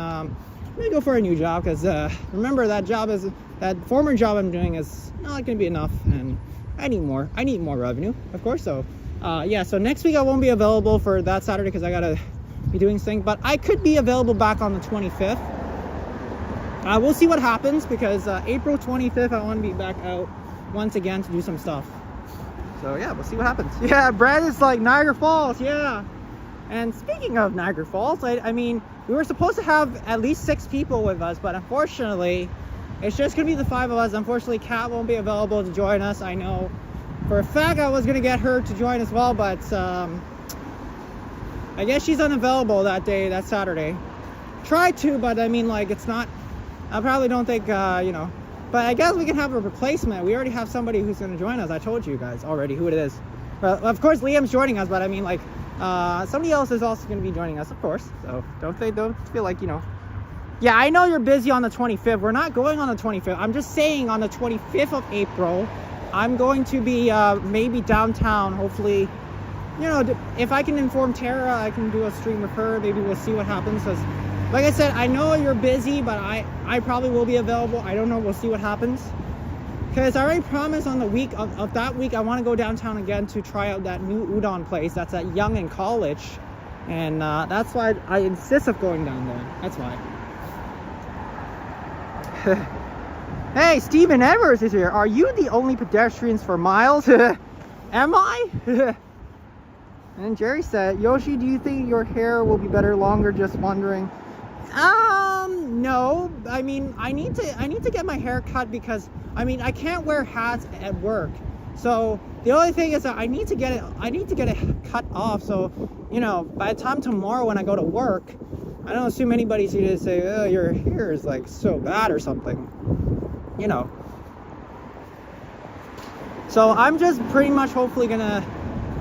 A: maybe go for a new job, because remember that former job I'm doing is not gonna be enough, and I need more revenue, of course. So yeah, so next week I won't be available for that Saturday because I gotta be doing things, but I could be available back on the 25th. We'll see what happens, because April 25th I want to be back out once again to do some stuff. So yeah, we'll see what happens. Yeah, Brad is like Niagara Falls, yeah. And speaking of Niagara Falls, I mean, we were supposed to have at least 6 people with us, but unfortunately, It's just gonna be the 5 of us. Unfortunately, Kat won't be available to join us. I know for a fact I was gonna get her to join as well, but I guess she's unavailable that day, that Saturday. Tried to, but I mean, like, it's not, I probably don't think, you know, but I guess we can have a replacement. We already have somebody who's going to join us. I told you guys already who it is. Well, of course, Liam's joining us, but I mean, like, somebody else is also going to be joining us, of course. So don't feel like, you know. Yeah, I know you're busy on the 25th. We're not going on the 25th. I'm just saying on the 25th of April, I'm going to be maybe downtown, hopefully. You know, if I can inform Tara, I can do a stream with her. Maybe we'll see what happens. Because, like I said, I know you're busy, but I probably will be available. I don't know. We'll see what happens. Because I already promised on the week of that week, I want to go downtown again to try out that new udon place that's at Young and College. And that's why I insist of going down there. That's why. Hey, Stephen Evers is here. Are you the only pedestrians for miles? Am I? And Jerry said, Yoshi, do you think your hair will be better longer? Just wondering. No. I mean, I need to get my hair cut because I mean I can't wear hats at work. So the only thing is that I need to get it cut off. So, you know, by the time tomorrow when I go to work, I don't assume anybody's here to say, oh, your hair is like so bad or something. You know. So I'm just pretty much hopefully gonna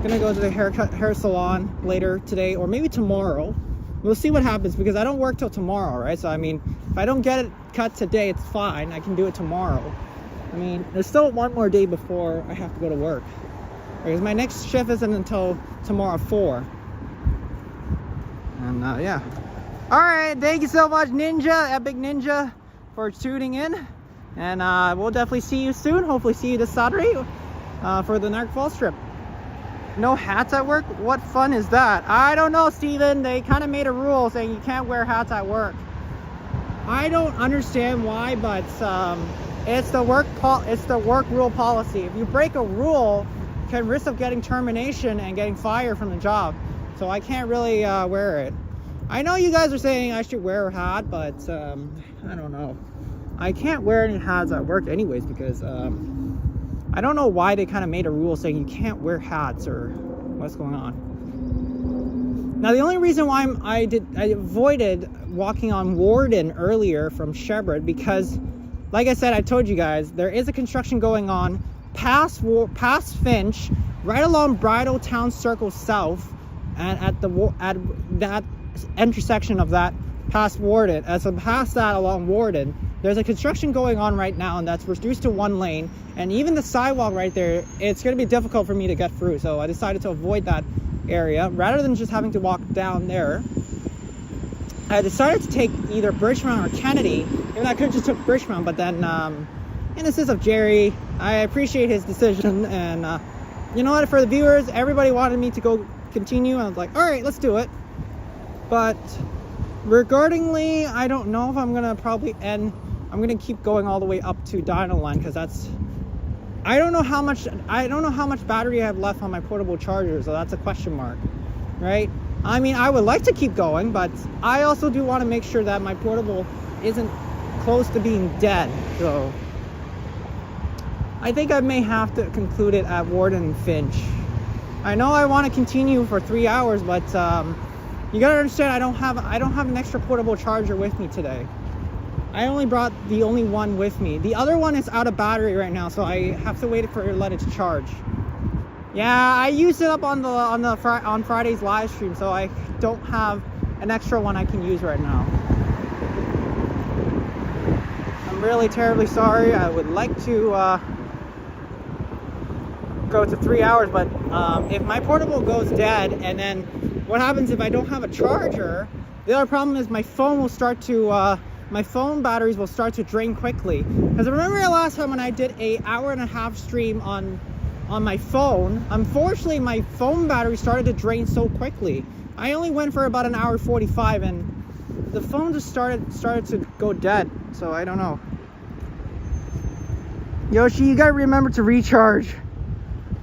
A: go to the hair salon later today or maybe tomorrow. We'll see what happens because I don't work till tomorrow, right? So I mean, if I don't get it cut today, it's fine. I can do it tomorrow. I mean, there's still one more day before I have to go to work because my next shift isn't until tomorrow 4. And yeah. All right, thank you so much, Ninja, Epic Ninja, for tuning in. And we'll definitely see you soon. Hopefully see you this Saturday for the Niagara Falls trip. No hats at work? What fun is that? I don't know, Steven. They kind of made a rule saying you can't wear hats at work. I don't understand why, but it's the work rule policy. If you break a rule, you can risk of getting termination and getting fired from the job. So I can't really wear it. I know you guys are saying I should wear a hat, but I don't know. I can't wear any hats at work anyways because I don't know why they kind of made a rule saying you can't wear hats or what's going on. Now, the only reason why I avoided walking on Warden earlier from Scarborough because, like I said, I told you guys, there is a construction going on past Finch, right along Bridal Town Circle South, and at that intersection of that past Warden. As past that along Warden, there's a construction going on right now, and that's reduced to 1 lane. And even the sidewalk right there, it's going to be difficult for me to get through. So I decided to avoid that area rather than just having to walk down there. I decided to take either Bridgemount or Kennedy. Even I could have just took Bridgemount, but then in the sense of Jerry, I appreciate his decision. And you know what? For the viewers, everybody wanted me to go continue. I was like, all right, let's do it. But regardingly, I don't know if I'm gonna probably end. I'm gonna keep going all the way up to Dino Line because that's. I don't know how much battery I have left on my portable charger, so that's a question mark, right? I mean, I would like to keep going, but I also do want to make sure that my portable isn't close to being dead. So I think I may have to conclude it at Warden and Finch. I know I want to continue for 3 hours, but you gotta understand, I don't have an extra portable charger with me today. I only brought the only one with me. The other one is out of battery right now, so I have to wait for it to let it charge. Yeah, I used it up on Friday's live stream, so I don't have an extra one I can use right now. I'm really terribly sorry. I would like to go to 3 hours, but if my portable goes dead, and then what happens if I don't have a charger? The other problem is my phone will start to my phone batteries will start to drain quickly. Because I remember the last time when I did a 1.5 hour stream on my phone, unfortunately my phone battery started to drain so quickly. I only went for about 1:45 hours and the phone just started to go dead. So I don't know. Yoshi, you gotta remember to recharge.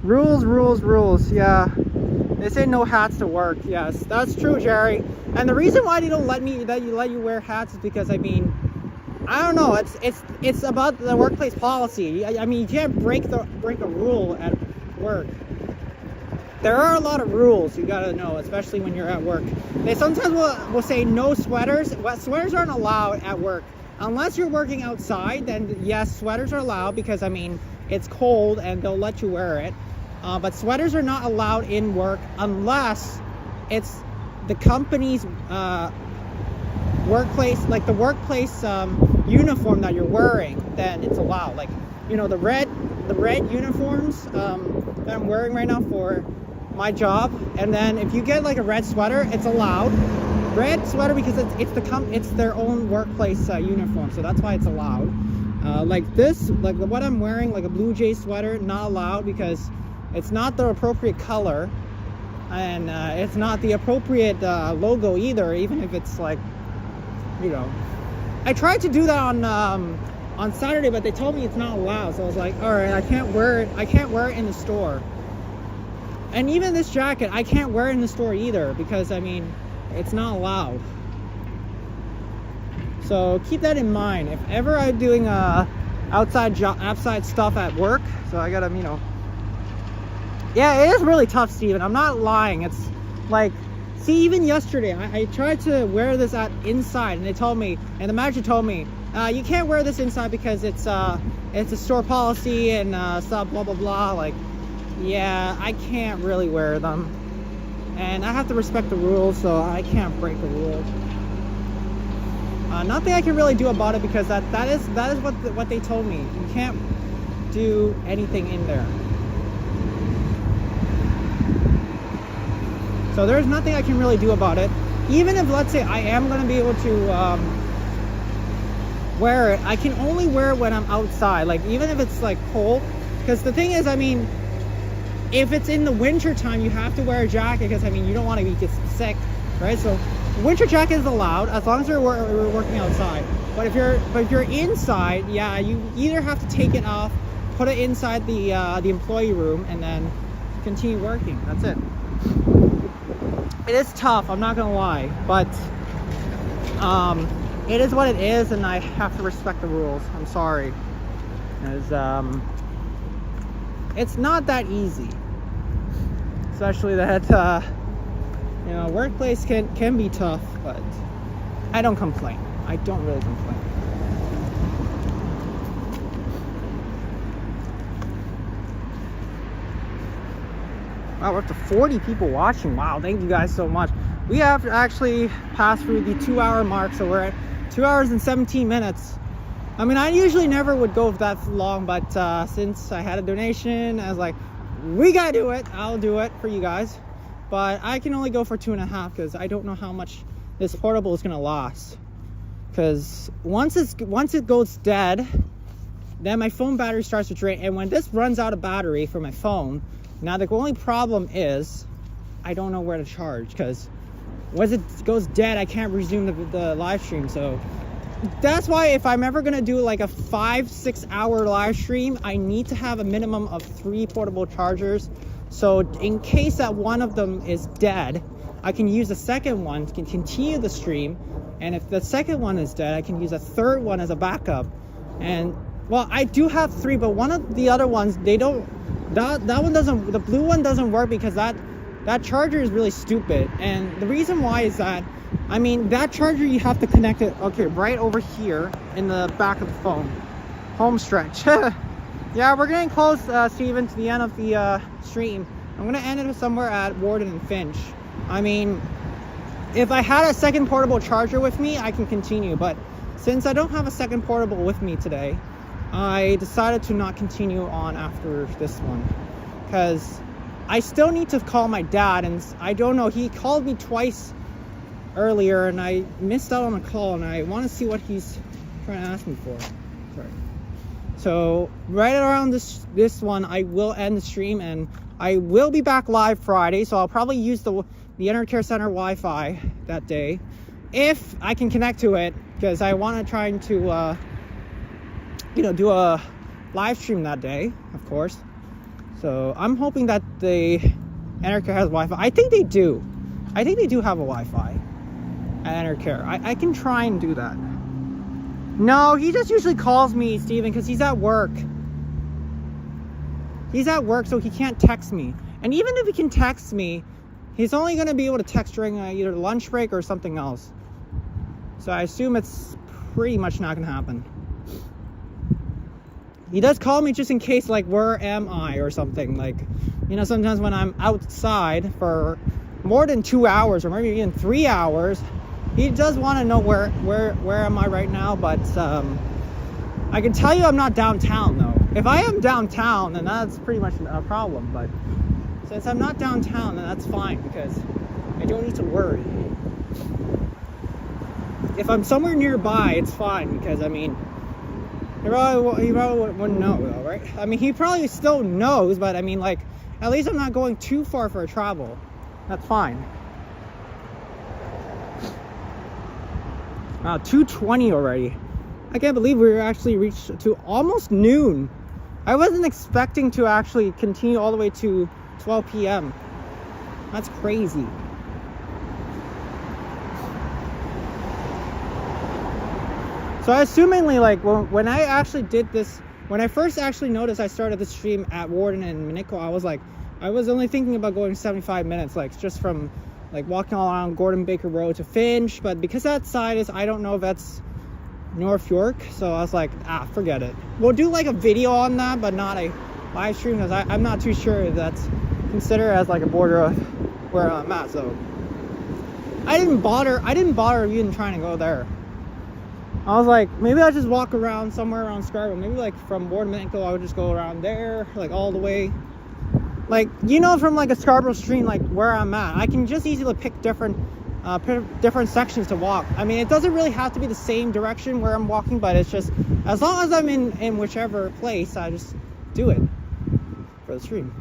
A: Rules. Yeah. They say no hats to work. Yes, that's true, Jerry. And the reason why they don't let you wear hats is because, I mean, I don't know. It's about the workplace policy. I mean, you can't break a rule at work. There are a lot of rules you gotta know, especially when you're at work. They sometimes will say no sweaters. Well, sweaters aren't allowed at work. Unless you're working outside, then yes, sweaters are allowed because, I mean, it's cold and they'll let you wear it. But sweaters are not allowed in work unless it's the company's workplace, like the workplace uniform that you're wearing, then it's allowed. Like, you know, the red uniforms that I'm wearing right now for my job, and then if you get like a red sweater, it's allowed. Red sweater because it's their own workplace uniform, so that's why it's allowed. Like this, like what I'm wearing, like a Blue Jay sweater, not allowed because it's not the appropriate color, and it's not the appropriate logo either, even if it's like, you know. I tried to do that on Saturday, but they told me it's not allowed, so I was like, all right, I can't wear it in the store. And even this jacket, I can't wear it in the store either because, I mean, it's not allowed. So keep that in mind. If ever I'm doing outside stuff at work, so I gotta, you know. Yeah, it is really tough, Steven. I'm not lying. It's like, see, even yesterday, I tried to wear this inside, and they told me, and the manager told me, you can't wear this inside because it's a store policy and stuff, blah blah blah. Like, yeah, I can't really wear them, and I have to respect the rules, so I can't break the rules. Nothing I can really do about it because that is what they told me. You can't do anything in there. So there's nothing I can really do about it. Even if, let's say, I am going to be able to wear it, I can only wear it when I'm outside. Like, even if it's like cold, because the thing is, I mean, if it's in the winter time, you have to wear a jacket because, I mean, you don't want to get sick, right? So winter jacket is allowed as long as you're working outside. But if you're inside, yeah, you either have to take it off, put it inside the employee room, and then continue working. That's it. It is tough, I'm not gonna lie, but it is what it is, and I have to respect the rules. I'm sorry, because it's not that easy, especially that you know, workplace can be tough, but I don't complain. I don't really complain. Wow, we're up to 40 people watching. Wow, thank you guys so much. We have actually passed through the 2-hour mark, so we're at 2 hours and 17 minutes. I mean, I usually never would go that long, but since I had a donation, I was like, we gotta do it. I'll do it for you guys. But I can only go for 2.5 because I don't know how much this portable is gonna last. Because once it goes dead, then my phone battery starts to drain, and when this runs out of battery for my phone, now the only problem is I don't know where to charge, because once it goes dead, I can't resume the live stream. So that's why if I'm ever gonna do like a 5-6 hour live stream, I need to have a minimum of 3 portable chargers. So in case that one of them is dead, I can use the second one to continue the stream. And if the second one is dead, I can use a third one as a backup. And well, I do have 3, but one of the other ones, they don't, that one doesn't, the blue one doesn't work because that charger is really stupid. And the reason why is that, I mean, that charger, you have to connect it, okay, right over here in the back of the phone. Home stretch. Yeah, we're getting close, Steven, to the end of the stream. I'm gonna end it somewhere at Warden and Finch. I mean, if I had a second portable charger with me, I can continue, but since I don't have a second portable with me today, I decided to not continue on after this one, because I still need to call my dad, and I don't know, he called me twice earlier and I missed out on a call, and I want to see what he's trying to ask me for. Sorry. So right around this one, I will end the stream, and I will be back live Friday, so I'll probably use the Enercare Center Wi-Fi that day if I can connect to it, because I want to try to you know, do a live stream that day, of course. So I'm hoping that the Enercare has Wi-Fi. I think they do. I think they do have a Wi-Fi at Enercare. I can try and do that. No, he just usually calls me, Steven, because he's at work. He's at work, so he can't text me. And even if he can text me, he's only going to be able to text during either lunch break or something else. So I assume it's pretty much not going to happen. He does call me just in case, like, where am I or something. Like, you know, sometimes when I'm outside for more than 2 hours or maybe even 3 hours, he does want to know where am I right now. But I can tell you I'm not downtown, though. If I am downtown, then that's pretty much a problem. But since I'm not downtown, then that's fine because I don't need to worry. If I'm somewhere nearby, it's fine because, I mean, he probably wouldn't know, though, right? I mean, he probably still knows, but I mean, like, at least I'm not going too far for a travel. That's fine. 2:20 already. I can't believe we actually reached to almost noon. I wasn't expecting to actually continue all the way to 12 p.m. That's crazy. So I assumingly, like, when I actually did this, when I first actually noticed I started the stream at Warden and Minnico, I was only thinking about going 75 minutes, like, just from, like, walking around Gordon Baker Road to Finch, but because that side is, I don't know if that's North York, so I was like, forget it. We'll do, like, a video on that, but not a live stream, because I'm not too sure if that's considered as, like, a border of where I'm at, so I didn't bother even trying to go there. I was like, maybe I'll just walk around somewhere around Scarborough. Maybe, like, from Warden Minnico, I would just go around there, like, all the way. Like, you know, from, like, a Scarborough street, like, where I'm at, I can just easily pick different sections to walk. I mean, it doesn't really have to be the same direction where I'm walking, but it's just, as long as I'm in whichever place, I just do it for the stream.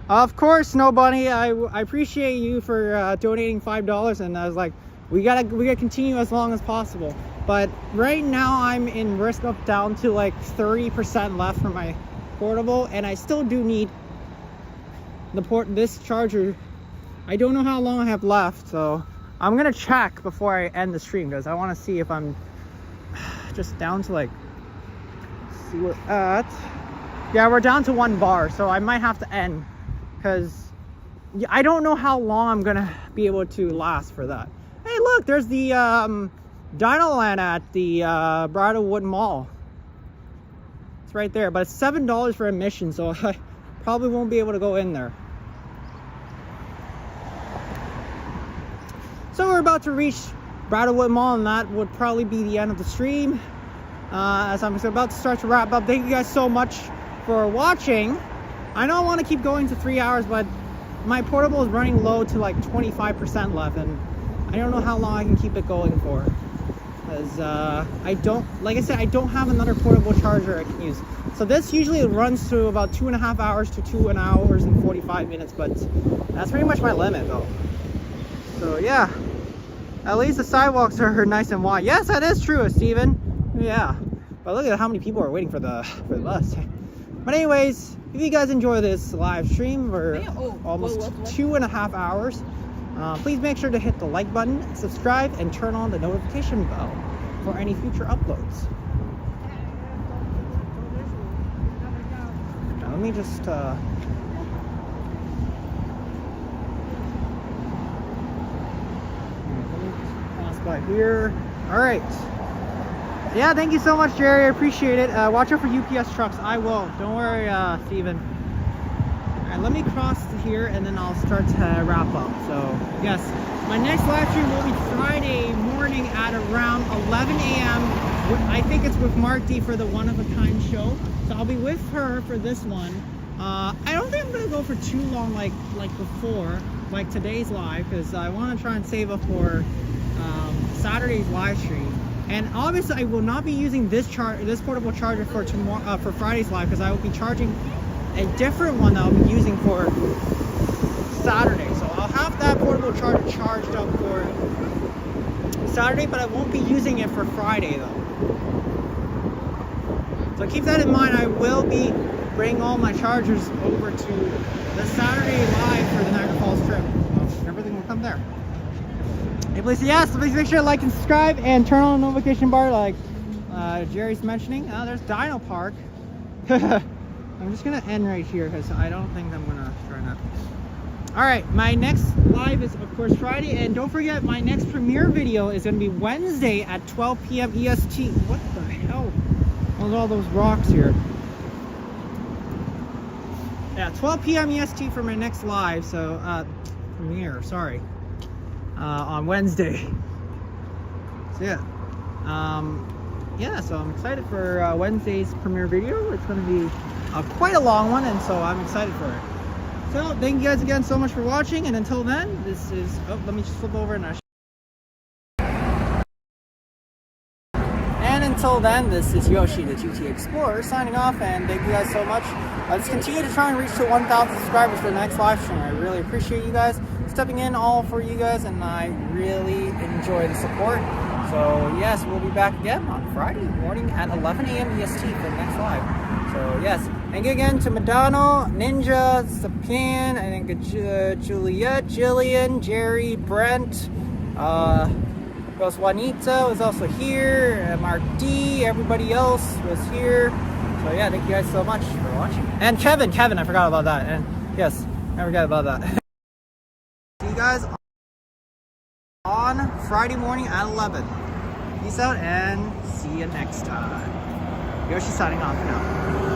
A: Of course, Snow Bunny, I appreciate you for donating $5, and I was like, we gotta continue as long as possible. But right now I'm in risk of down to like 30% left for my portable, and I still do need this charger. I don't know how long I have left, so I'm gonna check before I end the stream because I want to see if I'm just down to, like, see where at. Yeah, we're down to 1 bar, so I might have to end because I don't know how long I'm gonna be able to last for that. Hey, look, there's the Dinoland at the Bridlewood Mall. It's right there, but it's $7 for admission, so I probably won't be able to go in there. So we're about to reach Bridlewood Mall, and that would probably be the end of the stream. As I'm about to start to wrap up, thank you guys so much for watching. I know I want to keep going to 3 hours, but my portable is running low to like 25% left, and I don't know how long I can keep it going for. Because I don't, like I said, I don't have another portable charger I can use. So this usually runs to about 2.5 hours to 2 hours and 45 minutes, but that's pretty much my limit though. So yeah, at least the sidewalks are nice and wide. Yes, that is true, Steven. Yeah, but look at how many people are waiting for the bus. But anyways, if you guys enjoy this live stream for almost 2.5 hours, please make sure to hit the like button, subscribe, and turn on the notification bell for any future uploads. Now, let me just pass by here. All right. Yeah, thank you so much, Jerry. I appreciate it. Watch out for UPS trucks. I will. Don't worry, Steven. All right, let me cross here, and then I'll start to wrap up. So, yes, my next live stream will be Friday morning at around 11 a.m. I think it's with Mark D for the One of a Kind show. So I'll be with her for this one. I don't think I'm going to go for too long like before, like today's live, because I want to try and save up for Saturday's live stream. And obviously, I will not be using this portable charger for tomorrow, for Friday's live, because I will be charging a different one that I'll be using for Saturday. So I'll have that portable charger charged up for Saturday, but I won't be using it for Friday though. So keep that in mind. I will be bringing all my chargers over to the Saturday live for the Niagara Falls trip. So everything will come there. Hey, please, yes, please make sure to like and subscribe and turn on the notification bar like Jerry's mentioning. There's Dino Park. I'm just gonna end right here because I don't think I'm gonna try not. Alright, my next live is of course Friday, and don't forget my next premiere video is gonna be Wednesday at 12 p.m. EST. What the hell? What's all those rocks here? Yeah, 12 p.m. EST for my next live, so premiere, sorry. On Wednesday. So yeah. Yeah, so I'm excited for Wednesday's premiere video. It's going to be quite a long one, and so I'm excited for it. So thank you guys again so much for watching, and until then, this is, oh, let me just flip over and until then, this is Yoshi, the GT Explorer, signing off, and thank you guys so much. Let's continue to try and reach to 1,000 subscribers for the next live stream. I really appreciate you guys stepping in all for you guys, and I really enjoy the support. So yes, we'll be back again on Friday morning at 11 a.m. EST for the next live. So yes, thank you again to Madonna, Ninja, Sapan, I think Juliet, Jillian, Jerry, Brent, Ghost Juanita was also here, MRD, everybody else was here. So yeah, thank you guys so much for watching. And Kevin, I forgot about that. And yes, I forgot about that. See you guys on Friday morning at 11. Peace out and see you next time. Yoshi signing off now.